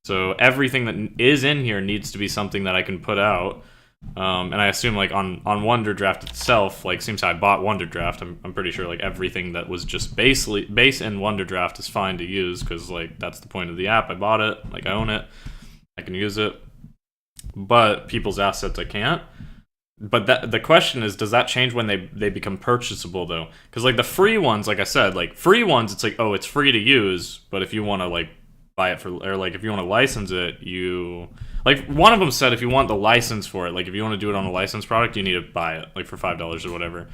So everything that is in here needs to be something that I can put out. And I assume like on Wonder Draft itself, like since I bought Wonder Draft, I'm pretty sure like everything that was just base in Wonder Draft is fine to use because like that's the point of the app. I bought it, like I own it, I can use it. But people's assets I can't. But the question is, does that change when they become purchasable though? Because like the free ones, like I said, like free ones, it's like, oh, it's free to use, but if you want to like buy it for, or like if you want to license it, you like one of them said if you want the license for it, like if you want to do it on a licensed product, you need to buy it like for $5 or whatever.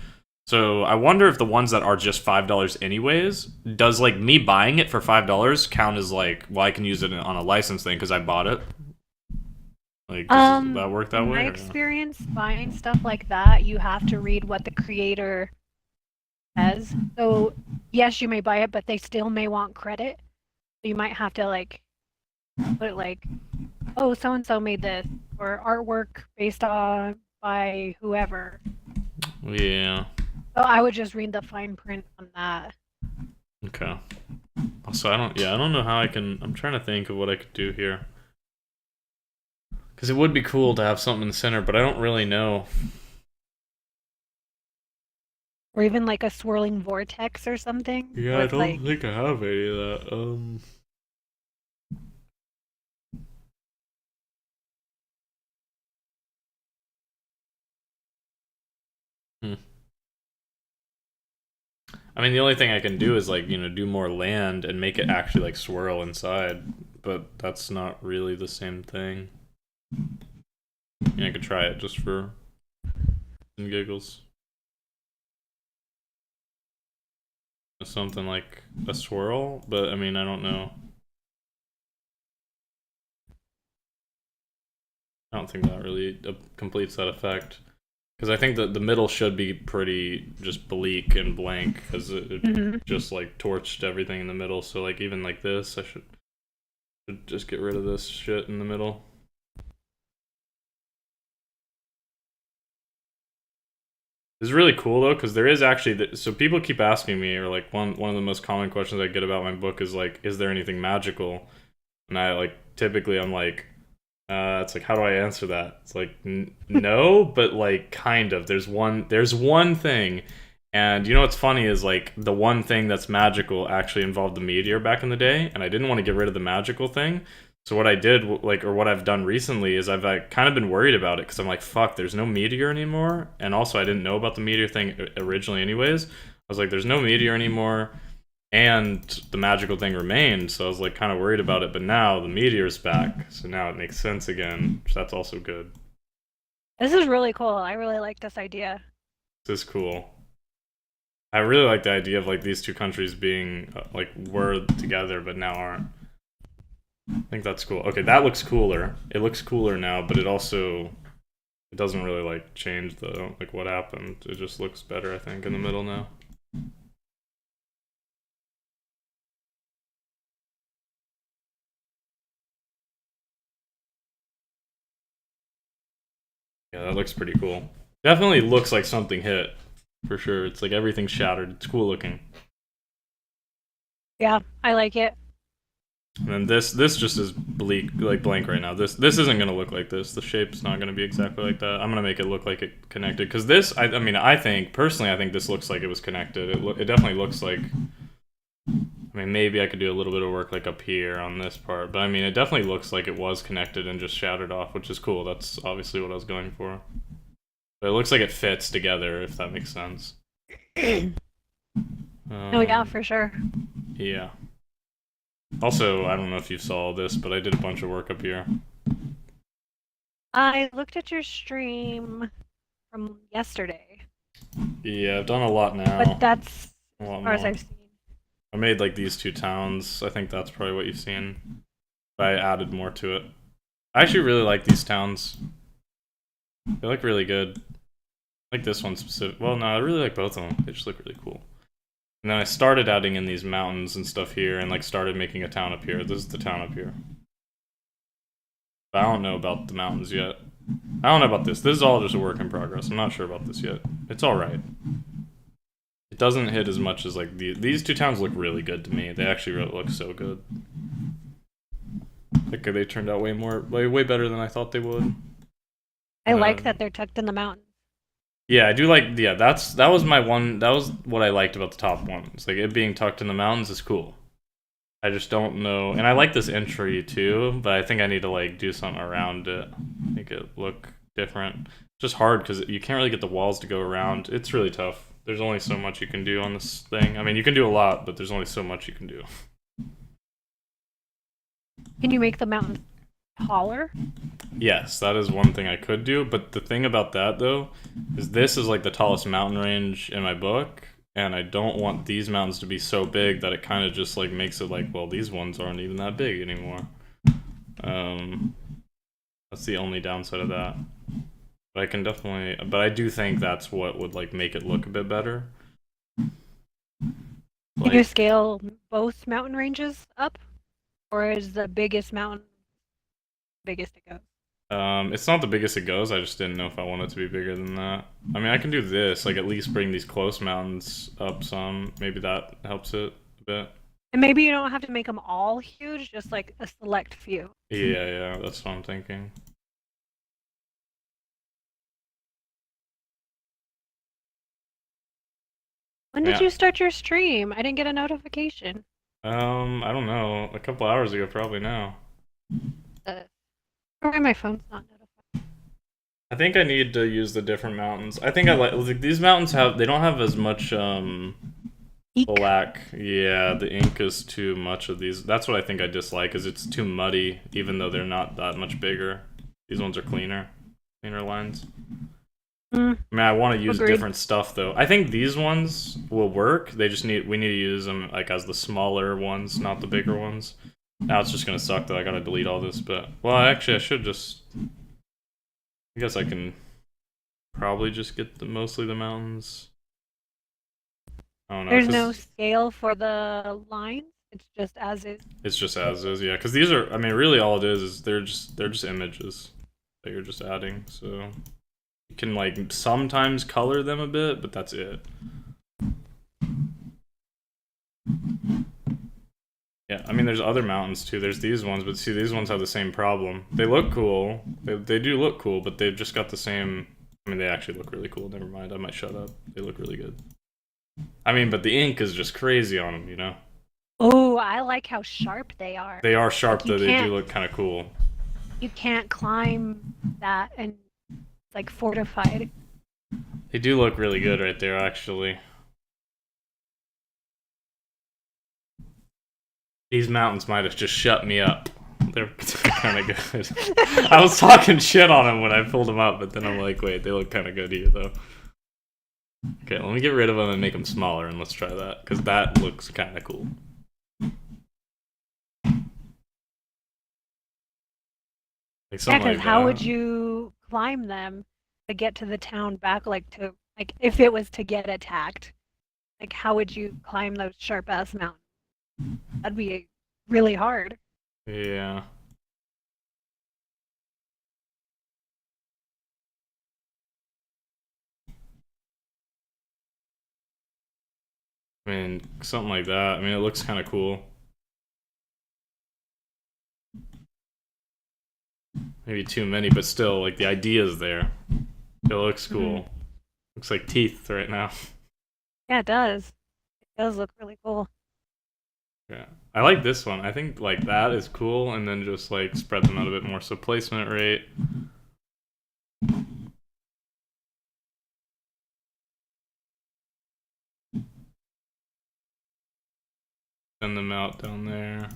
So I wonder if the ones that are just $5 anyways, does like me buying it for $5 count as like, well, I can use it on a license thing because I bought it. Like, does that work that In way? my Or no? experience, buying stuff like that, you have to read what the creator says. So, yes, you may buy it, but they still may want credit. So you might have to like put it like, oh, so and so made this, or artwork based on by whoever. Yeah. So I would just read the fine print on that. Okay. Also, I don't know how I can. I'm trying to think of what I could do here. Because it would be cool to have something in the center, but I don't really know. Or even like a swirling vortex or something. Yeah, So I it's don't like, think I have any of that. Hmm. I mean, the only thing I can do is like do more land and make it actually like swirl inside, but that's not really the same thing. I could try it just for giggles. Something like a swirl, but I mean, I don't know. I don't think that really completes that effect. Because I think that the middle should be pretty just bleak and blank, because it mhm. just like torched everything in the middle. So like even like this, I should just get rid of this shit in the middle. It's really cool though, because there is actually so people keep asking me, or like one of the most common questions I get about my book is like, is there anything magical? And I like typically I'm like, it's like, how do I answer that? It's like, no, but like, kind of. There's one thing, and you know what's funny is like the one thing that's magical actually involved the meteor back in the day, and I didn't want to get rid of the magical thing. So what I did, like, or what I've done recently, is I've like, kind of been worried about it because I'm like, fuck, there's no meteor anymore, and also I didn't know about the meteor thing originally, anyways. I was like, there's no meteor anymore and the magical thing remained, so I was like kind of worried about it, but now the meteor's back, so now it makes sense again, so that's also good. This is really cool. I really like this idea. This is cool. I really like the idea of like these two countries being like were together but now aren't. I think that's cool. Okay, that looks cooler. It looks cooler now, but it doesn't really like change the like what happened. It just looks better, I think, in the middle now. Yeah, that looks pretty cool. Definitely looks like something hit, for sure. It's like everything's shattered. It's cool looking. Yeah, I like it. And then this just is bleak, like blank right now. This isn't gonna look like this. The shape's not gonna be exactly like that. I'm gonna make it look like it connected because this, I mean, I think personally, I think this looks like it was connected. It definitely looks like. I mean, maybe I could do a little bit of work like up here on this part, but I mean, it definitely looks like it was connected and just shattered off, which is cool. That's obviously what I was going for. But it looks like it fits together, if that makes sense. Oh yeah, for sure. Yeah. Also, I don't know if you saw this, but I did a bunch of work up here. I looked at your stream from yesterday, Yeah, I've done a lot now. but that's A as lot far as more. I've seen. I made like these two towns. I think that's probably what you've seen. But I added more to it. I actually really like these towns. They look really good. I like this one specific. Well, no, I really like both of them. They just look really cool. And then I started adding in these mountains and stuff here, and like started making a town up here. This is the town up here. But I don't know about the mountains yet. I don't know about this. This is all just a work in progress. I'm not sure about this yet. It's alright. It doesn't hit as much as like these two towns look really good to me. They actually really look so good. Like they turned out way better than I thought they would. I like that they're tucked in the mountains. Yeah, I do like. Yeah, that was my one. That was what I liked about the top one. It's like it being tucked in the mountains is cool. I just don't know, and I like this entry too, but I think I need to like do something around it, make it look different. It's just hard because you can't really get the walls to go around. It's really tough. There's only so much you can do on this thing. I mean, you can do a lot, but there's only so much you can do. Can you make the mountains taller? Yes, that is one thing I could do, but the thing about that though is this is like the tallest mountain range in my book, and I don't want these mountains to be so big that it kind of just like makes it like, well, these ones aren't even that big anymore. Um, that's the only downside of that. But I can definitely, but I do think that's what would like make it look a bit better. Can you scale both mountain ranges up, or is the biggest mountain biggest it goes? It's not the biggest it goes. I just didn't know if I wanted to be bigger than that. I mean, I can do this, like at least bring these close mountains up some. Maybe that helps it a bit. And maybe you don't have to make them all huge, just like a select few. Yeah, that's what I'm thinking. When did you start your stream? I didn't get a notification. I don't know. A couple hours ago, probably now. Why my phone's not notified? I think I need to use the different mountains. I think I like these mountains they don't have as much black. Yeah, the ink is too much of these. That's what I think I dislike, is it's too muddy, even though they're not that much bigger. These ones are cleaner lines. I mean, I want to use different stuff though. I think these ones will work. We need to use them like as the smaller ones, not the bigger ones. Now it's just gonna suck that I gotta delete all this, but well, actually, I should just. I guess I can probably just get mostly the mountains. I don't know. There's no scale for the lines. It's just as is. It's just as is, yeah. Because these are, I mean, really all it is they're just images that you're just adding. So you can like sometimes color them a bit, but that's it. Yeah, I mean, there's other mountains too. There's these ones, but see, these ones have the same problem. They look cool. They do look cool, but they've just got the same. I mean, they actually look really cool. Never mind, I might shut up. They look really good. I mean, but the ink is just crazy on them, you know? Oh, I like how sharp they are. They are sharp, though. They do look kind of cool. You can't climb that and like fortified. They do look really good right there, actually. These mountains might have just shut me up. They're kind of good. I was talking shit on them when I pulled them up, but then I'm like, wait, they look kind of good here, though. Okay, let me get rid of them and make them smaller, and let's try that, because that looks kind of cool. Like yeah, because how would you climb them to get to the town back, like if it was to get attacked? Like, how would you climb those sharp-ass mountains? That'd be really hard. Yeah. I mean, something like that. I mean, it looks kind of cool. Maybe too many, but still, like, the idea is there. It looks cool. Mm-hmm. Looks like teeth right now. Yeah, it does. It does look really cool. Yeah. I like this one. I think, like, that is cool, and then just, like, spread them out a bit more. So placement rate. Send them out down there.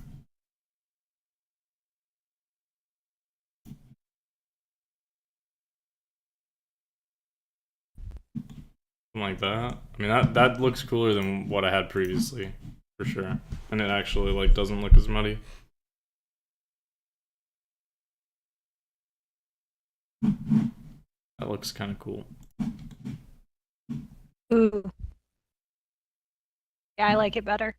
Something like that. I mean, that looks cooler than what I had previously, for sure. And it actually, like, doesn't look as muddy. That looks kind of cool. Ooh. Yeah, I like it better.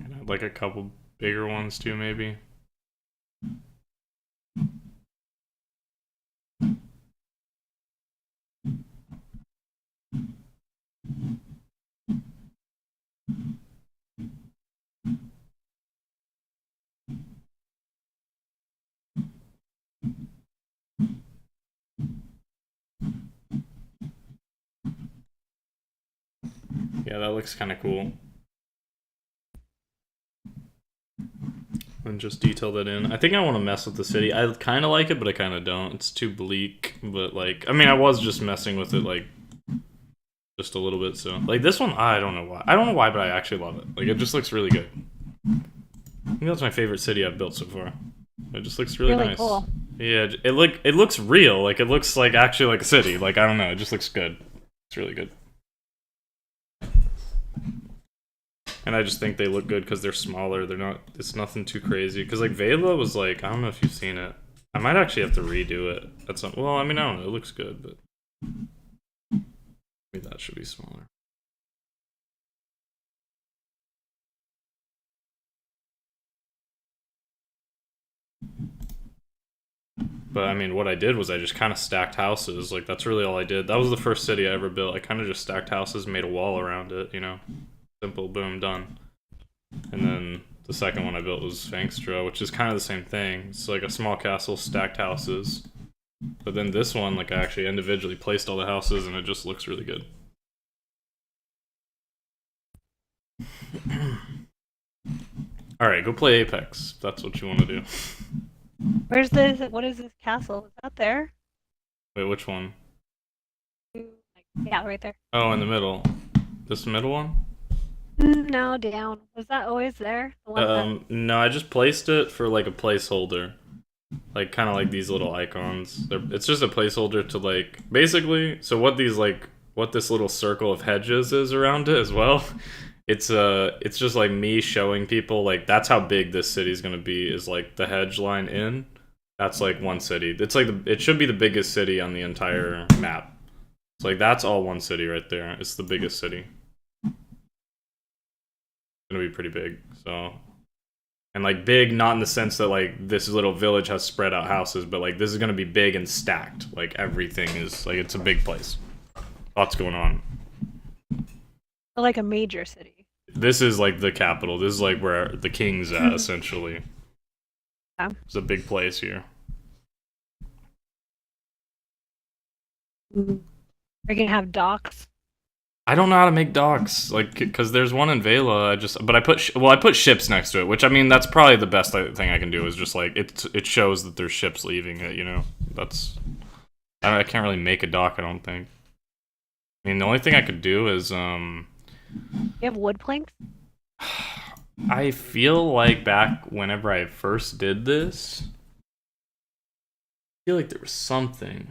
And I'd like a couple bigger ones too, maybe. Yeah, that looks kind of cool. And just detail that in. I think I want to mess with the city. I kind of like it, but I kind of don't. It's too bleak. But like, I mean, I was just messing with it like just a little bit. So like this one, I don't know why. I don't know why, but I actually love it. Like it just looks really good. I think that's my favorite city I've built so far. It just looks really nice. Cool. Yeah, it looks real. Like it looks like actually like a city. Like I don't know. It just looks good. It's really good. And I just think they look good because they're smaller. They're not. It's nothing too crazy. Because like Vela was like, I don't know if you've seen it. I might actually have to redo it at some. Well, I mean, I don't know. It looks good, but maybe that should be smaller. But I mean, what I did was I just kind of stacked houses. Like that's really all I did. That was the first city I ever built. I kind of just stacked houses, made a wall around it. You know, simple, boom, done. And then the second one I built was Fangstra, which is kind of the same thing. It's like a small castle, stacked houses. But then this one, like I actually individually placed all the houses, and it just looks really good. All right, go play Apex. If that's what you want to do. Where's this? What is this castle? Is that there? Wait, which one? Yeah, right there. Oh, in the middle. This middle one? No, down. Was that always there? The one No, I just placed it for like a placeholder. Like kind of like these little icons. It's just a placeholder to like basically. So what these like what this little circle of hedges is around it as well. It's just like me showing people like that's how big this city's gonna be is like the hedge line in. That's like one city. It's like it should be the biggest city on the entire map. It's like that's all one city right there. It's the biggest city. It's gonna be pretty big. So, and like big, not in the sense that like this little village has spread out houses, but like this is gonna be big and stacked. Like everything is like it's a big place. Lots going on. like a major city. This is like the capital. This is like where the king's at, essentially. Yeah. It's a big place here. Are you gonna have docks? I don't know how to make docks, like, because there's one in Vela. But I put ships next to it, which I mean that's probably the best thing I can do is just like it shows that there's ships leaving it. You know, I can't really make a dock. I don't think. I mean, the only thing I could do is You have wood planks? I feel like back whenever I first did this, I feel like there was something.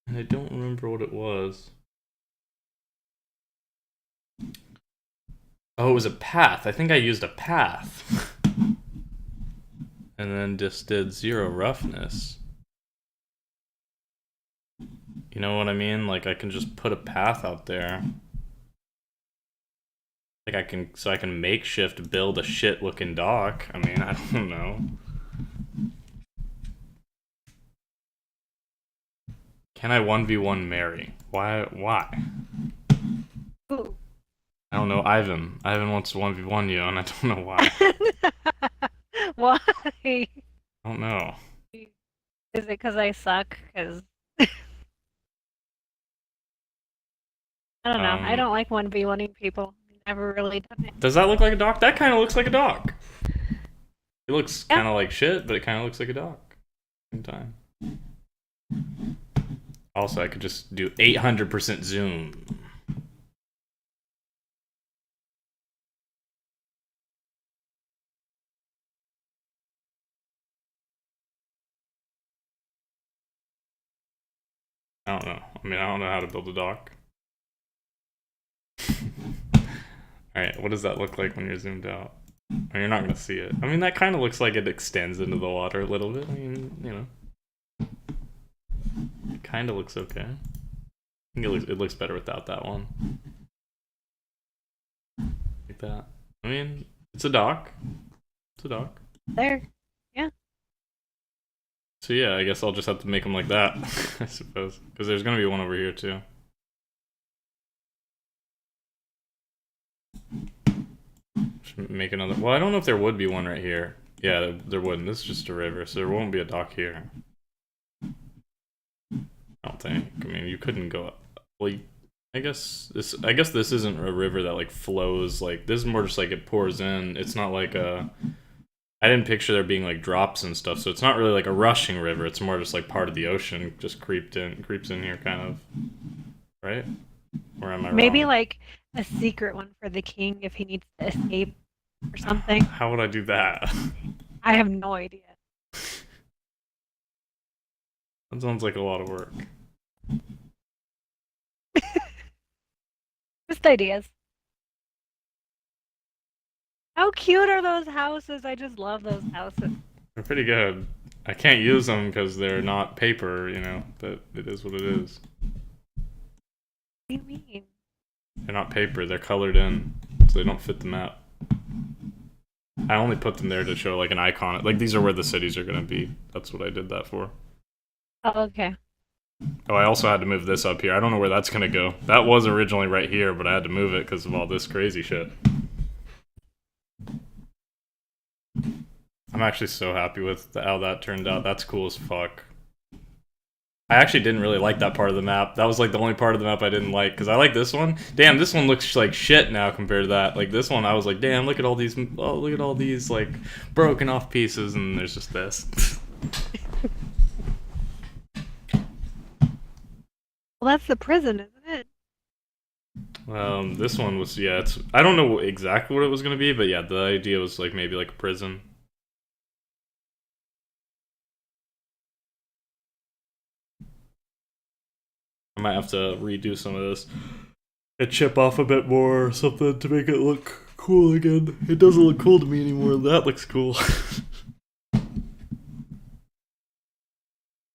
And I don't remember what it was. Oh, it was a path. I think I used a path. And then just did 0 roughness. You know what I mean? Like I can just put a path out there. Like I can makeshift build a shit looking dock. I mean, I don't know. Can I 1v1 Mary? Why? Ooh. I don't know, Ivan. Ivan wants to 1v1 you, and I don't know why. Why? I don't know. Is it because I suck? Because I don't know. I don't like 1v1ing people. Never really done it. Does that look like a dock? That kind of looks like a dock. It looks kind of like shit, but it kind of looks like a dock. Same time. Also, I could just do 800% zoom. I don't know. I mean, I don't know how to build a dock. Alright, what does that look like when you're zoomed out? I mean, you're not going to see it. I mean, that kind of looks like it extends into the water a little bit. I mean, you know. It kind of looks okay. I think it looks better without that one. Like that. I mean, it's a dock. It's a dock. There. Yeah. So yeah, I guess I'll just have to make them like that, I suppose. Because there's going to be one over here, too. Make another. Well, I don't know if there would be one right here. Yeah, there wouldn't. This is just a river, so there won't be a dock here. I don't think. I mean, you couldn't go up. Well, I guess this isn't a river that like flows. Like this is more just like it pours in. It's not like a. I didn't picture there being like drops and stuff, so it's not really like a rushing river. It's more just like part of the ocean just creeps in here, kind of, right? Or am I Maybe wrong? like a secret one for the king if he needs to escape or something. How would I do that? I have no idea. That sounds like a lot of work. Just ideas. How cute are those houses? I just love those houses. They're pretty good. I can't use them because they're not paper, you know, but it is what it is. What do you mean? They're not paper, they're colored in, so they don't fit the map. I only put them there to show like an icon. Like these are where the cities are gonna be. That's what I did that for. Oh, okay. Oh, I also had to move this up here. I don't know where that's gonna go. That was originally right here, but I had to move it because of all this crazy shit. I'm actually so happy with how that turned out. That's cool as fuck. I actually didn't really like that part of the map. That was like the only part of the map I didn't like because I like this one. Damn, this one looks like shit now compared to that. Like this one, I was like, damn, look at all these, oh, look at all these like broken off pieces, and there's just this. Well, that's the prison, isn't it? This one was yeah. It's I don't know exactly what it was gonna be, but yeah, the idea was like maybe like a prison. I might have to redo some of this and chip off a bit more or something to make it look cool again. It doesn't look cool to me anymore. That looks cool.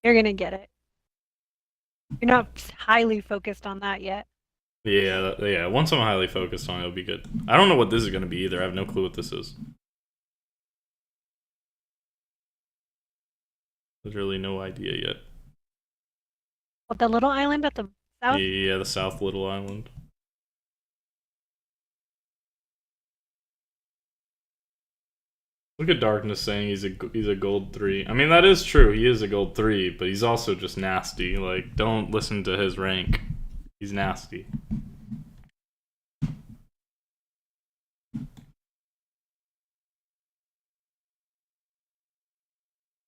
You're gonna get it. You're not highly focused on that yet. Yeah, yeah. Once I'm highly focused on it, it'll be good. I don't know what this is gonna be either. I have no clue what this is. Literally no idea yet. What, the little island at the south? Yeah, the South Little Island. Look at Darkness saying he's a gold 3. I mean that is true. He is a gold 3, but he's also just nasty. Like don't listen to his rank. He's nasty.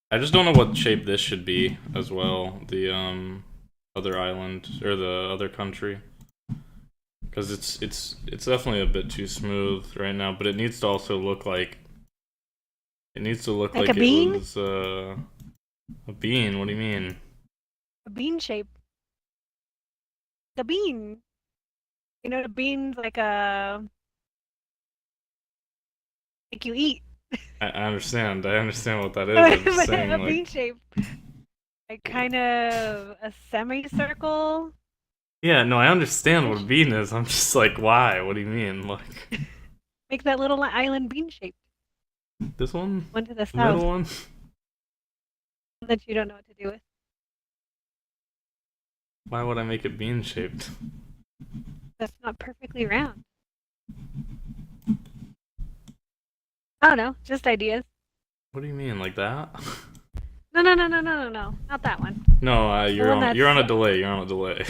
I just don't know what shape this should be as well. The other island or the other country, because it's definitely a bit too smooth right now. But it needs to also look like Like a it bean? was a bean. What do you mean? A bean shape. The bean. You know, the bean's like a like you eat. I understand. I understand what that is. I'm just A saying bean like shape. Like kind of a semicircle. yeah. No, I understand what a Ish. bean is. I'm just like why? What do you mean? Like Make that little island bean shape. this one, One to the the middle south. one. That you don't know what to do with. Why would I make it bean shaped? That's not perfectly round. I don't know. Just ideas. What do you mean like that? No, no, no, no, no, no, no. Not that one. No, The one that's you're on a delay. You're on a delay.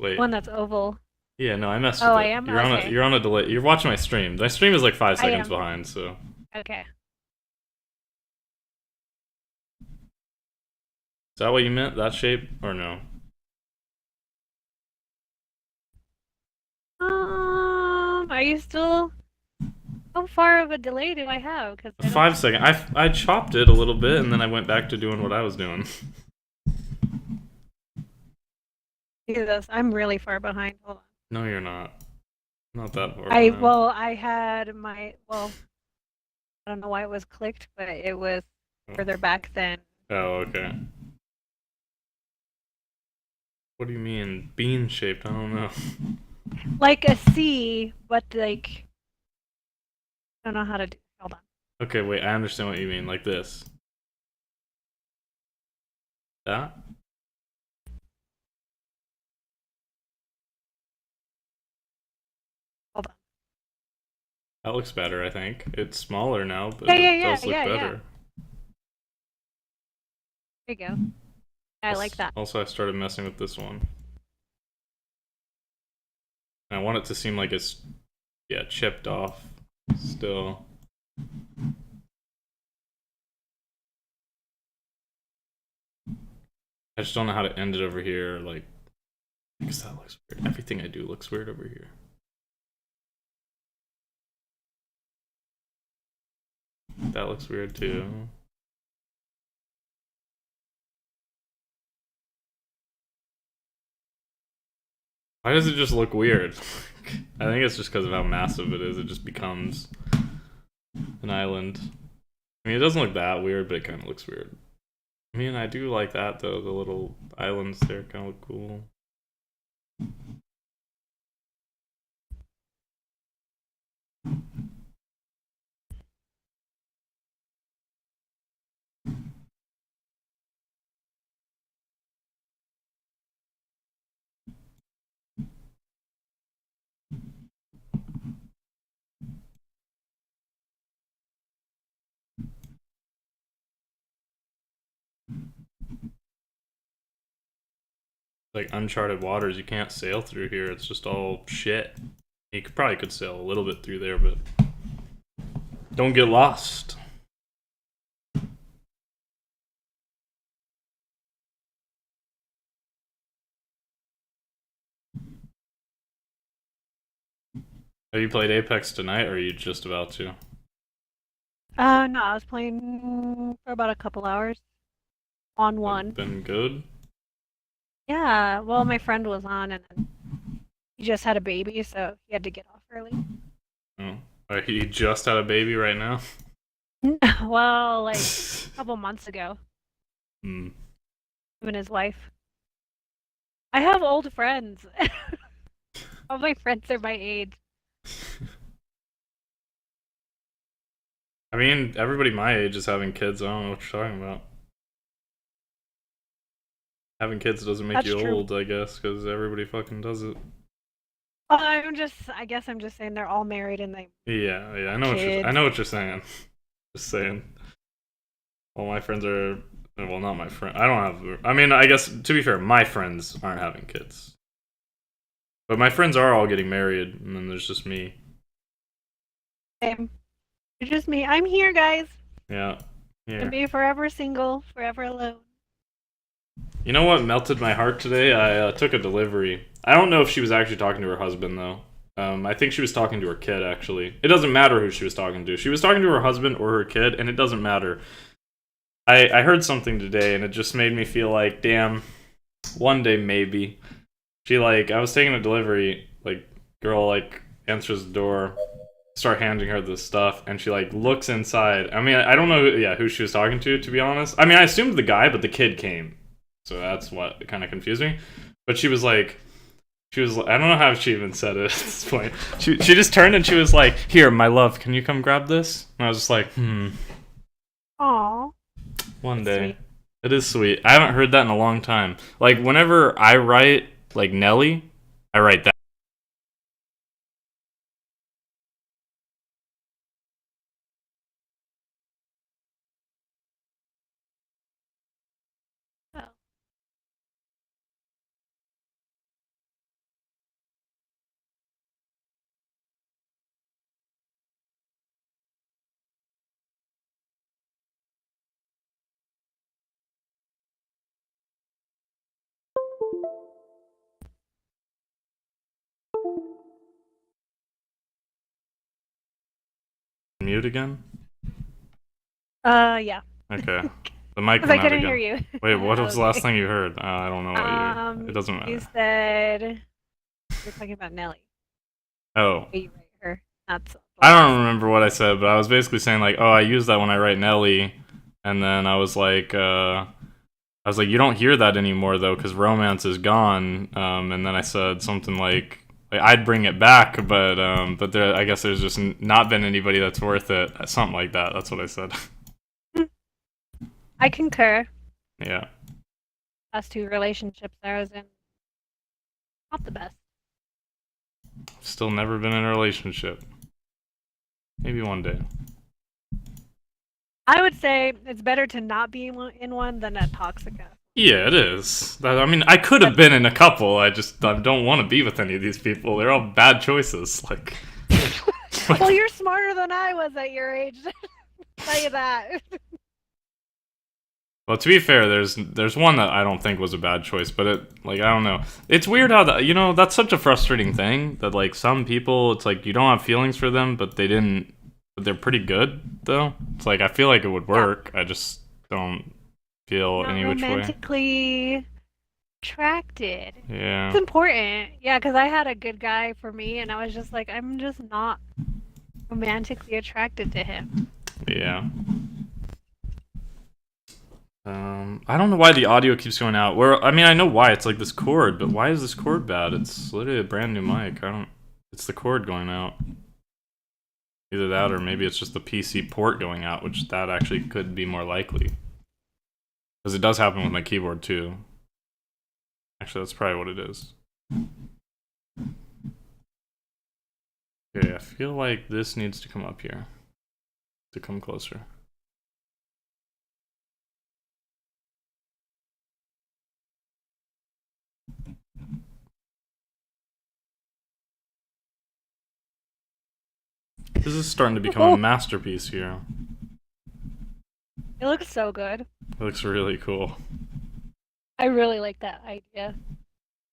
Wait. one that's oval. Yeah, no, I messed Oh, with I it. am? Okay. You're on a delay. You're watching my stream. My stream is like five I seconds am. behind, so Okay. is that what you meant? That shape or no? Are you still? How far of a delay do I have? Because I don't. 5 second. I chopped it a little bit and then I went back to doing what I was doing. Jesus, I'm really far behind. Hold on. No, you're not. Not that far I behind. I had my I don't know why it was clicked, but it was further back than. Oh, okay. What do you mean bean shaped? I don't know. Like a C, but like I don't know how to do. Hold on. Okay, wait. I understand what you mean. Like this. That. Hold on. That looks better. I think it's smaller now, but Yeah, it yeah, does yeah, look yeah, yeah. better. There you go. I like that. Also, I started messing with this one. I want it to seem like it's, yeah, chipped off still. I just don't know how to end it over here, like, because that looks weird. Everything I do looks weird over here. That looks weird too. Why does it just look weird? I think it's just because of how massive it is. It just becomes an island. I mean, it doesn't look that weird, but it kind of looks weird. I mean, I do like that though. The little islands there kind of look cool. Like uncharted waters, you can't sail through here. It's just all shit. You probably could sail a little bit through there, but don't get lost. Have you played Apex tonight, or are you just about to? No, I was playing for about a couple hours on one. Been good? Yeah, well, my friend was on, and then he just had a baby, so he had to get off early. Oh. He just had a baby right now? Well, like a couple months ago. Hmm. Him and his wife. I have old friends. All my friends are my age. I mean, everybody my age is having kids. I don't know what you're talking about. Having kids doesn't make That's you true. old, I guess, because everybody fucking does it. I guess I'm just saying they're all married and they Yeah, I kids. know what you're saying. Just saying. Well, my friends are, well, not my friend. I don't have. I mean, I guess to be fair, my friends aren't having kids, but my friends are all getting married, and then there's just me. Same. It's just me. I'm here, guys. Yeah, And here. be forever single, forever alone. You know what melted my heart today? I took a delivery. I don't know if she was actually talking to her husband though. I think she was talking to her kid actually. It doesn't matter who she was talking to. She was talking to her husband or her kid, and it doesn't matter. I heard something today, and it just made me feel like, damn, one day maybe. She like, I was taking a delivery, like, girl like answers the door, start handing her the stuff, and she like looks inside. I mean, I don't know, who she was talking to be honest. I mean, I assumed the guy, but the kid came, so that's what kind of confused me. But she was like, I don't know how she even said it at this point. She just turned and she was like, "Here, my love, can you come grab this?" And I was just like, Aw. one day. Sweet. It is sweet. I haven't heard that in a long time. Like whenever I write like Nelly, I write that. Oh. Mute again? Yeah. Okay. The mic Because went I out couldn't hear again. you. Wait, what was the last Okay. thing you heard? I don't know what you heard. It doesn't You matter. said you're talking about Nelly. Oh. You write her. That's I don't remember what I said, but I was basically saying like, oh, I use that when I write Nelly, and then I was like, you don't hear that anymore though, because romance is gone. And then I said something like I'd bring it back, but there, I guess there's just not been anybody that's worth it. Something like that. That's what I said. I concur. Yeah. Last two relationships I was in, not the best. Still never been in a relationship. Maybe one day. I would say it's better to not be in one than a toxic ass Yeah, it is. I mean, I could have But been in a couple. I don't want to be with any of these people. They're all bad choices. well, Like you're smarter than I was at your age. Tell you that. well, to be fair, there's one that I don't think was a bad choice, but it like I don't know. It's weird how that's such a frustrating thing that like some people, it's like you don't have feelings for them, but but they're pretty good though. It's like I feel like it would Yeah, work. I just don't feel not any which way. romantically attracted. It's Yeah, important. Yeah, because I had a good guy for me, and I was just like, I'm just not romantically attracted to him. yeah. I don't know why the audio keeps going out. Where I mean, I know why. It's like this cord, but why is this cord bad? It's literally a brand new mic. I don't. It's the cord going out. Either that, or maybe it's just the PC port going out, which that actually could be more likely. Because it does happen with my keyboard too. Actually, that's probably what it is. Okay, I feel like this needs to come up here to come closer. This is starting to become a Oh, masterpiece here. it looks so good. It looks really cool. I really like that idea.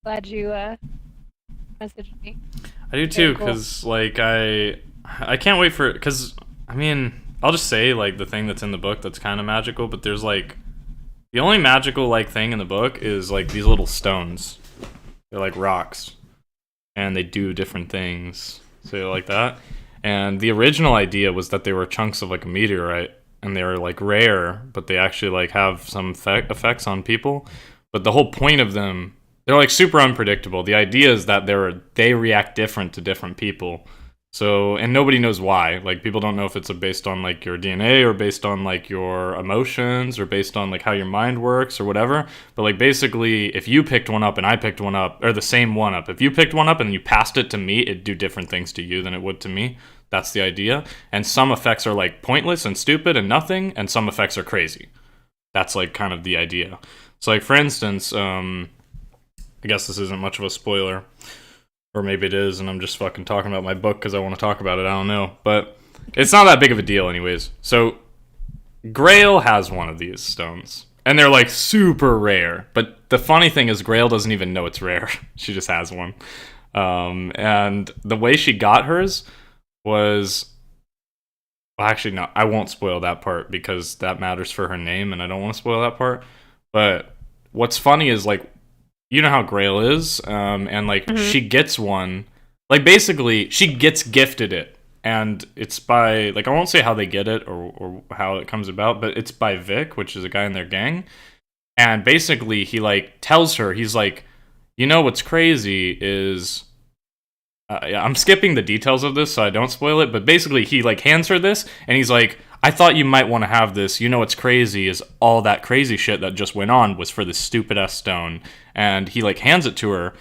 Glad you messaged me. I do Very too, cool. cause like I can't wait for it. Cause I mean, I'll just say like the thing that's in the book that's kind of magical, but there's like the only magical like thing in the book is like these little stones. They're like rocks, and they do different things. So like that. And the original idea was that they were chunks of like a meteorite, and they were like rare, but they actually like have some effects on people. But the whole point of them, they're like super unpredictable. The idea is that they react different to different people. So and nobody knows why. Like people don't know if it's based on like your DNA or based on like your emotions or based on like how your mind works or whatever. But like basically, if you picked one up and I picked one up, or the same one up, if you picked one up and you passed it to me, it'd do different things to you than it would to me. That's the idea. And some effects are like pointless and stupid and nothing, and some effects are crazy. That's like kind of the idea. So like for instance, I guess this isn't much of a spoiler, or maybe it is, and I'm just fucking talking about my book because I want to talk about it. I don't know, but it's not that big of a deal, anyways. So Grail has one of these stones, and they're like super rare. But the funny thing is, Grail doesn't even know it's rare. She just has one. And the way she got hers was, well, actually, no, I won't spoil that part because that matters for her name, and I don't want to spoil that part. But what's funny is like, you know how Grail is, and like Hmm. she gets one, like basically she gets gifted it, and it's by like I won't say how they get it or how it comes about, but it's by Vic, which is a guy in their gang, and basically he like tells her, he's like, you know what's crazy is yeah, I'm skipping the details of this so I don't spoil it, but basically he like hands her this and he's like, I thought you might want to have this. You know what's crazy is all that crazy shit that just went on was for this stupid ass stone. And he like hands it to her,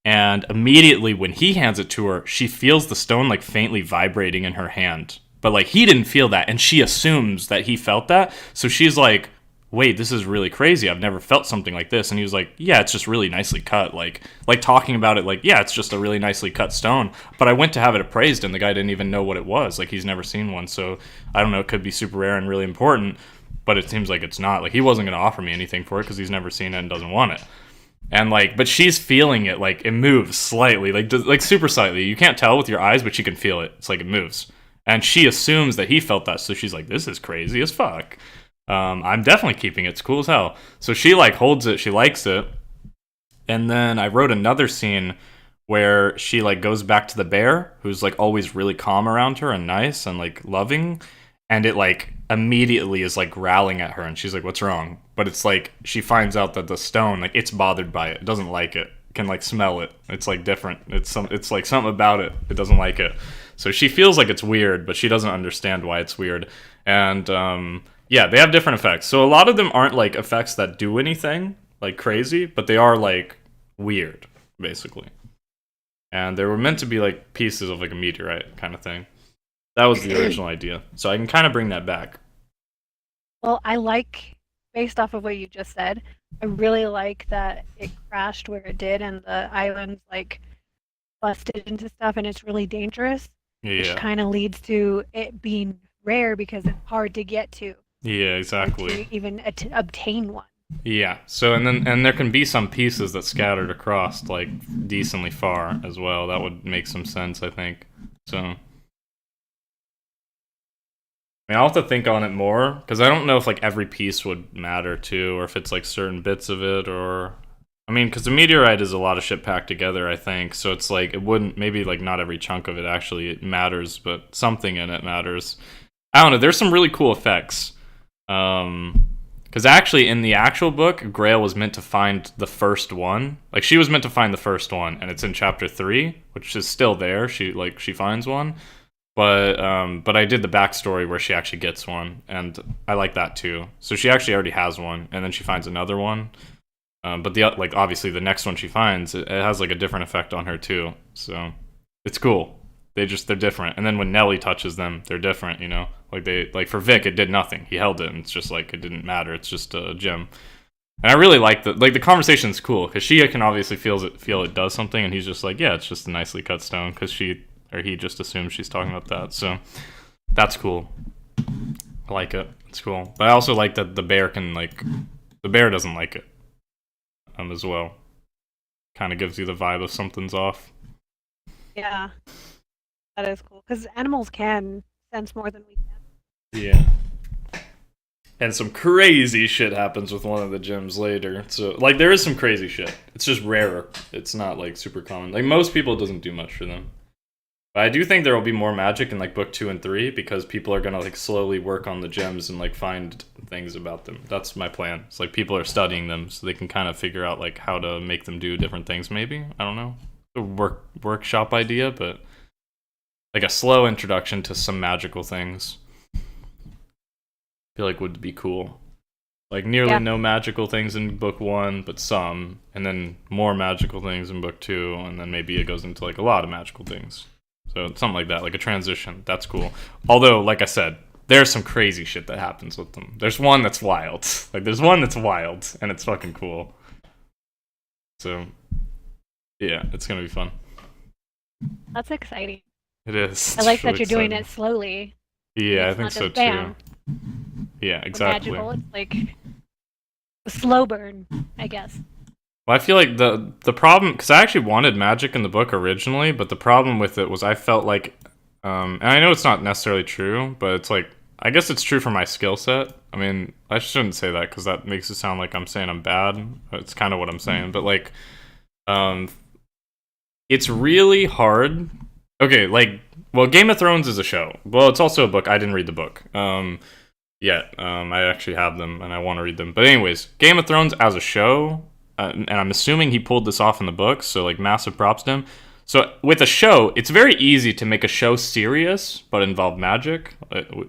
and immediately when he hands it to her, she feels the stone like faintly vibrating in her hand. But like he didn't feel that, and she assumes that he felt that. So she's like, wait, this is really crazy. I've never felt something like this. And he was like, yeah, it's just really nicely cut. Like talking about it like, yeah, it's just a really nicely cut stone. But I went to have it appraised and the guy didn't even know what it was. Like he's never seen one. So I don't know, it could be super rare and really important, but it seems like it's not. Like he wasn't going to offer me anything for it because he's never seen it and doesn't want it. And like, but she's feeling it. Like it moves slightly, like super slightly. You can't tell with your eyes, but you can feel it. It's like it moves. And she assumes that he felt that, so she's like, "This is crazy as fuck." I'm definitely keeping it. It's cool as hell. So she like holds it. She likes it. And then I wrote another scene where she like goes back to the bear, who's like always really calm around her and nice and like loving, and it like immediately is like growling at her, and she's like, "What's wrong?" But it's like she finds out that the stone like it's bothered by it. It doesn't like it. Can like smell it. It's like different. It's like something about it. It doesn't like it. So she feels like it's weird, but she doesn't understand why it's weird. And yeah, they have different effects. So a lot of them aren't like effects that do anything like crazy, but they are like weird, basically. And they were meant to be like pieces of like a meteorite kind of thing. That was the original idea. So I can kind of bring that back. Well, I like based off of what you just said, I really like that it crashed where it did and the islands like busted into stuff and it's really dangerous, which Yeah. kind of leads to it being rare because it's hard to get to, Yeah, hard exactly. to even obtain one. Yeah. So and there can be some pieces that scattered across like decently far as well. That would make some sense, I think. So mean, I'll have to think on it more because I don't know if like every piece would matter too, or if it's like certain bits of it, or I mean, because the meteorite is a lot of shit packed together, I think. So it's like it wouldn't maybe like not every chunk of it actually it matters, but something in it matters. I don't know. There's some really cool effects. Because actually, in the actual book, Grail was meant to find the first one. Like she was meant to find the first one, and it's in chapter 3, which is still there. She finds one, but I did the backstory where she actually gets one, and I like that too. So she actually already has one, and then she finds another one. But the like obviously the next one she finds it has like a different effect on her too. So it's cool. They're different. And then when Nelly touches them, they're different. You know, like for Vic, it did nothing. He held it, and it's just like it didn't matter. It's just a gem. And I really like the conversation's cool because she can obviously feel it does something, and he's just like, yeah, it's just a nicely cut stone because he just assumes she's talking about that. So that's cool. I like it. It's cool. But I also like that the bear doesn't like it as well. Kind of gives you the vibe of something's off. Yeah, that is cool because animals can sense more than we can. Yeah. And some crazy shit happens with one of the gems later. So like there is some crazy shit. It's just rarer. It's not like super common. Like most people it doesn't do much for them. But I do think there will be more magic in like book 2 and 3 because people are gonna like slowly work on the gems and like find things about them. That's my plan. It's like people are studying them so they can kind of figure out like how to make them do different things. Maybe I don't know. A workshop idea, but like a slow introduction to some magical things. I feel like would be cool. Like nearly Yeah, no magical things in book 1, but some, and then more magical things in book 2, and then maybe it goes into like a lot of magical things. So something like that, like a transition. That's cool. Although, like I said, there's some crazy shit that happens with them. There's one that's wild. Like there's one that's wild, and it's fucking cool. So yeah, it's gonna be fun. that's exciting. It is. I It's like that really you're doing it exciting. slowly. And Yeah, I it's think not so just too. bam, Yeah, or exactly. magical. It's like a slow burn, I guess. Well, I feel like the problem because I actually wanted magic in the book originally, but the problem with it was I felt like, and I know it's not necessarily true, but it's like I guess it's true for my skill set. I mean, I shouldn't say that because that makes it sound like I'm saying I'm bad. It's kind of what I'm saying, but like, um, it's really hard. Okay, like, well, Game of Thrones is a show. Well, it's also a book. I didn't read the book. Yet. I actually have them and I want to read them. But anyways, Game of Thrones as a show, and I'm assuming he pulled this off in the books, so like massive props to him. So with a show, it's very easy to make a show serious but involve magic.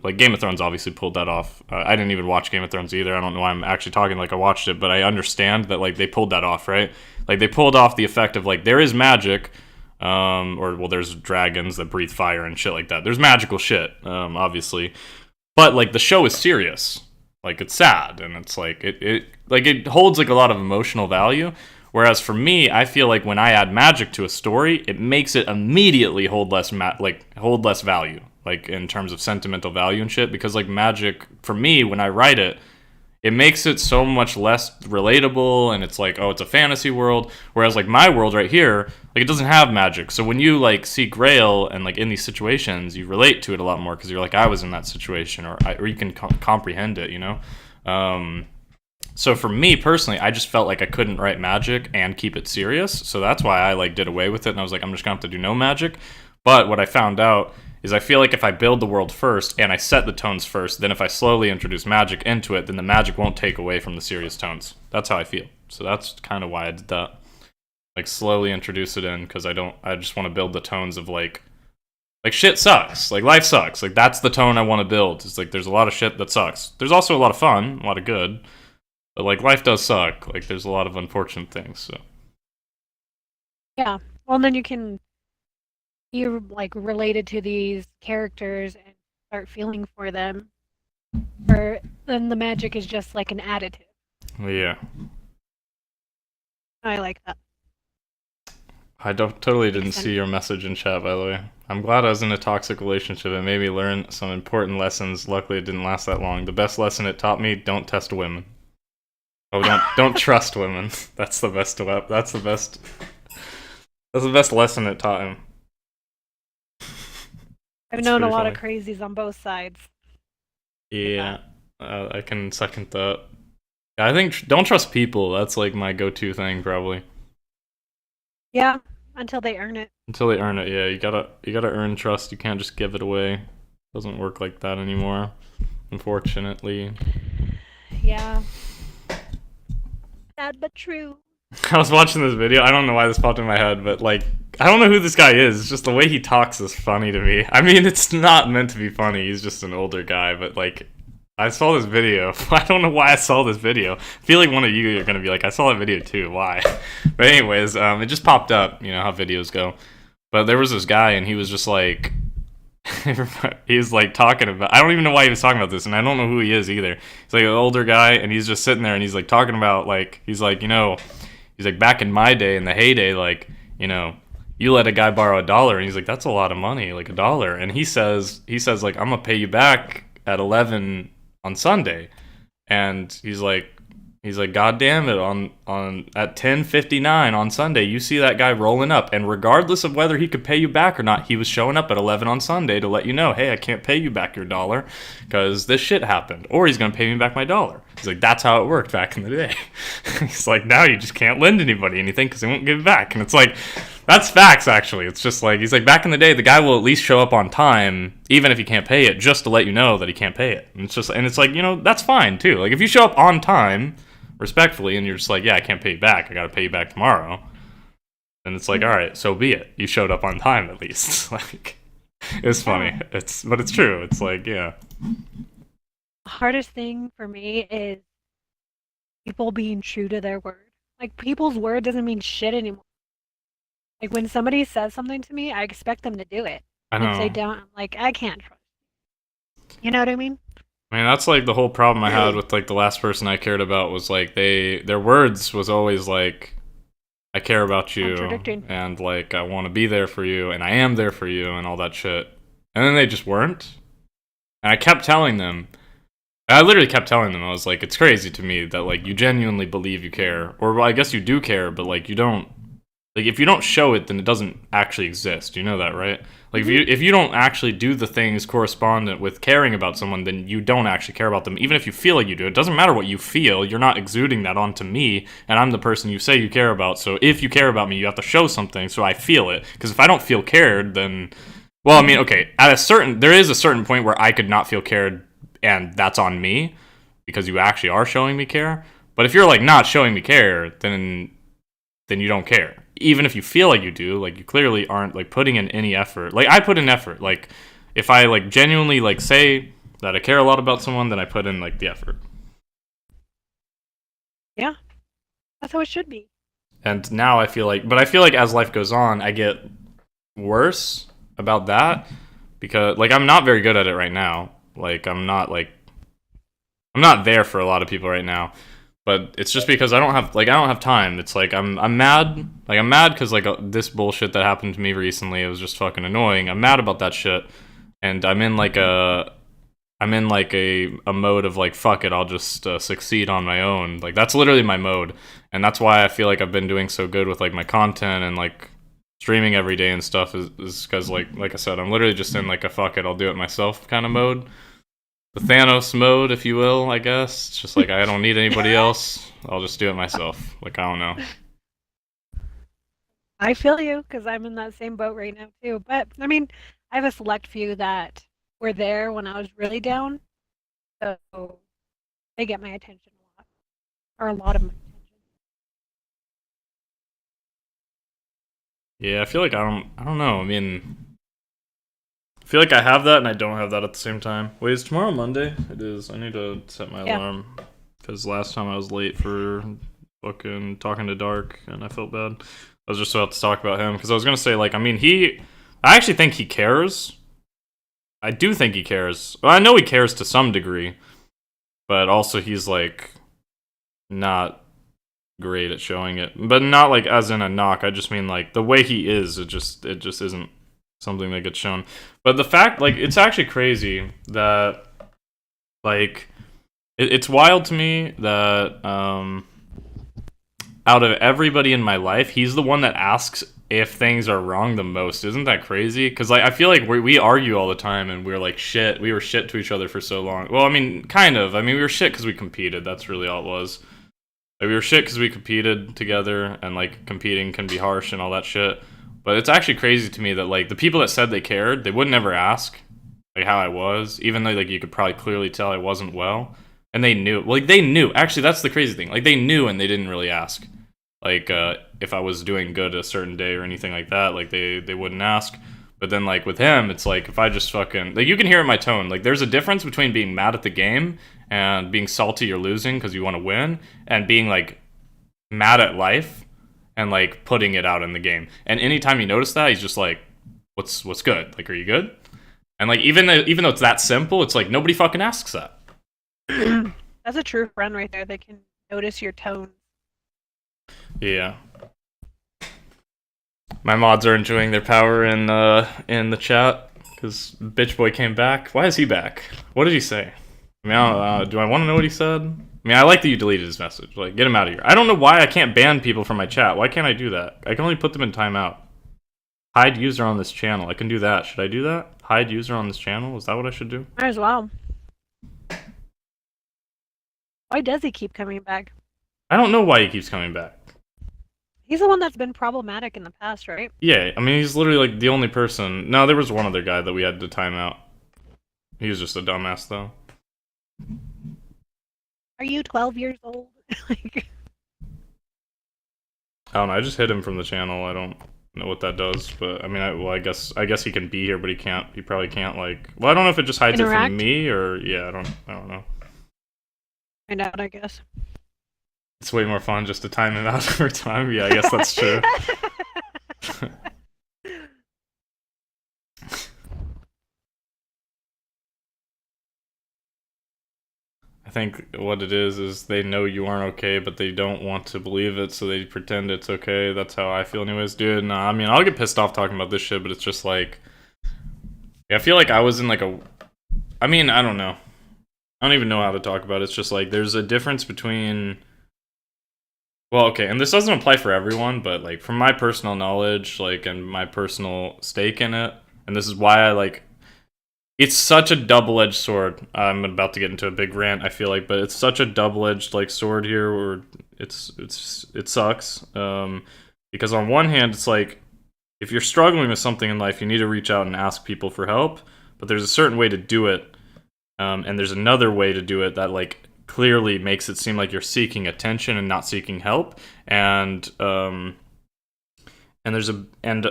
Like Game of Thrones obviously pulled that off. I didn't even watch Game of Thrones either. I don't know why I'm actually talking like I watched it, but I understand that like they pulled that off, right? Like they pulled off the effect of like there is magic, or well, there's dragons that breathe fire and shit like that. There's magical shit, obviously, but like the show is serious, like it's sad, and it's like it holds like a lot of emotional value. Whereas for me, I feel like when I add magic to a story, it makes it immediately hold less value, like in terms of sentimental value and shit, because like magic for me when I write it, it makes it so much less relatable, and it's like, oh, it's a fantasy world, whereas like my world right here, like it doesn't have magic. So when you like see Grail and like in these situations, you relate to it a lot more because you're like, I was in that situation, or you can comprehend it, you know. um so for me personally, I just felt like I couldn't write magic and keep it serious, so that's why I like did away with it, and I was like, I'm just gonna have to do no magic. But what I found out is I feel like if I build the world first and I set the tones first, then if I slowly introduce magic into it, then the magic won't take away from the serious tones. That's how I feel. So that's kind of why I did that. Like slowly introduce it in because I just want to build the tones of like shit sucks. Like life sucks. Like that's the tone I want to build. It's like there's a lot of shit that sucks. There's also a lot of fun, a lot of good. But like life does suck. Like there's a lot of unfortunate things. So Yeah. Well, and then you can be like related to these characters and start feeling for them Or then the magic is just like an additive. Yeah. I like that. I totally Makes didn't sense. see your message in chat, by the way. I'm glad I was in a toxic relationship. It made me learn some important lessons. Luckily, it didn't last that long. The best lesson it taught me: don't test women. Oh, don't trust women. That's the best. That's the best. That's the best lesson it taught him. I've It's known a pretty lot of funny. crazies on both sides with Yeah, that. I can second that. Yeah, I think don't trust people. That's like my go-to thing, probably. Yeah, until they earn it. Until they earn it, yeah. You gotta earn trust. You can't just give it away. It doesn't work like that anymore, unfortunately. Yeah, sad but true. I was watching this video. I don't know why this popped in my head, but like, I don't know who this guy is. It's just the way he talks is funny to me. I mean, it's not meant to be funny. He's just an older guy, but like, I saw this video. I don't know why I saw this video. I feel like one of you are gonna be like, I saw that video too. Why? But anyways, it just popped up. You know how videos go. But there was this guy, and he was just like, he was like talking about. I don't even know why he was talking about this, and I don't know who he is either. He's like an older guy, and he's just sitting there, and he's like talking about like he's like he's like back in my day, in the heyday, like you let a guy borrow $1, and he's like that's a lot of money, like $1, and he says like I'm gonna pay you back at 11 on Sunday, and he's like, God damn it, on at 10:59 on Sunday, you see that guy rolling up, and regardless of whether he could pay you back or not, he was showing up at 11 on Sunday to let you know, hey, I can't pay you back your $1 because this shit happened, or he's gonna pay me back my $1. He's like, that's how it worked back in the day. He's like, now you just can't lend anybody anything because they won't give it back, and it's like, that's facts, actually. It's just like, he's like, back in the day, the guy will at least show up on time, even if he can't pay it, just to let you know that he can't pay it. And it's like, that's fine, too. Like, if you show up on time, respectfully, and you're just like, yeah, I can't pay you back, I gotta pay you back tomorrow, then it's like, alright, so be it. You showed up on time, at least. Like, it's funny. Yeah. But it's true. It's like, yeah. The hardest thing for me is people being true to their word. Like people's word doesn't mean shit anymore. Like when somebody says something to me, I expect them to do it. I And if they know. don't, I'm like, I can't trust. You know what I mean? I mean, that's like the whole problem I had with like the last person I cared about was like their words was always like, I care about you, Contradicting. and like I want to be there for you, and I am there for you, and all that shit. And then they just weren't. And I kept telling them, I literally kept telling them, I was like, it's crazy to me that like you genuinely believe you care, or well, I guess you do care, but like you don't. Like if you don't show it, then it doesn't actually exist. You know that, right? Like if you don't actually do the things correspondent with caring about someone, then you don't actually care about them. Even if you feel like you do, it doesn't matter what you feel. You're not exuding that onto me, and I'm the person you say you care about. So if you care about me, you have to show something so I feel it. Because if I don't feel cared, then well, I mean, okay, there is a certain point where I could not feel cared, and that's on me because you actually are showing me care. But if you're like not showing me care, then you don't care. Even if you feel like you do, like you clearly aren't like putting in any effort. Like I put in effort. Like if I like genuinely like say that I care a lot about someone, then I put in like the effort. Yeah, that's how it should be. And now I feel like as life goes on, I get worse about that because like I'm not very good at it right now. I'm not there for a lot of people right now. But it's just because I don't have time. It's like I'm mad. Like I'm mad because like this bullshit that happened to me recently. It was just fucking annoying. I'm mad about that shit, and I'm in like a mode of like fuck it. I'll just succeed on my own. Like that's literally my mode, and that's why I feel like I've been doing so good with like my content and like streaming every day and stuff. Is because like I said, I'm literally just in like a fuck it. I'll do it myself kind of mode, the Thanos mode, if you will, I guess. It's just like I don't need anybody else. I'll just do it myself. Like I don't know. I feel you because I'm in that same boat right now too. But I mean, I have a select few that were there when I was really down, so they get my attention a lot, or a lot of my attention. Yeah, I feel like I don't know. I mean, I feel like I have that and I don't have that at the same time. Wait, is tomorrow Monday? It is. I need to set my Yeah. alarm because last time I was late for fucking talking to Dark and I felt bad. I was just about to talk about him because I was gonna say like I mean I actually think he cares. I do think he cares. Well, I know he cares to some degree, but also he's like not great at showing it. But not like as in a knock. I just mean like the way he is. It just isn't something that gets shown. But the fact, like, it's actually crazy that like it's wild to me that out of everybody in my life, he's the one that asks if things are wrong the most. Isn't that crazy? Because like I feel like we argue all the time, and we're like shit. We were shit to each other for so long. Well, I mean, kind of. I mean, we were shit because we competed. That's really all it was. Like, we were shit because we competed together, and like competing can be harsh and all that shit. But it's actually crazy to me that like the people that said they cared, they would never ask like how I was, even though like you could probably clearly tell I wasn't well, and they knew. Like they knew. Actually, that's the crazy thing. Like they knew, and they didn't really ask. Like if I was doing good a certain day or anything like that, like they wouldn't ask. But then like with him, it's like if I just fucking like, you can hear in my tone, like there's a difference between being mad at the game and being salty you're losing because you want to win, and being like mad at life and like putting it out in the game. And anytime you notice that, he's just like, what's good? Like, are you good? And like even though it's that simple, it's like nobody fucking asks that. That's a true friend right there. They can notice your tone. Yeah. My mods are enjoying their power in the chat because Bitch Boy came back. Why is he back? What did he say? I mean, do I want to know what he said? I mean, I like that you deleted his message. Like, get him out of here. I don't know why I can't ban people from my chat. Why can't I do that? I can only put them in timeout. Hide user on this channel. I can do that. Should I do that? Hide user on this channel? Is that what I should do? Might as well. Why does he keep coming back? I don't know why he keeps coming back. He's the one that's been problematic in the past, right? Yeah, I mean, he's literally like the only person. No, there was one other guy that we had to time out. He was just a dumbass, though. Are you 12 years old? Like, I don't know. I just hit him from the channel. I don't know what that does, but I mean, I guess he can be here, but he can't. He probably can't like. Well, I don't know if it just hides interact? it from me or yeah. I don't know. Find out, I guess. It's way more fun just to time him out over time. Yeah, I guess that's true. I think what it is they know you aren't okay, but they don't want to believe it, so they pretend it's okay. That's how I feel anyways, dude. Nah, I mean, I'll get pissed off talking about this shit, but it's just like... Yeah, I feel like I was in like a... I mean, I don't know. I don't even know how to talk about it. It's just like, there's a difference between... Well, okay, and this doesn't apply for everyone, but like, from my personal knowledge, like, and my personal stake in it, and this is why I like... It's such a double-edged sword. I'm about to get into a big rant, I feel like, but it's such a double-edged like sword here, where it sucks. Because on one hand, it's like if you're struggling with something in life, you need to reach out and ask people for help. But there's a certain way to do it, and there's another way to do it that like clearly makes it seem like you're seeking attention and not seeking help. And I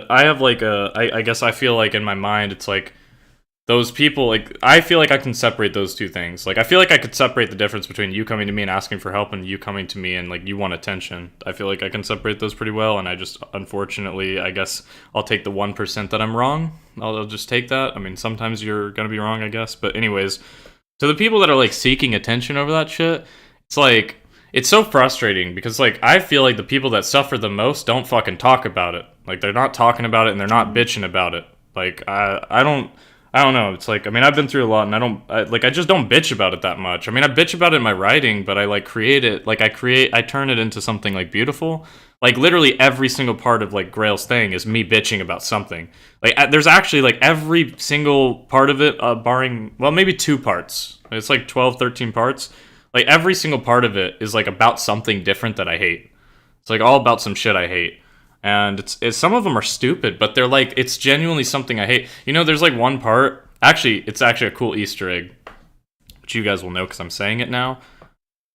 have like I guess I feel like in my mind it's like, those people, like, I feel like I can separate those two things. Like, I feel like I could separate the difference between you coming to me and asking for help and you coming to me and, like, you want attention. I feel like I can separate those pretty well, and I just, unfortunately, I guess I'll take the 1% that I'm wrong. I'll just take that. I mean, sometimes you're gonna be wrong, I guess. But anyways, to the people that are, like, seeking attention over that shit, it's like, it's so frustrating because, like, I feel like the people that suffer the most don't fucking talk about it. Like, they're not talking about it and they're not bitching about it. Like, I don't know. It's like, I mean, I've been through a lot, and I just don't bitch about it that much. I mean, I bitch about it in my writing, but I like create it, like I turn it into something like beautiful. Like literally every single part of like Grail's thing is me bitching about something. Like there's actually like every single part of it, barring, well, maybe 2 parts. It's like 12, 13 parts. Like every single part of it is like about something different that I hate. It's like all about some shit I hate. And it's some of them are stupid, but they're like, it's genuinely something I hate. You know, there's like one part, it's actually a cool Easter egg, which you guys will know because I'm saying it now.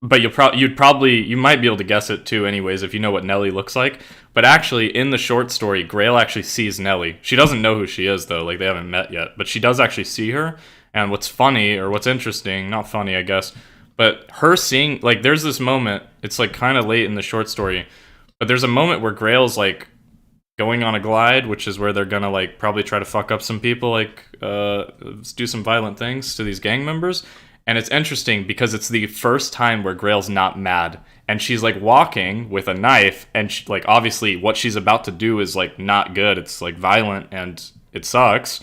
But you might be able to guess it too anyways if you know what Nelly looks like. But actually, in the short story, Grail actually sees Nelly. She doesn't know who she is though, like they haven't met yet. But she does actually see her, and what's funny, or what's interesting, not funny I guess, but her seeing, like there's this moment, it's like kind of late in the short story, but there's a moment where Grail's like going on a glide, which is where they're gonna like probably try to fuck up some people like do some violent things to these gang members. And it's interesting because it's the first time where Grail's not mad, and she's like walking with a knife, and like obviously what she's about to do is like not good. It's like violent and it sucks.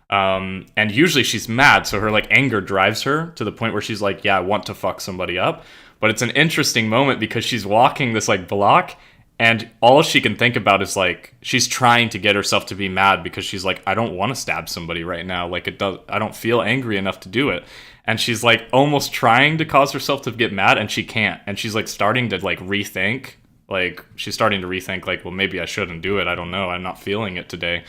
And usually she's mad, so her like anger drives her to the point where she's like, yeah, I want to fuck somebody up. But it's an interesting moment because she's walking this like block, and all she can think about is like she's trying to get herself to be mad because she's like, I don't want to stab somebody right now. Like I don't feel angry enough to do it. And she's like almost trying to cause herself to get mad, and she can't. And she's like starting to like rethink. Like she's starting to rethink like, well, maybe I shouldn't do it. I don't know. I'm not feeling it today.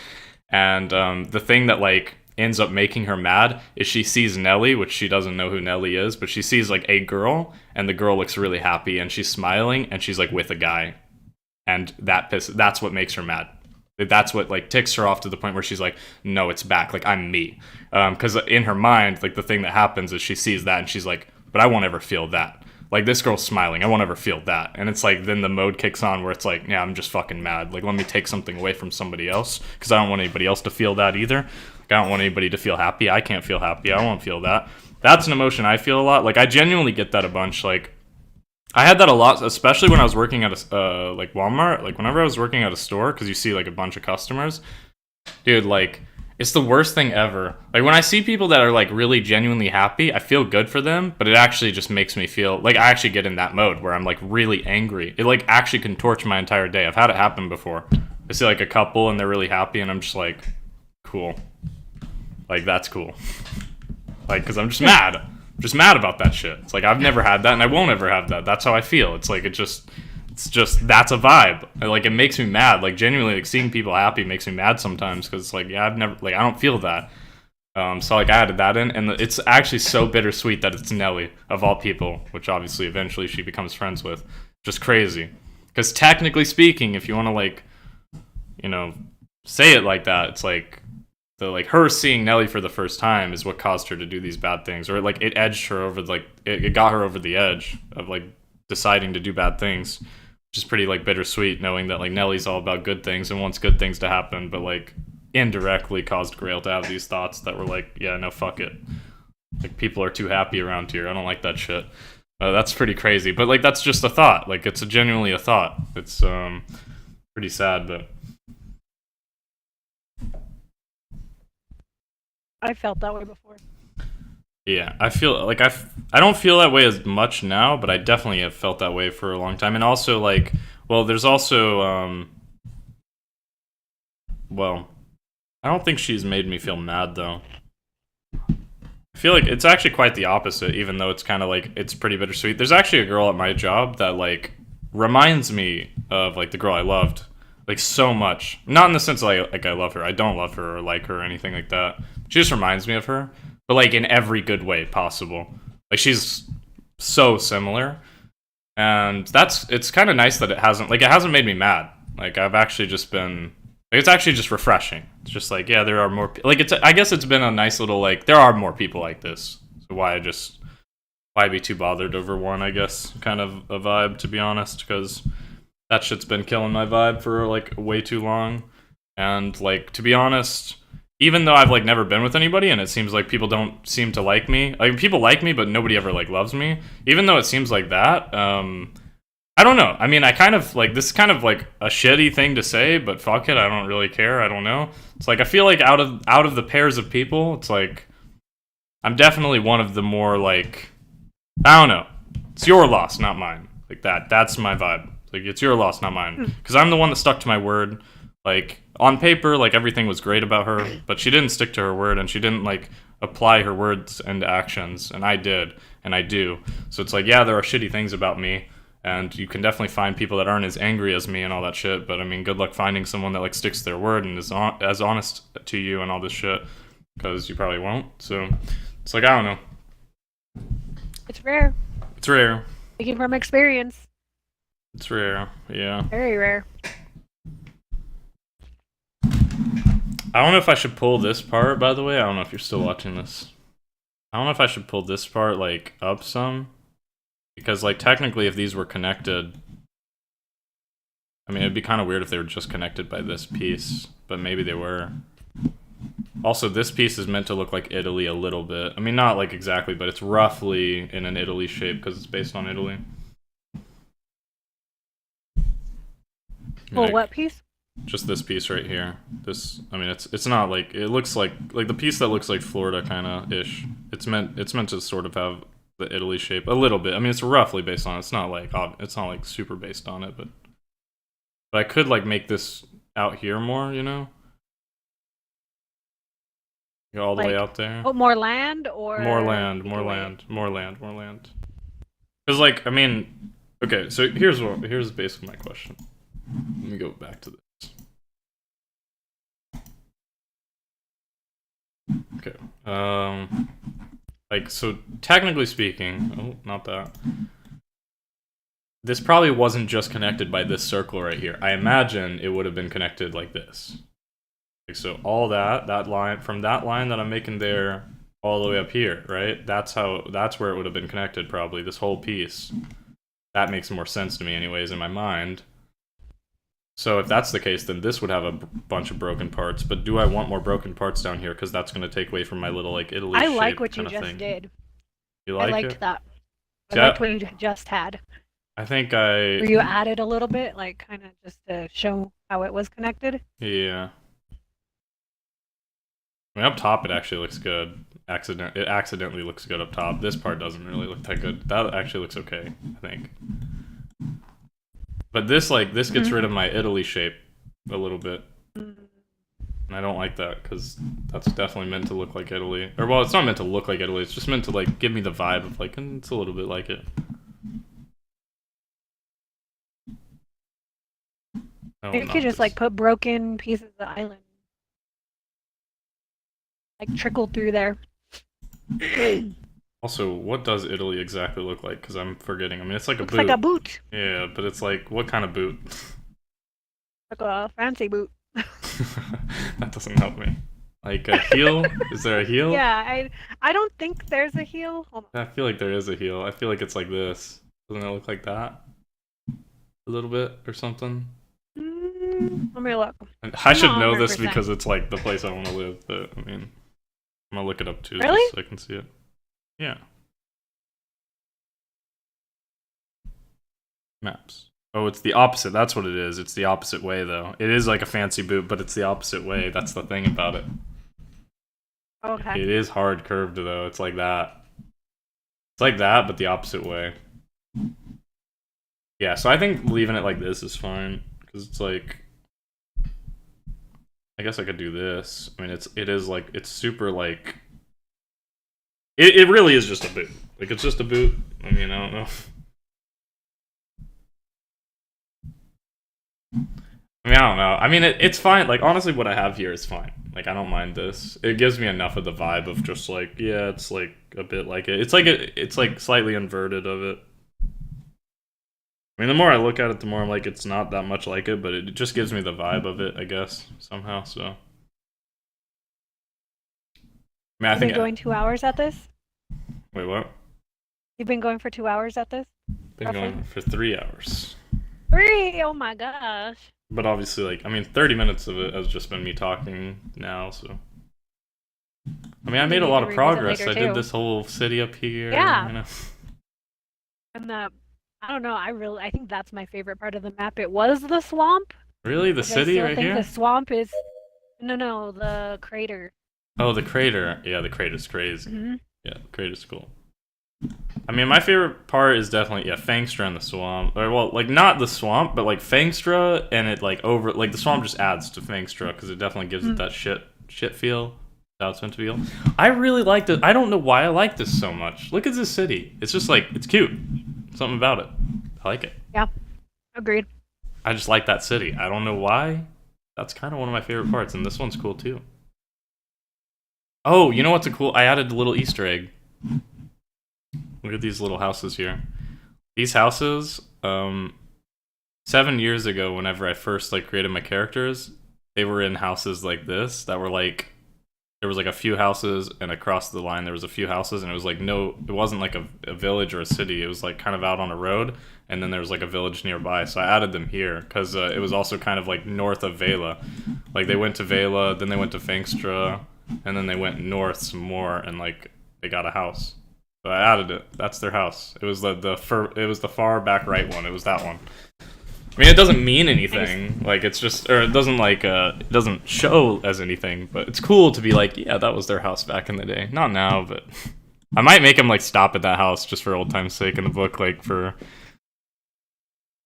And the thing that like ends up making her mad is she sees Nelly, which she doesn't know who Nelly is, but she sees like a girl, and the girl looks really happy, and she's smiling, and she's like with a guy. And that's what makes her mad. That's what like ticks her off to the point where she's like, no, it's back. Like, I'm me. Because in her mind, like the thing that happens is she sees that and she's like, but I won't ever feel that. Like, this girl's smiling. I won't ever feel that. And it's like, then the mode kicks on where it's like, yeah, I'm just fucking mad. Like, let me take something away from somebody else because I don't want anybody else to feel that either. Like, I don't want anybody to feel happy. I can't feel happy. I won't feel that. That's an emotion I feel a lot. Like, I genuinely get that a bunch. Like, I had that a lot, especially when I was working at a like Walmart. Like whenever I was working at a store, because you see like a bunch of customers, dude. Like it's the worst thing ever. Like when I see people that are like really genuinely happy, I feel good for them, but it actually just makes me feel like I actually get in that mode where I'm like really angry. It like actually can torch my entire day. I've had it happen before. I see like a couple and they're really happy, and I'm just like, cool. Like that's cool. Like because I'm just mad. Just mad about that shit. It's like I've never had that, and I won't ever have that. That's how I feel. It's like it's just that's a vibe. Like it makes me mad. Like genuinely, like seeing people happy makes me mad sometimes because it's like yeah, I've never like I don't feel that. So like I added that in, and it's actually so bittersweet that it's Nelly of all people, which obviously eventually she becomes friends with. Just crazy. Because technically speaking, if you want to like, you know, say it like that, it's like. The like her seeing Nelly for the first time is what caused her to do these bad things, or like it edged her over, like it got her over the edge of like deciding to do bad things, which is pretty like bittersweet, knowing that like Nelly's all about good things and wants good things to happen, but like indirectly caused Grail to have these thoughts that were like, yeah, no, fuck it, like people are too happy around here, I don't like that shit. That's pretty crazy, but like that's just a thought, like it's genuinely a thought. It's pretty sad, but. I felt that way before. Yeah, I feel like I don't feel that way as much now, but I definitely have felt that way for a long time. And also like, well, there's also well, I don't think she's made me feel mad though. I feel like it's actually quite the opposite, even though it's kind of like it's pretty bittersweet. There's actually a girl at my job that like reminds me of like the girl I loved like so much. Not in the sense like I love her. I don't love her or like her or anything like that. She just reminds me of her, but like in every good way possible. Like she's so similar, and it's kind of nice that it hasn't made me mad. Like I've actually just been like it's actually just refreshing. It's just like yeah, there are more like I guess it's been a nice little like there are more people like this. So why be too bothered over one? I guess kind of a vibe, to be honest, because that shit's been killing my vibe for like way too long. And like to be honest, even though I've like never been with anybody and it seems like people don't seem to like me, like people like me but nobody ever like loves me, even though it seems like that, I don't know. I mean, I kind of like this is kind of like a shitty thing to say, but fuck it, I don't really care. I don't know. It's like I feel like out of the pairs of people, it's like I'm definitely one of the more like I don't know. It's your loss, not mine. Like that's my vibe. Like it's your loss, not mine. Because I'm the one that stuck to my word. Like on paper, like everything was great about her, but she didn't stick to her word, and she didn't like apply her words into actions, and I did, and I do. So it's like, yeah, there are shitty things about me, and you can definitely find people that aren't as angry as me and all that shit. But I mean, good luck finding someone that like sticks to their word and is as honest to you and all this shit, because you probably won't. So it's like I don't know. It's rare. It's rare. Speaking from experience. It's rare. Yeah. Very rare. I don't know if I should pull this part, by the way. I don't know if you're still watching this. I don't know if I should pull this part, like, up some. Because, like, technically, if these were connected... I mean, it'd be kind of weird if they were just connected by this piece. But maybe they were. Also, this piece is meant to look like Italy a little bit. I mean, not like exactly, but it's roughly in an Italy shape because it's based on Italy. Well, what piece? Just this piece right here. This, I mean, it's not like it looks like the piece that looks like Florida kind of ish. It's meant to sort of have the Italy shape a little bit. I mean, it's roughly based on it. It's not like super based on it, but I could like make this out here more, you know, go all the way Like, out there. oh, more land or More land, more land, more land, more land. Because like, I mean, okay. So here's basically my question. Let me go back to this. Okay. Like, so technically speaking, oh, not that. This probably wasn't just connected by this circle right here. I imagine it would have been connected like this. Like, so all that line, from that line that I'm making there all the way up here, right? That's where it would have been connected probably, this whole piece. That makes more sense to me anyways in my mind. So if that's the case, then this would have a bunch of broken parts. But do I want more broken parts down here? Because that's going to take away from my little like Italy. I like what you just did. You like it? I liked that. I liked what you just had. I think Where you added a little bit, like kind of just to show how it was connected. Yeah. I mean, up top it actually looks good. It accidentally looks good up top. This part doesn't really look that good. That actually looks okay, I think. But this gets rid of my Italy shape a little bit. And I don't like that because that's definitely meant to look like Italy. Or, well, it's not meant to look like Italy. It's just meant to, like, give me the vibe of, like, it's a little bit like it. No, you could just, like, put broken pieces of the island. Like, trickle through there. Also, what does Italy exactly look like? Because I'm forgetting. I mean, it's like a boot. Looks like a boot. Yeah, but it's like, what kind of boot? Like a fancy boot. That doesn't help me. Like a heel? Is there a heel? Yeah, I don't think there's a heel. I feel like there is a heel. I feel like it's like this. Doesn't it look like that? A little bit or something? Let me look. I should know this because it's like the place I want to live, but I mean, I'm gonna look it up too really? so I can see it. Yeah. Maps. Oh, it's the opposite. That's what it is. It's the opposite way, though. It is like a fancy boot, but it's the opposite way. That's the thing about it. Okay. It is hard curved, though. It's like that. It's like that, but the opposite way. Yeah, so I think leaving it like this is fine. Because it's like... I guess I could do this. I mean, it is like... It's super, like... It really is just a boot. Like, it's just a boot. I mean, I don't know. I mean, I don't know. I mean, it's fine. Like, honestly, what I have here is fine. Like, I don't mind this. It gives me enough of the vibe of just like, yeah, it's like a bit like it. It's like slightly inverted of it. I mean, the more I look at it, the more I'm like, it's not that much like it, but it just gives me the vibe of it, I guess, somehow. So, I mean, I think. You've been going 2 hours at this? Wait, what? You've been going for 2 hours at this? Been going for 3 hours. 3? Oh my gosh. But obviously, like, I mean, 30 minutes of it has just been me talking now, so. I mean, I made a lot of progress. I did this whole city up here. Yeah. You know? And I don't know, I think that's my favorite part of the map. It was the swamp. Really? The city right here? The swamp is... No, the crater. Oh, the crater. Yeah, the crater's crazy. Yeah, the crater's cool. I mean, my favorite part is definitely, yeah, Fangstra and the swamp. Or, well, like, not the swamp, but, like, Fangstra, and it, like, like, the swamp just adds to Fangstra, because it definitely gives it that shit feel. That's it's meant to feel. I really like it. I don't know why I like this so much. Look at this city. It's just, like, it's cute. Something about it. I like it. Yeah, agreed. I just like that city. I don't know why. That's kind of one of my favorite parts, and this one's cool, too. Oh, you know what's a cool... I added a little Easter egg. Look at these little houses here. These houses, 7 years ago, whenever I first like created my characters, they were in houses like this that were like there was like a few houses, and across the line there was a few houses, and it was like no, it wasn't like a village or a city. It was like kind of out on a road, and then there was like a village nearby. So I added them here because it was also kind of like north of Vela. Like they went to Vela, then they went to Fangstra, and then they went north some more, and like they got a house. So I added it. That's their house. It was it was the far back right one. It was that one. I mean, it doesn't mean anything. Like, it's just, or it doesn't like, it doesn't show as anything. But it's cool to be like, yeah, that was their house back in the day. Not now, but I might make them like stop at that house just for old time's sake in the book, like for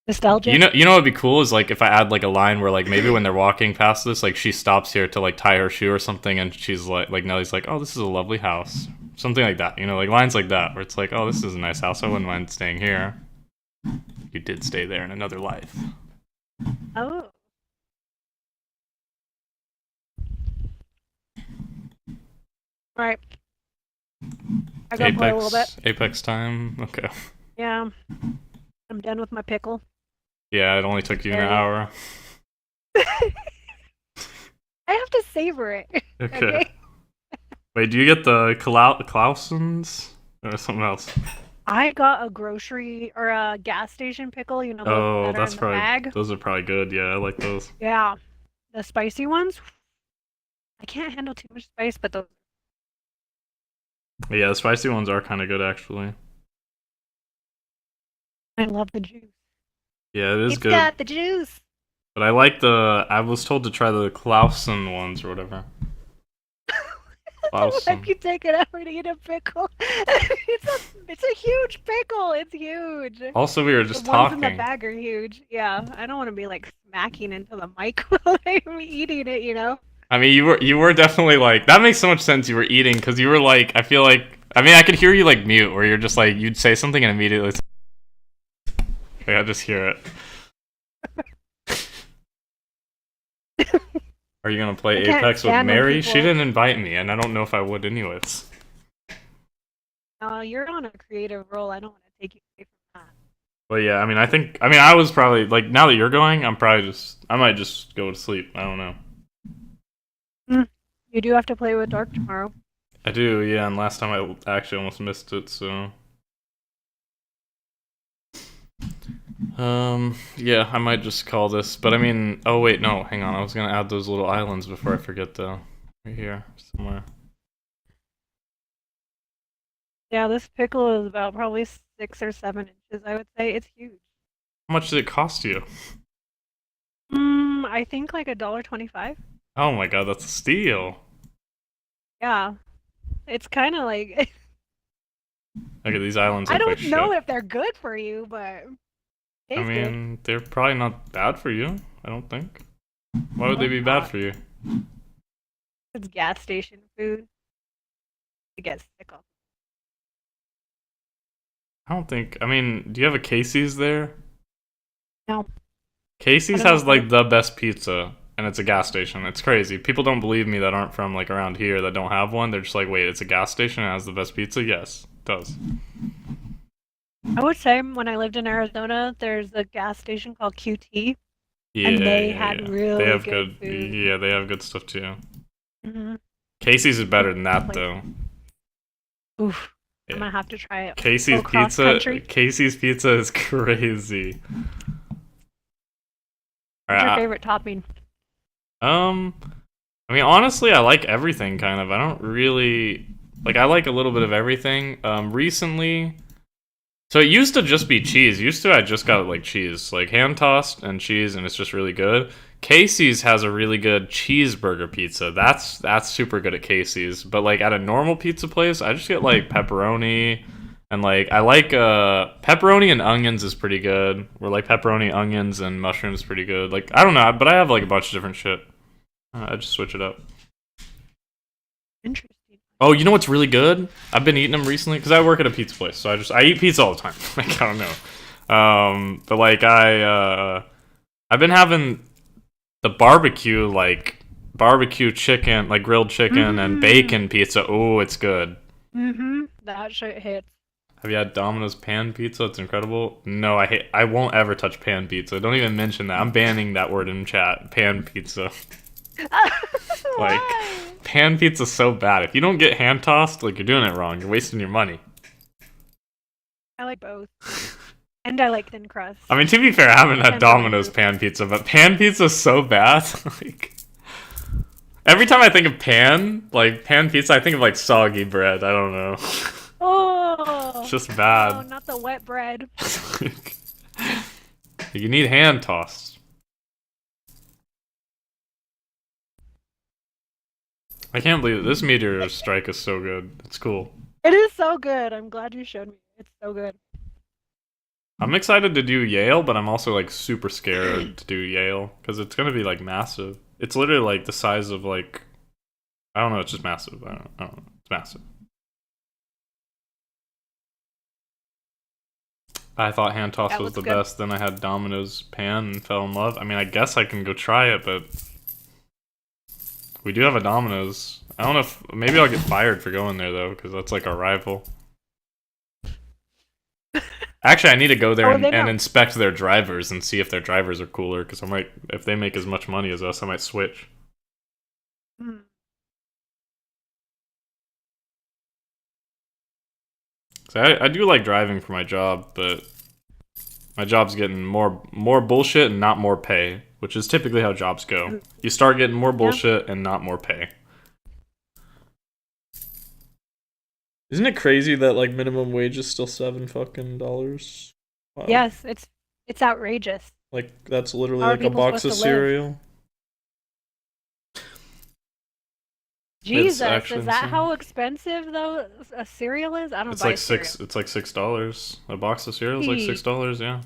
nostalgia. You know what'd be cool is like if I add like a line where like maybe when they're walking past this, like she stops here to like tie her shoe or something, and she's like Nellie's like, oh, this is a lovely house, something like that. You know, like lines like that where it's like, oh, this is a nice house. I wouldn't mind staying here. You did stay there in another life. Oh. Right. I gotta play a little bit. Apex time? Okay. Yeah. I'm done with my pickle. Yeah, it only took you an hour. I have to savor it. Okay. Wait, do you get the Clausens? Or something else? I got a grocery or a gas station pickle, you know, oh, that that's are in probably the bag. Those are probably good. Yeah, I like those. Yeah, the spicy ones. I can't handle too much spice, but those. Yeah, the spicy ones are kind of good actually. I love the juice. Yeah, it is good. It's got the juice. But I like I was told to try the Clausen ones or whatever. I could take it out to eat a pickle. It's a huge pickle. It's huge. Also, we were just the talking. ones in the bag are huge. Yeah, I don't want to be like smacking into the mic while I'm eating it. You know. I mean, you were definitely like that makes so much sense. You were eating because you were like I feel like I could hear you like mute where you're just like you'd say something and immediately. I just hear it. Are you gonna play Apex with Mary? She didn't invite me, and I don't know if I would anyways. You're on a creative role. I don't want to take you away from that. But yeah, I was probably like now that you're going, I might just go to sleep. I don't know. You do have to play with Dark tomorrow. I do, yeah. And last time I actually almost missed it, so. Yeah, I might just call this, but I mean, oh wait, no, hang on, I was gonna add those little islands before I forget though. Right here, somewhere. Yeah, this pickle is about probably 6 or 7 inches, I would say. It's huge. How much did it cost you? I think like $1.25. Oh my god, that's a steal. Yeah. It's kind of like... Look at these islands. I don't know if they're good for you, but... I mean, they're probably not bad for you, I don't think. Why would they be bad for you? It's gas station food. You get sick of. I don't think. I mean, do you have a Casey's there? No. Casey's has like the best pizza, and it's a gas station. It's crazy. People don't believe me that aren't from like around here that don't have one. They're just like, wait, it's a gas station and it has the best pizza? Yes, it does. I would say when I lived in Arizona, there's a gas station called QT. Yeah, and they had really they have good food. Yeah, they have good stuff too. Casey's is better than that though. Oof. Yeah. I'm gonna have to try it. Casey's pizza is crazy. What's your favorite topping? I mean, honestly, I like everything kind of. I don't really like. I like a little bit of everything. Recently, so it used to just be cheese. I just got like cheese, like hand tossed and cheese, and it's just really good. Casey's has a really good cheeseburger pizza. That's super good at Casey's. But like at a normal pizza place, I just get like pepperoni, and like I like pepperoni and onions is pretty good. Or like pepperoni, onions, and mushrooms is pretty good. Like I don't know, but I have like a bunch of different shit. I just switch it up. Interesting. Oh, you know what's really good? I've been eating them recently because I work at a pizza place, so I eat pizza all the time. Like I don't know, but like I've been having the barbecue chicken, like grilled chicken and bacon pizza. Oh, it's good. That shit hits. Have you had Domino's pan pizza? It's incredible. No, I won't ever touch pan pizza. Don't even mention that. I'm banning that word in chat. Pan pizza. Like, Why? pan pizza's so bad. If you don't get hand tossed, like, you're doing it wrong. You're wasting your money. I like both. And I like thin crust. I mean, to be fair, I haven't had Depends on my Domino's mood. pan pizza, but pan pizza's so bad. Like, every time I think of like, pan pizza, I think of, like, soggy bread. I don't know. Oh! It's just Oh, bad. not the wet bread. Like, you need hand tossed. I can't believe it. This meteor strike is so good. It's cool. It is so good. I'm glad you showed me. It's so good. I'm excited to do Yale, but I'm also like super scared to do Yale because it's gonna be like massive. It's literally like the size of like I don't know. It's just massive. I don't know. It's massive. I thought hand toss That was looks the good. best. Then I had Domino's pan and fell in love. I mean, I guess I can go try it, but we do have a Domino's. I don't know if maybe I'll get fired for going there though because that's like our rival. Actually, I need to go there Oh, and, they and know. inspect their drivers and see if their drivers are cooler. Because I might, if they make as much money as us, I might switch. Hmm. So I do like driving for my job, but my job's getting more bullshit and not more pay, which is typically how jobs go. You start getting more bullshit and not more pay. Isn't it crazy that like minimum wage is still $7 fucking? Wow. Yes, it's outrageous. Like that's literally How are like a people box of supposed to live? cereal. Jesus, actually is that insane. how expensive though a cereal is? I don't It's buy like cereal. It's like $6. A box of cereal is like Gee. $6. Yeah,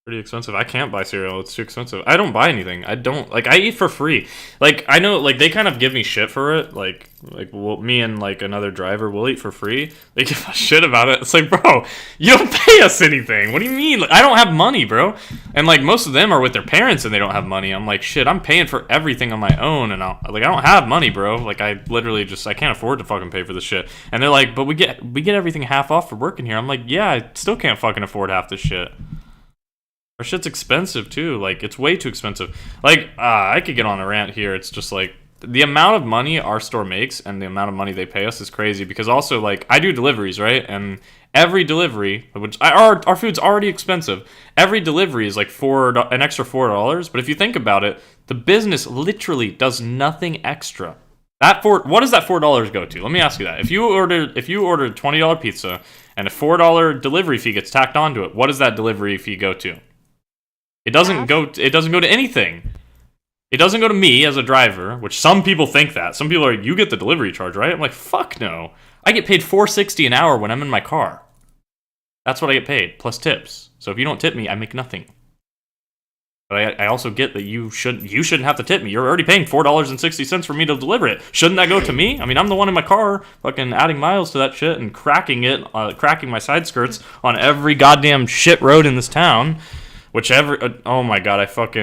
pretty expensive. I can't buy cereal. It's too expensive. I don't buy anything. I don't like. I eat for free. Like I know. Like they kind of give me shit for it. Me and like another driver will eat for free. They give a shit about it. It's like, bro, you don't pay us anything. What do you mean? Like I don't have money, bro. And like most of them are with their parents and they don't have money. I'm like, shit. I'm paying for everything on my own, and I don't have money, bro. Like I literally just I can't afford to fucking pay for this shit. And they're like, but we get everything half off for working here. I'm like, yeah, I still can't fucking afford half this shit. Our shit's expensive too. Like it's way too expensive. Like I could get on a rant here. It's just like the amount of money our store makes and the amount of money they pay us is crazy. Because also like I do deliveries, right? And every delivery, our food's already expensive. Every delivery is like an extra $4. But if you think about it, the business literally does nothing extra. What does that $4 go to? Let me ask you that. If you order a $20 pizza and a $4 delivery fee gets tacked onto it, what does that delivery fee go to? It doesn't go to anything. It doesn't go to me as a driver, which some people think that. Some people are like, you get the delivery charge, right? I'm like, fuck no. I get paid $4.60 an hour when I'm in my car. That's what I get paid, plus tips. So if you don't tip me, I make nothing. But I also get that you shouldn't have to tip me. You're already paying $4.60 for me to deliver it. Shouldn't that go to me? I mean, I'm the one in my car fucking adding miles to that shit and cracking my side skirts on every goddamn shit road in this town. Oh my god, I found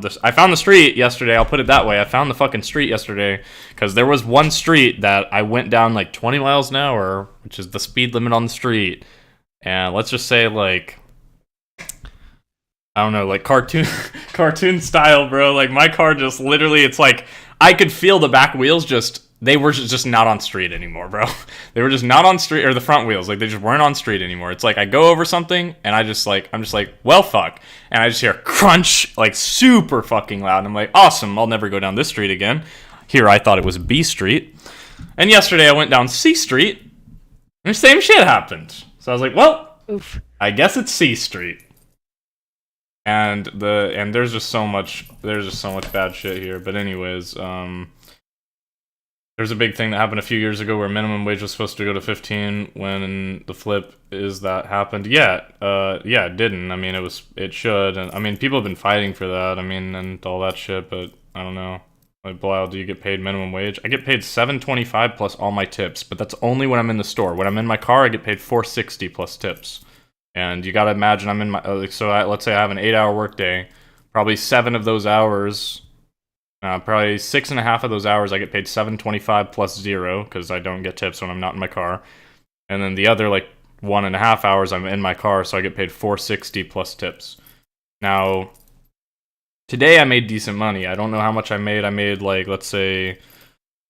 the street yesterday. I'll put it that way. I found the fucking street yesterday because there was one street that I went down like 20 miles an hour, which is the speed limit on the street. And let's just say like I don't know, like cartoon style, bro. Like my car just literally, it's like I could feel the back wheels they were just not on street anymore, bro. They were just not on street, or the front wheels, like they just weren't on street anymore. It's like I go over something and I'm just like, well, fuck, and I just hear crunch, like super fucking loud. And I'm like, awesome, I'll never go down this street again. Here, I thought it was B Street, and yesterday I went down C Street, and the same shit happened. So I was like, well, Oof. I guess it's C Street. And there's just so much bad shit here. But anyways, there's a big thing that happened a few years ago where minimum wage was supposed to go to 15 when the flip is that happened. Yeah, it didn't. I mean, it should. And I mean, people have been fighting for that. I mean, and all that shit, but I don't know. Like, Beliaal, do you get paid minimum wage? I get paid $7.25 plus all my tips, but that's only when I'm in the store. When I'm in my car, I get paid $4.60 plus tips. And you gotta imagine I'm in my let's say I have an 8-hour workday. Probably 7 of those hours, probably 6.5 of those hours, I get paid $7.25 plus 0 because I don't get tips when I'm not in my car. And then the other like 1.5 hours I'm in my car, so I get paid $4.60 plus tips. Now, today I made decent money. I don't know how much I made. I made like, let's say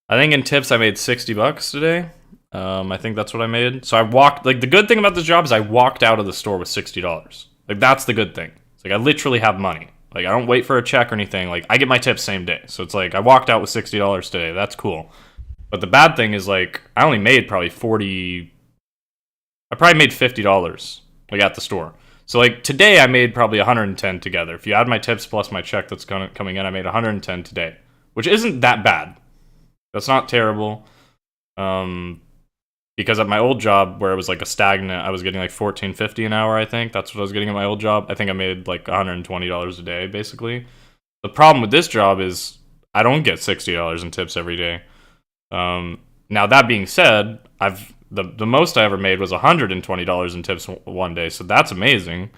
I think in tips I made $60 today. I think that's what I made. So I walked. Like the good thing about this job is I walked out of the store with $60. Like that's the good thing. It's like I literally have money. Like I don't wait for a check or anything. Like I get my tips same day. So it's like I walked out with $60 today. That's cool. But the bad thing is like I only made probably 40. I probably made $50 like at the store. So like today I made probably 110 together. If you add my tips plus my check that's coming in, I made 110 today, which isn't that bad. That's not terrible. Because at my old job where it was like a stagnant, I was getting like $14.50 an hour. I think that's what I was getting at my old job. I think I made like $120 a day basically. The problem with this job is I don't get $60 in tips every day. Now that being said, the most I ever made was $120 in tips one day, so that's amazing.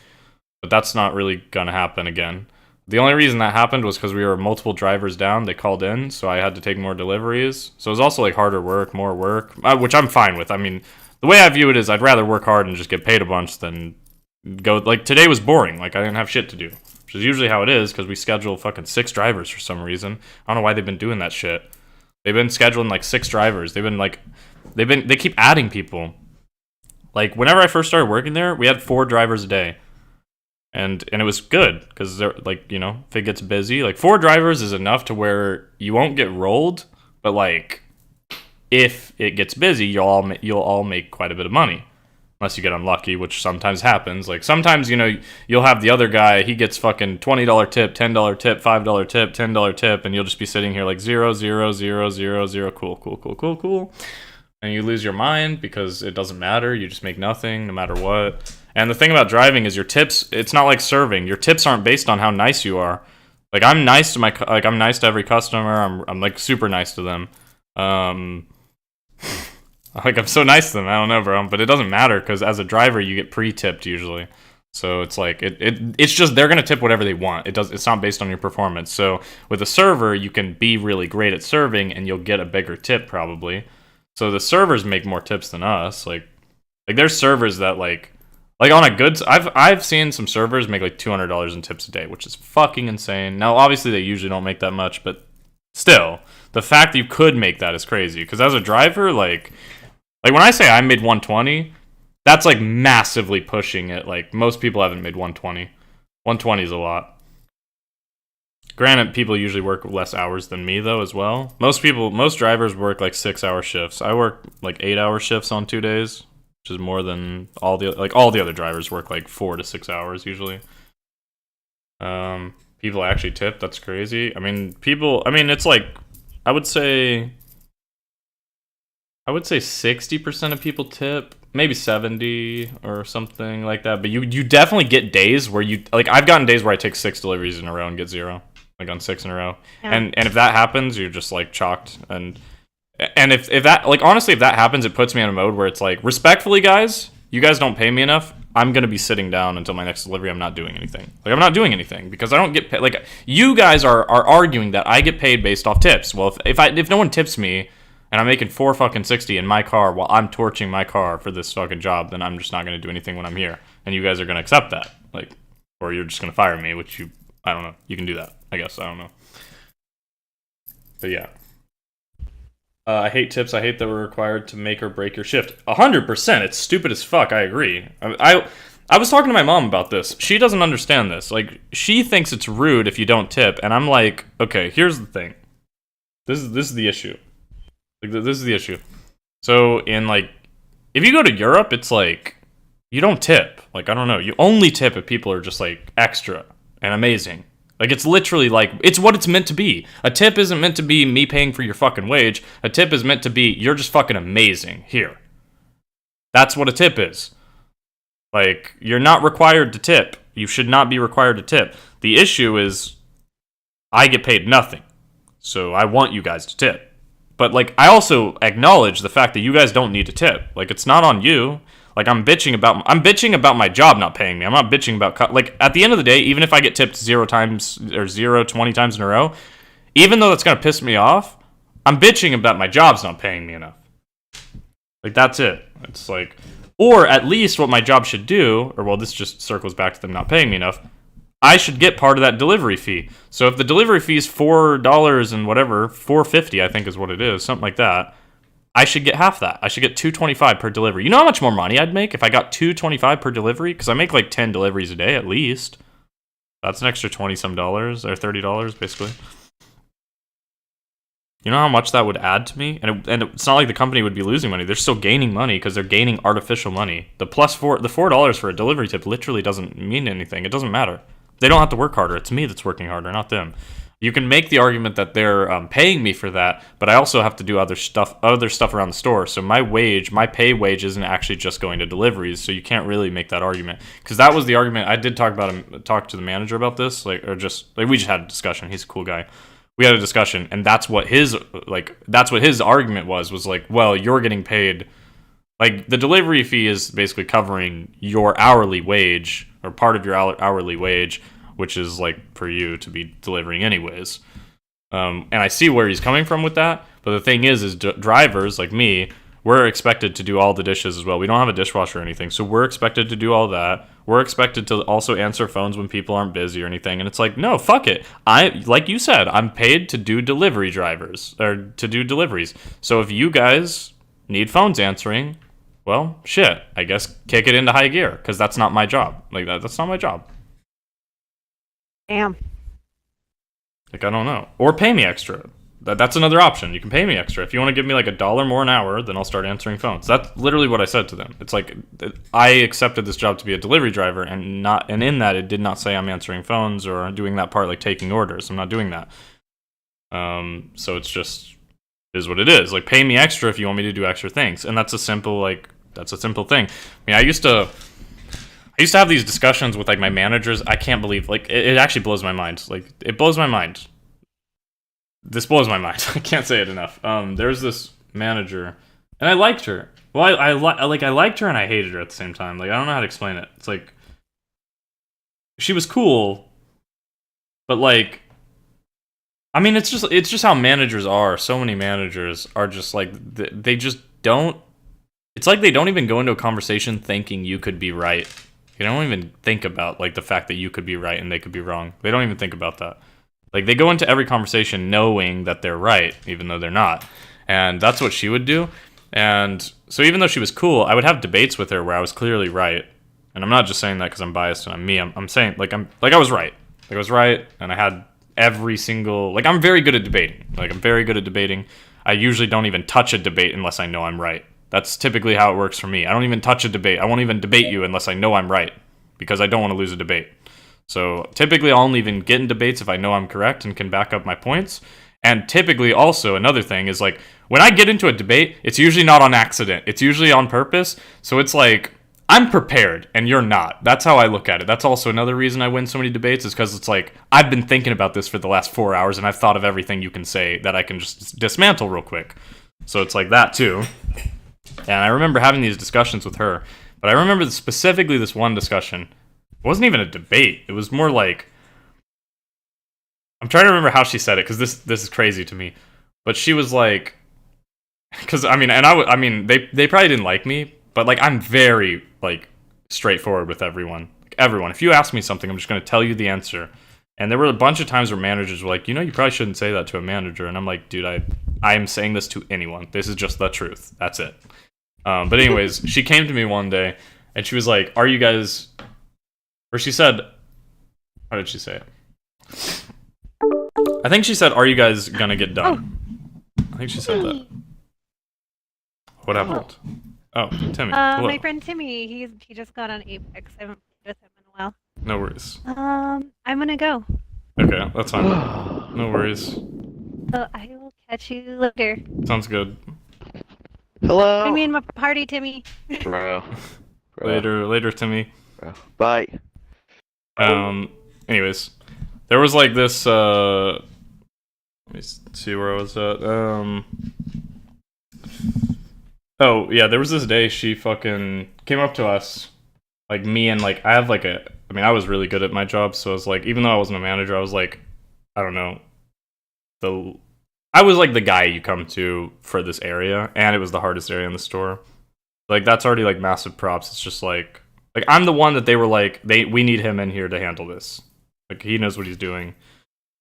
But that's not really gonna happen again. The only reason that happened was because we were multiple drivers down. They called in, so I had to take more deliveries. So it was also like harder work, more work, which I'm fine with. I mean, the way I view it is I'd rather work hard and just get paid a bunch than go. Like today was boring. Like I didn't have shit to do, which is usually how it is because we schedule fucking 6 drivers for some reason. I don't know why they've been doing that shit. They've been scheduling like 6 drivers. They keep adding people. Like whenever I first started working there, we had 4 drivers a day. And it was good because they're like, you know, if it gets busy, like 4 drivers is enough to where you won't get rolled, but like if it gets busy, you'll all make quite a bit of money. Unless you get unlucky, which sometimes happens. Like sometimes, you know, you'll have the other guy, he gets fucking $20 tip, $10 tip, $5 tip, $10 tip, and you'll just be sitting here like 0, 0, 0, 0, 0, cool. And you lose your mind because it doesn't matter. You just make nothing no matter what. And the thing about driving is your tips, it's not like serving. Your tips aren't based on how nice you are. Like I'm nice to I'm nice to every customer. I'm like super nice to them. Like I'm so nice to them. I don't know, bro, but it doesn't matter because as a driver you get pre-tipped usually. So it's like it's just they're gonna tip whatever they want. It's not based on your performance. So with a server, you can be really great at serving and you'll get a bigger tip probably. So the servers make more tips than us. Like there's servers that like on a good, I've seen some servers make like $200 in tips a day, which is fucking insane. Now obviously they usually don't make that much, but still, the fact that you could make that is crazy. Because as a driver, like when I say I made 120, that's like massively pushing it. Like most people haven't made 120. 120 is a lot. Granted, people usually work less hours than me though as well. Most drivers work like 6-hour shifts. I work like 8-hour shifts on 2 days, which is more than all the other drivers work like 4 to 6 hours usually. People actually tip. That's crazy. I mean, it's like I would say 60% of people tip, maybe 70 or something like that. But you definitely get days where you like. I've gotten days where I take 6 deliveries in a row and get 0, like on 6 in a row. Yeah. And if that happens, you're just like chalked. And if that, like, honestly, if that happens, it puts me in a mode where it's like, respectfully, guys, you guys don't pay me enough. I'm going to be sitting down until my next delivery. I'm not doing anything. Like, I'm not doing anything because I don't get paid. Like, you guys are arguing that I get paid based off tips. Well, if no one tips me and I'm making $4.60 in my car while I'm torching my car for this fucking job, then I'm just not going to do anything when I'm here. And you guys are going to accept that. Like, or you're just going to fire me, which I don't know. You can do that, I guess. I don't know. But yeah. I hate tips. I hate that we're required to make or break your shift. 100%. It's stupid as fuck. I agree. I was talking to my mom about this. She doesn't understand this. Like, she thinks it's rude if you don't tip, and I'm like, okay, here's the thing. This is the issue. Like, this is the issue. So in like, if you go to Europe, it's like you don't tip. Like, I don't know. You only tip if people are just like extra and amazing. Like, it's literally like, it's what it's meant to be. A tip isn't meant to be me paying for your fucking wage. A tip is meant to be, you're just fucking amazing. Here. That's what a tip is. Like, you're not required to tip. You should not be required to tip. The issue is, I get paid nothing. So I want you guys to tip. But, like, I also acknowledge the fact that you guys don't need to tip. Like, it's not on you. Like, I'm bitching about my job not paying me. I'm not bitching about, like, at the end of the day, even if I get tipped 0 times or 20 times in a row, even though that's going to piss me off, I'm bitching about my job's not paying me enough. Like, that's it. It's like, or at least what my job should do, or well, this just circles back to them not paying me enough. I should get part of that delivery fee. So if the delivery fee is $4 and whatever, $4.50 I think is what it is, something like that. I should get half that. I should get $2.25 per delivery. You know how much more money I'd make if I got $2.25 per delivery? Because I make like 10 deliveries a day at least. That's an extra $20-some or $30 basically. You know how much that would add to me? And it's not like the company would be losing money. They're still gaining money because they're gaining artificial money. The $4 for a delivery tip literally doesn't mean anything. It doesn't matter. They don't have to work harder. It's me that's working harder, not them. You can make the argument that they're paying me for that, but I also have to do other stuff around the store. So my pay wage isn't actually just going to deliveries. So you can't really make that argument, because that was the argument I did talk to the manager about this, we just had a discussion. He's a cool guy. We had a discussion, and that's what his argument was like, well, you're getting paid. Like, the delivery fee is basically covering your hourly wage, or part of your hourly wage, which is like for you to be delivering anyways. And I see where he's coming from with that, but the thing is drivers like me, we're expected to do all the dishes as well. We don't have a dishwasher or anything, so we're expected to do all that. We're expected to also answer phones when people aren't busy or anything, and it's like, no, fuck it. Like you said, I'm paid to do deliveries. So if you guys need phones answering, well, shit, I guess kick it into high gear, because that's not my job. Like, that's not my job. Damn. Like, I don't know. Or pay me extra. That's another option. You can pay me extra. If you want to give me like $1 more an hour, then I'll start answering phones. That's literally what I said to them. It's like, I accepted this job to be a delivery driver, and in that it did not say I'm answering phones or doing that part like taking orders. I'm not doing that. So it's just is what it is. Like, pay me extra if you want me to do extra things, and that's a simple thing. I mean, I used to have these discussions with like my managers. I can't believe, like, it actually blows my mind. Like, it blows my mind. This blows my mind. I can't say it enough. There's this manager, and I liked her. Well, I liked her and I hated her at the same time. Like, I don't know how to explain it. It's like, she was cool, but like, I mean, it's just how managers are. So many managers are just like, they just don't. It's like they don't even go into a conversation thinking you could be right. They don't even think about like the fact that you could be right and they could be wrong. They don't even think about that. Like, they go into every conversation knowing that they're right, even though they're not. And that's what she would do. And so even though she was cool, I would have debates with her where I was clearly right. And I'm not just saying that because I'm biased and I'm me. I'm saying I was right. Like, I was right, and I had every single, like, I'm very good at debating. I usually don't even touch a debate unless I know I'm right. That's typically how it works for me. I don't even touch a debate. I won't even debate you unless I know I'm right, because I don't want to lose a debate. So typically I'll only even get in debates if I know I'm correct and can back up my points. And typically also another thing is, like, when I get into a debate, it's usually not on accident. It's usually on purpose. So it's like, I'm prepared and you're not. That's how I look at it. That's also another reason I win so many debates, is because it's like, I've been thinking about this for the last 4 hours and I've thought of everything you can say that I can just dismantle real quick. So it's like that too. And I remember having these discussions with her. But I remember specifically this one discussion. It wasn't even a debate. It was more like, I'm trying to remember how she said it, because this is crazy to me. But she was like, because I mean, they probably didn't like me, but like, I'm very like straightforward with everyone. Like, everyone. If you ask me something, I'm just going to tell you the answer. And there were a bunch of times where managers were like, you probably shouldn't say that to a manager. And I'm like, dude, I am saying this to anyone. This is just the truth. That's it. But anyways, she came to me one day and she was like, are you guys, or she said, how did she say it? I think she said, are you guys gonna get done? I think she said that. What happened? Oh, Timmy. Hello. My friend Timmy, he just got on Apex. I haven't played with him in a while. No worries. I'm gonna go. Okay, that's fine. No worries. So I will catch you later. Sounds good. Hello. I mean, my party, Timmy. Bro. Later, Timmy. Bro. Bye. Anyways, there was like this. Let me see where I was at. Oh yeah, there was this day she fucking came up to us, like me and like I mean, I was really good at my job, so I was like, even though I wasn't a manager, I was like, I don't know, I was like the guy you come to for this area, and it was the hardest area in the store. Like, that's already like massive props. It's just like I'm the one that they were like, we need him in here to handle this. Like, he knows what he's doing.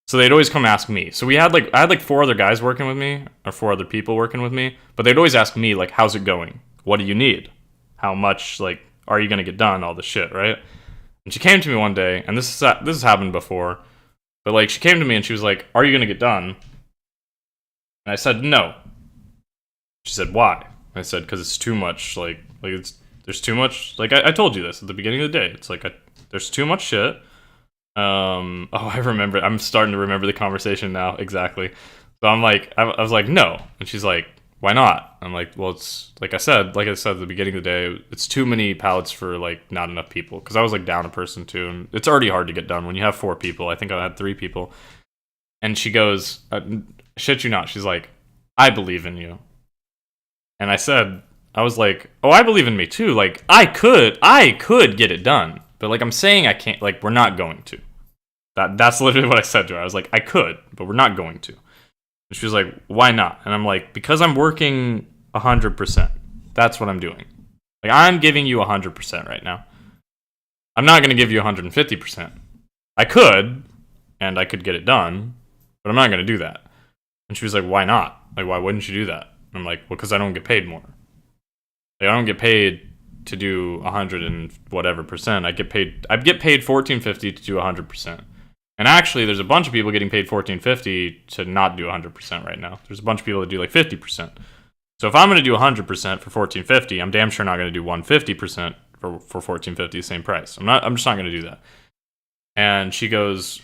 So they'd always come ask me. So I had like 4 other guys working with me, or 4 other people working with me, but they'd always ask me, like, how's it going? What do you need? How much, like, are you gonna get done? All this shit, right? And she came to me one day, and this has happened before, but like, she came to me and she was like, are you gonna get done? And I said, no. She said, why? I said, because it's too much, there's too much, like, I told you this at the beginning of the day. It's like, there's too much shit. I remember. I'm starting to remember the conversation now exactly. So I'm like, I was like, no, and she's like, why not? I'm like, well, it's like I said at the beginning of the day, it's too many pallets for like not enough people, because I was like down a person too, and it's already hard to get done when you have 4 people. I think I had 3 people, and she goes, shit you not, she's like, I believe in you, and I was like, oh, I believe in me too. Like, I could get it done, but like I'm saying I can't. Like, we're not going to. That's literally what I said to her. I was like, I could, but we're not going to. And she was like, why not? And I'm like, because I'm working 100%. That's what I'm doing. Like, I'm giving you 100% right now. I'm not going to give you 150%. I could, and I could get it done, but I'm not going to do that. And she was like, why not? Like, why wouldn't you do that? And I'm like, well, because I don't get paid more. Like, I don't get paid to do 100 and whatever percent. I get paid $14.50 to do 100%. And actually, there's a bunch of people getting paid $14.50 to not do 100% right now. There's a bunch of people that do like 50%. So if I'm going to do 100% for $14.50, I'm damn sure not going to do 150% for $14.50, the same price. I'm just not going to do that. And she goes,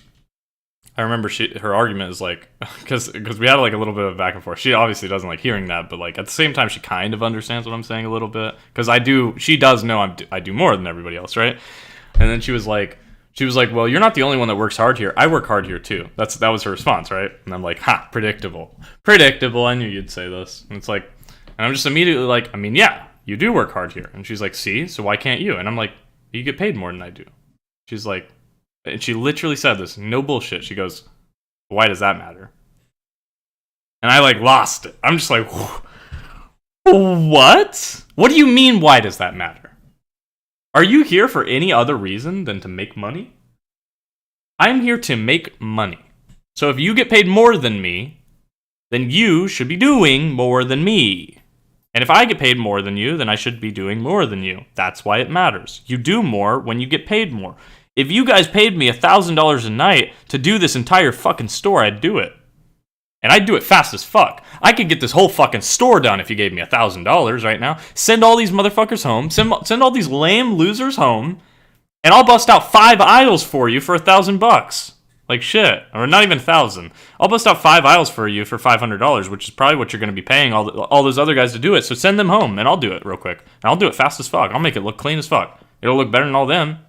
I remember her argument is like, because we had like a little bit of back and forth. She obviously doesn't like hearing that, but like at the same time, she kind of understands what I'm saying a little bit, because she does know I do more than everybody else, right? And then she was like, well, you're not the only one that works hard here. I work hard here too. That was her response, right? And I'm like, ha, predictable. I knew you'd say this. And it's like, and I'm just immediately like, I mean, yeah, you do work hard here. And she's like, see, so why can't you? And I'm like, you get paid more than I do. She's like, and she literally said this, no bullshit. She goes, why does that matter? And I like lost it. I'm just like, what? What do you mean, why does that matter? Are you here for any other reason than to make money? I'm here to make money. So if you get paid more than me, then you should be doing more than me. And if I get paid more than you, then I should be doing more than you. That's why it matters. You do more when you get paid more. If you guys paid me $1,000 a night to do this entire fucking store, I'd do it. And I'd do it fast as fuck. I could get this whole fucking store done if you gave me $1,000 right now. Send all these motherfuckers home. Send all these lame losers home. And I'll bust out 5 aisles for you for $1,000. Like shit. Or not even 1,000. I'll bust out 5 aisles for you for $500, which is probably what you're going to be paying all those other guys to do it. So send them home, and I'll do it real quick. And I'll do it fast as fuck. I'll make it look clean as fuck. It'll look better than all them.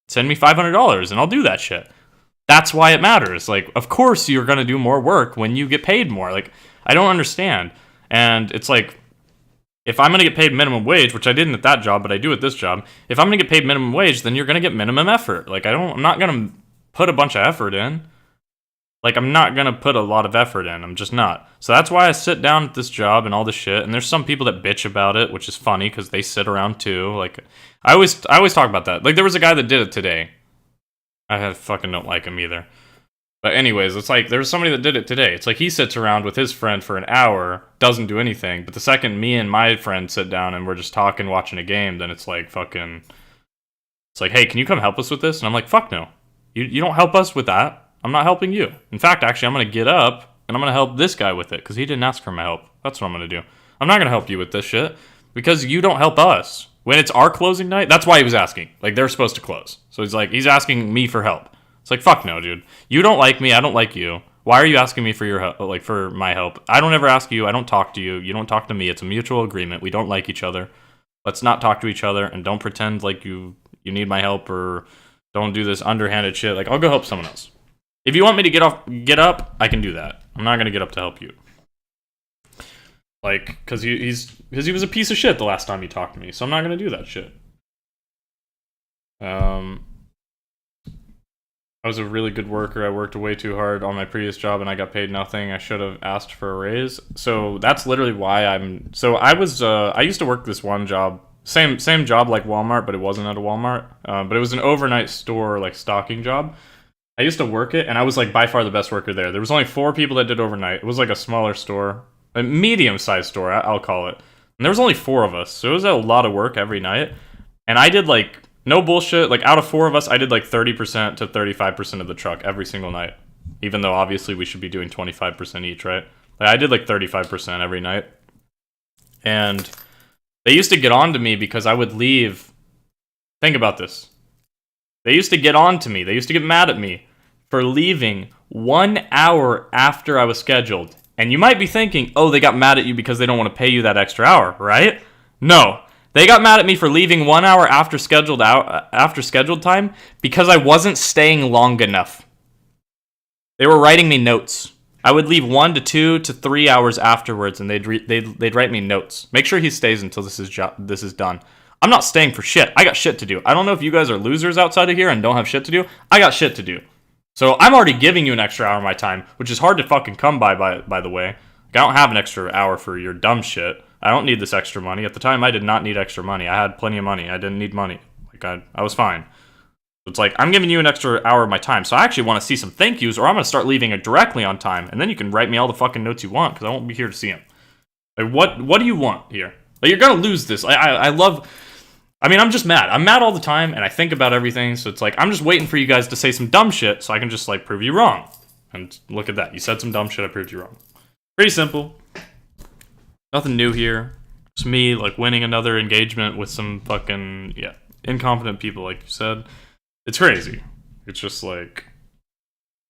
Send me $500, and I'll do that shit. That's why it matters. Like, of course you're going to do more work when you get paid more. Like, I don't understand. And it's like, if I'm going to get paid minimum wage, which I didn't at that job, but I do at this job, if I'm going to get paid minimum wage, then you're going to get minimum effort. Like, I'm not going to put a bunch of effort in. Like, I'm not going to put a lot of effort in. I'm just not. So that's why I sit down at this job and all this shit. And there's some people that bitch about it, which is funny because they sit around too. Like, I always talk about that. Like, there was a guy that did it today. I fucking don't like him either. But anyways, it's like, there was somebody that did it today. It's like he sits around with his friend for an hour, doesn't do anything. But the second me and my friend sit down and we're just talking, watching a game, then it's like fucking... It's like, hey, can you come help us with this? And I'm like, fuck no. You don't help us with that. I'm not helping you. In fact, actually, I'm going to get up and I'm going to help this guy with it because he didn't ask for my help. That's what I'm going to do. I'm not going to help you with this shit because you don't help us. When it's our closing night, that's why he was asking. Like, they're supposed to close. So he's asking me for help. It's like, fuck no, dude. You don't like me. I don't like you. Why are you asking me for your help, like for my help? I don't ever ask you. I don't talk to you. You don't talk to me. It's a mutual agreement. We don't like each other. Let's not talk to each other and don't pretend like you need my help or don't do this underhanded shit. Like, I'll go help someone else. If you want me to get up, I can do that. I'm not going to get up to help you. Like, because he was a piece of shit the last time he talked to me, so I'm not going to do that shit. I was a really good worker. I worked way too hard on my previous job, and I got paid nothing. I should have asked for a raise. So that's literally why I'm... So I used to work this one job, same job like Walmart, but it wasn't at a Walmart. But it was an overnight store, like, stocking job. I used to work it, and I was like by far the best worker there. There was only 4 people that did overnight. It was like a smaller store, a medium-sized store, I'll call it. And there was only 4 of us, so it was a lot of work every night. And I did like, no bullshit, like out of 4 of us, I did like 30% to 35% of the truck every single night. Even though obviously we should be doing 25% each, right? Like, I did like 35% every night. And they used to get on to me because I would leave. Think about this. They used to get on to me. They used to get mad at me for leaving 1 hour after I was scheduled. And you might be thinking, oh, they got mad at you because they don't want to pay you that extra hour, right? No. They got mad at me for leaving 1 hour after scheduled time because I wasn't staying long enough. They were writing me notes. I would leave 1 to 2 to 3 hours afterwards, and they'd write me notes. Make sure he stays until this is done. I'm not staying for shit. I got shit to do. I don't know if you guys are losers outside of here and don't have shit to do. I got shit to do. So I'm already giving you an extra hour of my time, which is hard to fucking come by the way. Like, I don't have an extra hour for your dumb shit. I don't need this extra money. At the time, I did not need extra money. I had plenty of money. I didn't need money. Like, I was fine. It's like, I'm giving you an extra hour of my time, so I actually want to see some thank yous, or I'm going to start leaving it directly on time, and then you can write me all the fucking notes you want, because I won't be here to see them. Like, what do you want here? Like, you're going to lose this. I'm just mad. I'm mad all the time, and I think about everything, so it's like, I'm just waiting for you guys to say some dumb shit, so I can just, like, prove you wrong. And look at that. You said some dumb shit, I proved you wrong. Pretty simple. Nothing new here. Just me, like, winning another engagement with some fucking, incompetent people, like you said. It's crazy. It's just like...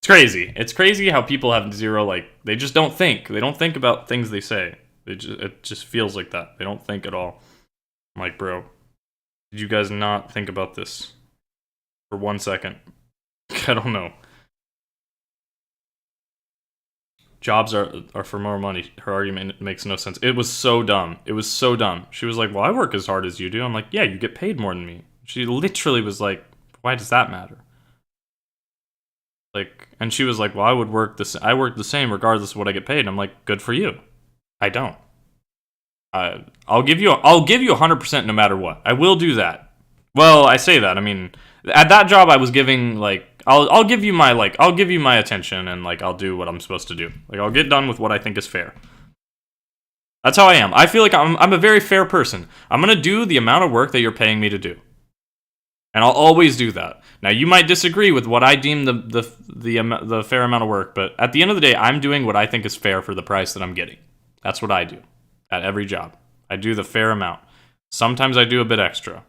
It's crazy. It's crazy how people have zero, like... They just don't think. They don't think about things they say. It just feels like that. They don't think at all. I'm like, bro, did you guys not think about this for 1 second? I don't know. Jobs are for more money. Her argument makes no sense. It was so dumb. It was so dumb. She was like, well, I work as hard as you do. I'm like, yeah, you get paid more than me. She literally was like, why does that matter? Like, and she was like, well, I work the same regardless of what I get paid. And I'm like, good for you. I don't. I'll give you 100% no matter what. I will do that. Well, I say that. I mean, at that job I was giving, like, I'll give you my attention, and like I'll do what I'm supposed to do. Like, I'll get done with what I think is fair. That's how I am. I feel like I'm a very fair person. I'm going to do the amount of work that you're paying me to do. And I'll always do that. Now, you might disagree with what I deem the fair amount of work, but at the end of the day, I'm doing what I think is fair for the price that I'm getting. That's what I do at every job. I do the fair amount. Sometimes I do a bit extra.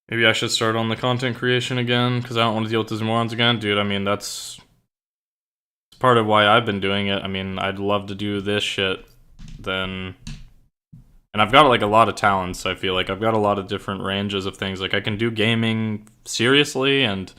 Maybe I should start on the content creation again, because I don't want to deal with these morons again. Dude, I mean, that's part of why I've been doing it. I mean, I'd love to do this shit. And I've got like a lot of talents. I feel like I've got a lot of different ranges of things. Like, I can do gaming seriously and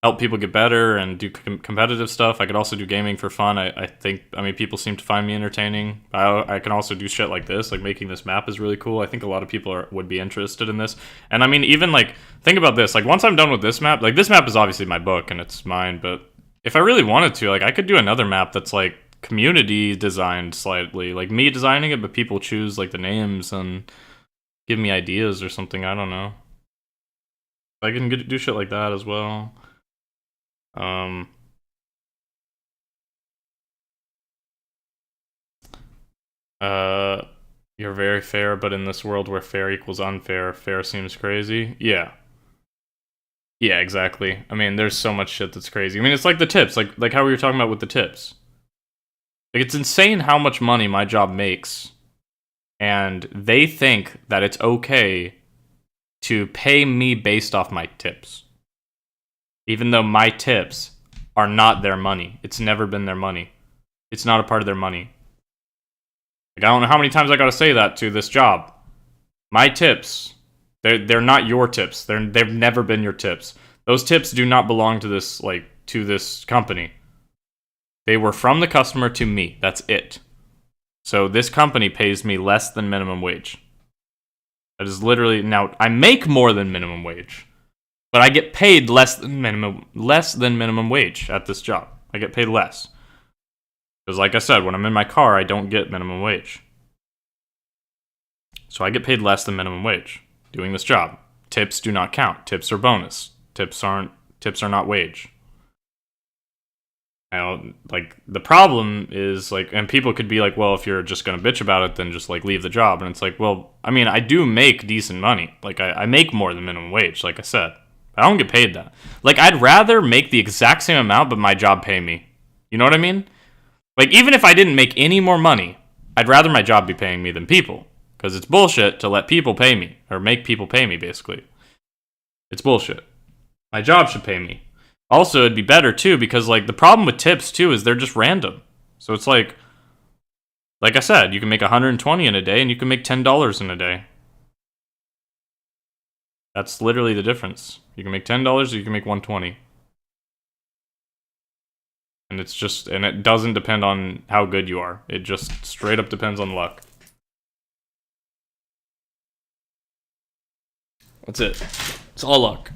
help people get better and do competitive stuff. I could also do gaming for fun. I think people seem to find me entertaining. I can also do shit like this. Like, making this map is really cool. I think a lot of people would be interested in this. And I mean, even like, think about this. Like, once I'm done with this map, like, this map is obviously my book and it's mine, but if I really wanted to, like, I could do another map that's like community designed slightly, like me designing it, but people choose like the names and give me ideas or something. I don't know. I can do shit like that as well. You're very fair, but in this world where fair equals unfair, fair seems crazy. Yeah, exactly. I mean, there's so much shit that's crazy. I mean, it's like the tips, like how we were talking about with the tips. Like, it's insane how much money my job makes, and they think that it's okay to pay me based off my tips. Even though my tips are not their money. It's never been their money. It's not a part of their money. Like, I don't know how many times I gotta say that to this job. My tips, they're not your tips. They've never been your tips. Those tips do not belong to this company. They were from the customer to me. That's it. So this company pays me less than minimum wage. That is literally, now I make more than minimum wage, but I get paid less than minimum wage at this job. I get paid less. Because like I said, when I'm in my car, I don't get minimum wage. So I get paid less than minimum wage doing this job. Tips do not count. Tips are bonus. Tips are not wage. Like, the problem is, like, and people could be like, well, if you're just gonna bitch about it, then just, like, leave the job. And it's like, well, I mean, I do make decent money. Like, I make more than minimum wage, like I said. I don't get paid that. Like, I'd rather make the exact same amount, but my job pay me. You know what I mean? Like, even if I didn't make any more money, I'd rather my job be paying me than people. Because it's bullshit to let people pay me, or make people pay me, basically. It's bullshit. My job should pay me. Also, it'd be better, too, because, like, the problem with tips, too, is they're just random. So it's like I said, you can make $120 in a day, and you can make $10 in a day. That's literally the difference. You can make $10, or you can make $120. And it's just, and it doesn't depend on how good you are. It just straight up depends on luck. That's it. It's all luck.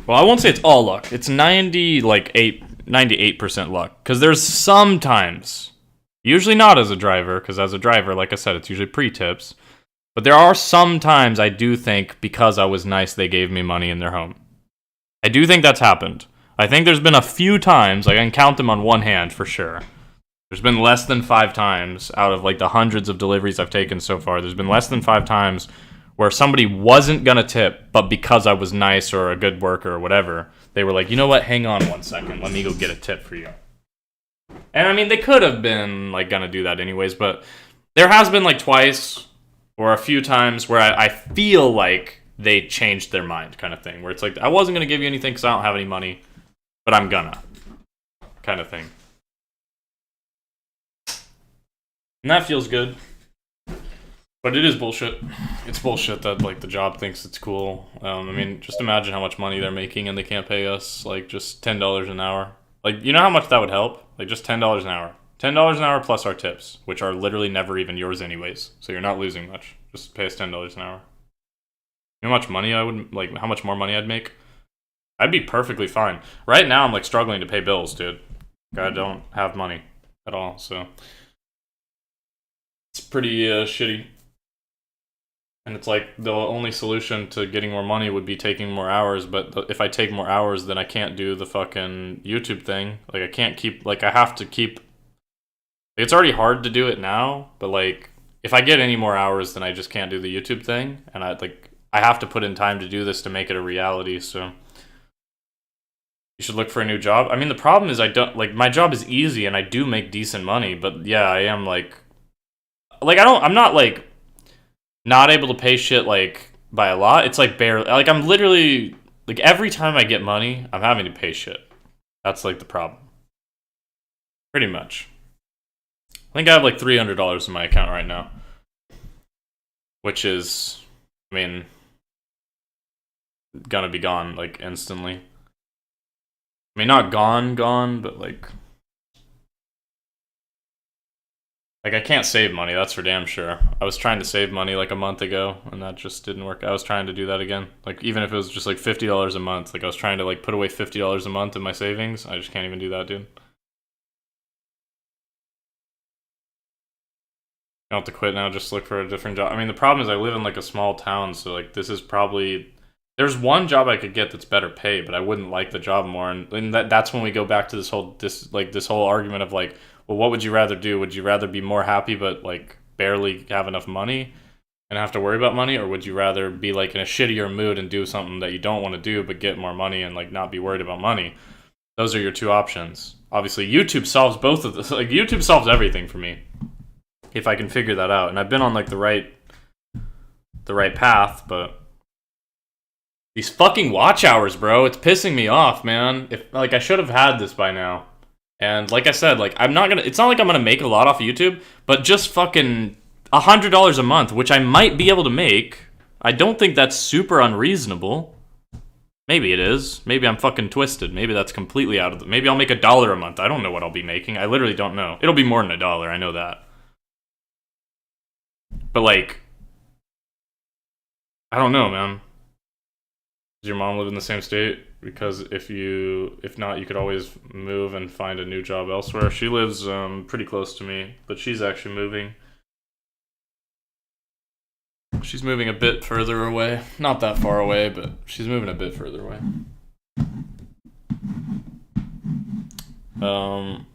Well, I won't say it's all luck. It's 98% luck. Because there's sometimes, usually not as a driver, because as a driver, like I said, it's usually pre-tips. But there are some times I do think because I was nice, they gave me money in their home. I do think that's happened. I think there's been a few times, like I can count them on one hand for sure. There's been less than 5 times out of like the hundreds of deliveries I've taken so far. There's been less than 5 times where somebody wasn't going to tip, but because I was nice or a good worker or whatever, they were like, you know what, hang on 1 second, let me go get a tip for you. And I mean, they could have been like going to do that anyways, but there has been like twice or a few times where I feel like they changed their mind kind of thing, where it's like, I wasn't going to give you anything because I don't have any money, but I'm gonna kind of thing. And that feels good. But it is bullshit. It's bullshit that, like, the job thinks it's cool. I mean, just imagine how much money they're making and they can't pay us, like, just $10 an hour. Like, you know how much that would help? Like, just $10 an hour. $10 an hour plus our tips, which are literally never even yours anyways. So you're not losing much. Just pay us $10 an hour. You know how much money I would, like, how much more money I'd make? I'd be perfectly fine. Right now, I'm, like, struggling to pay bills, dude. I don't have money at all, so it's pretty shitty. And it's like the only solution to getting more money would be taking more hours, but if I take more hours, then I can't do the fucking YouTube thing. Like, I can't keep, like, I have to keep, it's already hard to do it now, but, like, if I get any more hours, then I just can't do the YouTube thing, and I have to put in time to do this to make it a reality, so you should look for a new job. I mean, the problem is I don't, like, my job is easy, and I do make decent money, but yeah, I am, like, I'm not, like, not able to pay shit, like, by a lot. It's, like, barely, like, I'm literally, like, every time I get money, I'm having to pay shit. That's, like, the problem. Pretty much. I think I have, like, $300 in my account right now. Which is, I mean, gonna be gone, like, instantly. I mean, not gone, but, like, I can't save money, that's for damn sure. I was trying to save money like a month ago, and that just didn't work. I was trying to do that again. Like, even if it was just like $50 a month, like I was trying to like put away $50 a month in my savings. I just can't even do that, dude. I have to quit now, just look for a different job. I mean, the problem is I live in like a small town, so like this is probably, there's one job I could get that's better paid, but I wouldn't like the job more. And that's when we go back to this whole argument of like, well, what would you rather do? Would you rather be more happy but like barely have enough money and have to worry about money, or would you rather be like in a shittier mood and do something that you don't want to do but get more money and like not be worried about money? Those are your two options. Obviously, YouTube solves both of this. Like, YouTube solves everything for me if I can figure that out. And I've been on like the right path, but these fucking watch hours, bro, it's pissing me off, man. If like I should have had this by now. And like I said, like it's not like I'm gonna make a lot off of YouTube, but just fucking $100 a month, which I might be able to make. I don't think that's super unreasonable. Maybe it is. Maybe I'm fucking twisted. Maybe that's completely out of the, maybe I'll make $1 a month. I don't know what I'll be making. I literally don't know. It'll be more than $1, I know that. But like, I don't know, man. Does your mom live in the same state? Because if not, you could always move and find a new job elsewhere. She lives pretty close to me, but she's actually moving. She's moving a bit further away. Not that far away, but she's moving a bit further away. I'm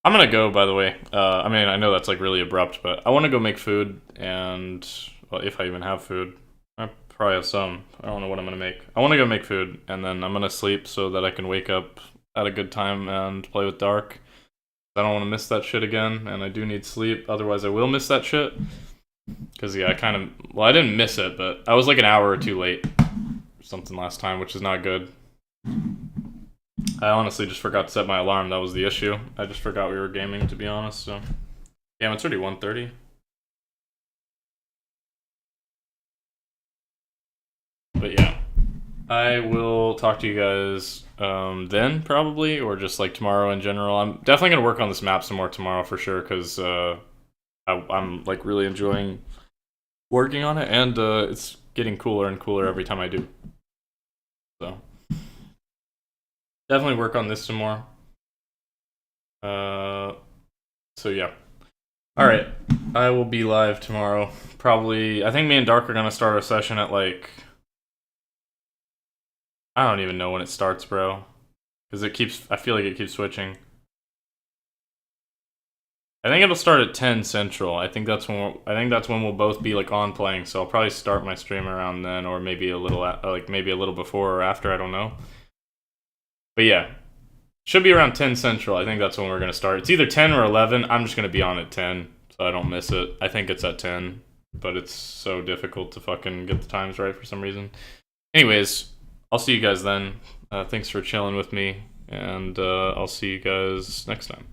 gonna go, by the way. I mean, I know that's like really abrupt, but I want to go make food, and well, if I even have food, I probably have some. I don't know what I'm gonna make. I want to go make food, and then I'm gonna sleep so that I can wake up at a good time and play with Dark. I don't want to miss that shit again, and I do need sleep. Otherwise, I will miss that shit. Because yeah, I didn't miss it, but I was like an hour or two late or something last time, which is not good. I honestly just forgot to set my alarm. That was the issue. I just forgot we were gaming, to be honest. So, damn, it's already 1:30. But yeah, I will talk to you guys then, probably, or just like tomorrow in general. I'm definitely gonna work on this map some more tomorrow for sure, because I'm like really enjoying working on it, and it's getting cooler and cooler every time I do. So. Definitely work on this some more. So yeah. Alright. I will be live tomorrow. Probably, I think me and Dark are gonna start a session at like... I don't even know when it starts, bro. Because I feel like it keeps switching. I think it'll start at 10 Central. I think that's when we'll both be like on playing, so I'll probably start my stream around then, or maybe a little before or after, I don't know. But yeah, should be around 10 Central. I think that's when we're going to start. It's either 10 or 11. I'm just going to be on at 10, so I don't miss it. I think it's at 10, but it's so difficult to fucking get the times right for some reason. Anyways, I'll see you guys then. Thanks for chilling with me, and I'll see you guys next time.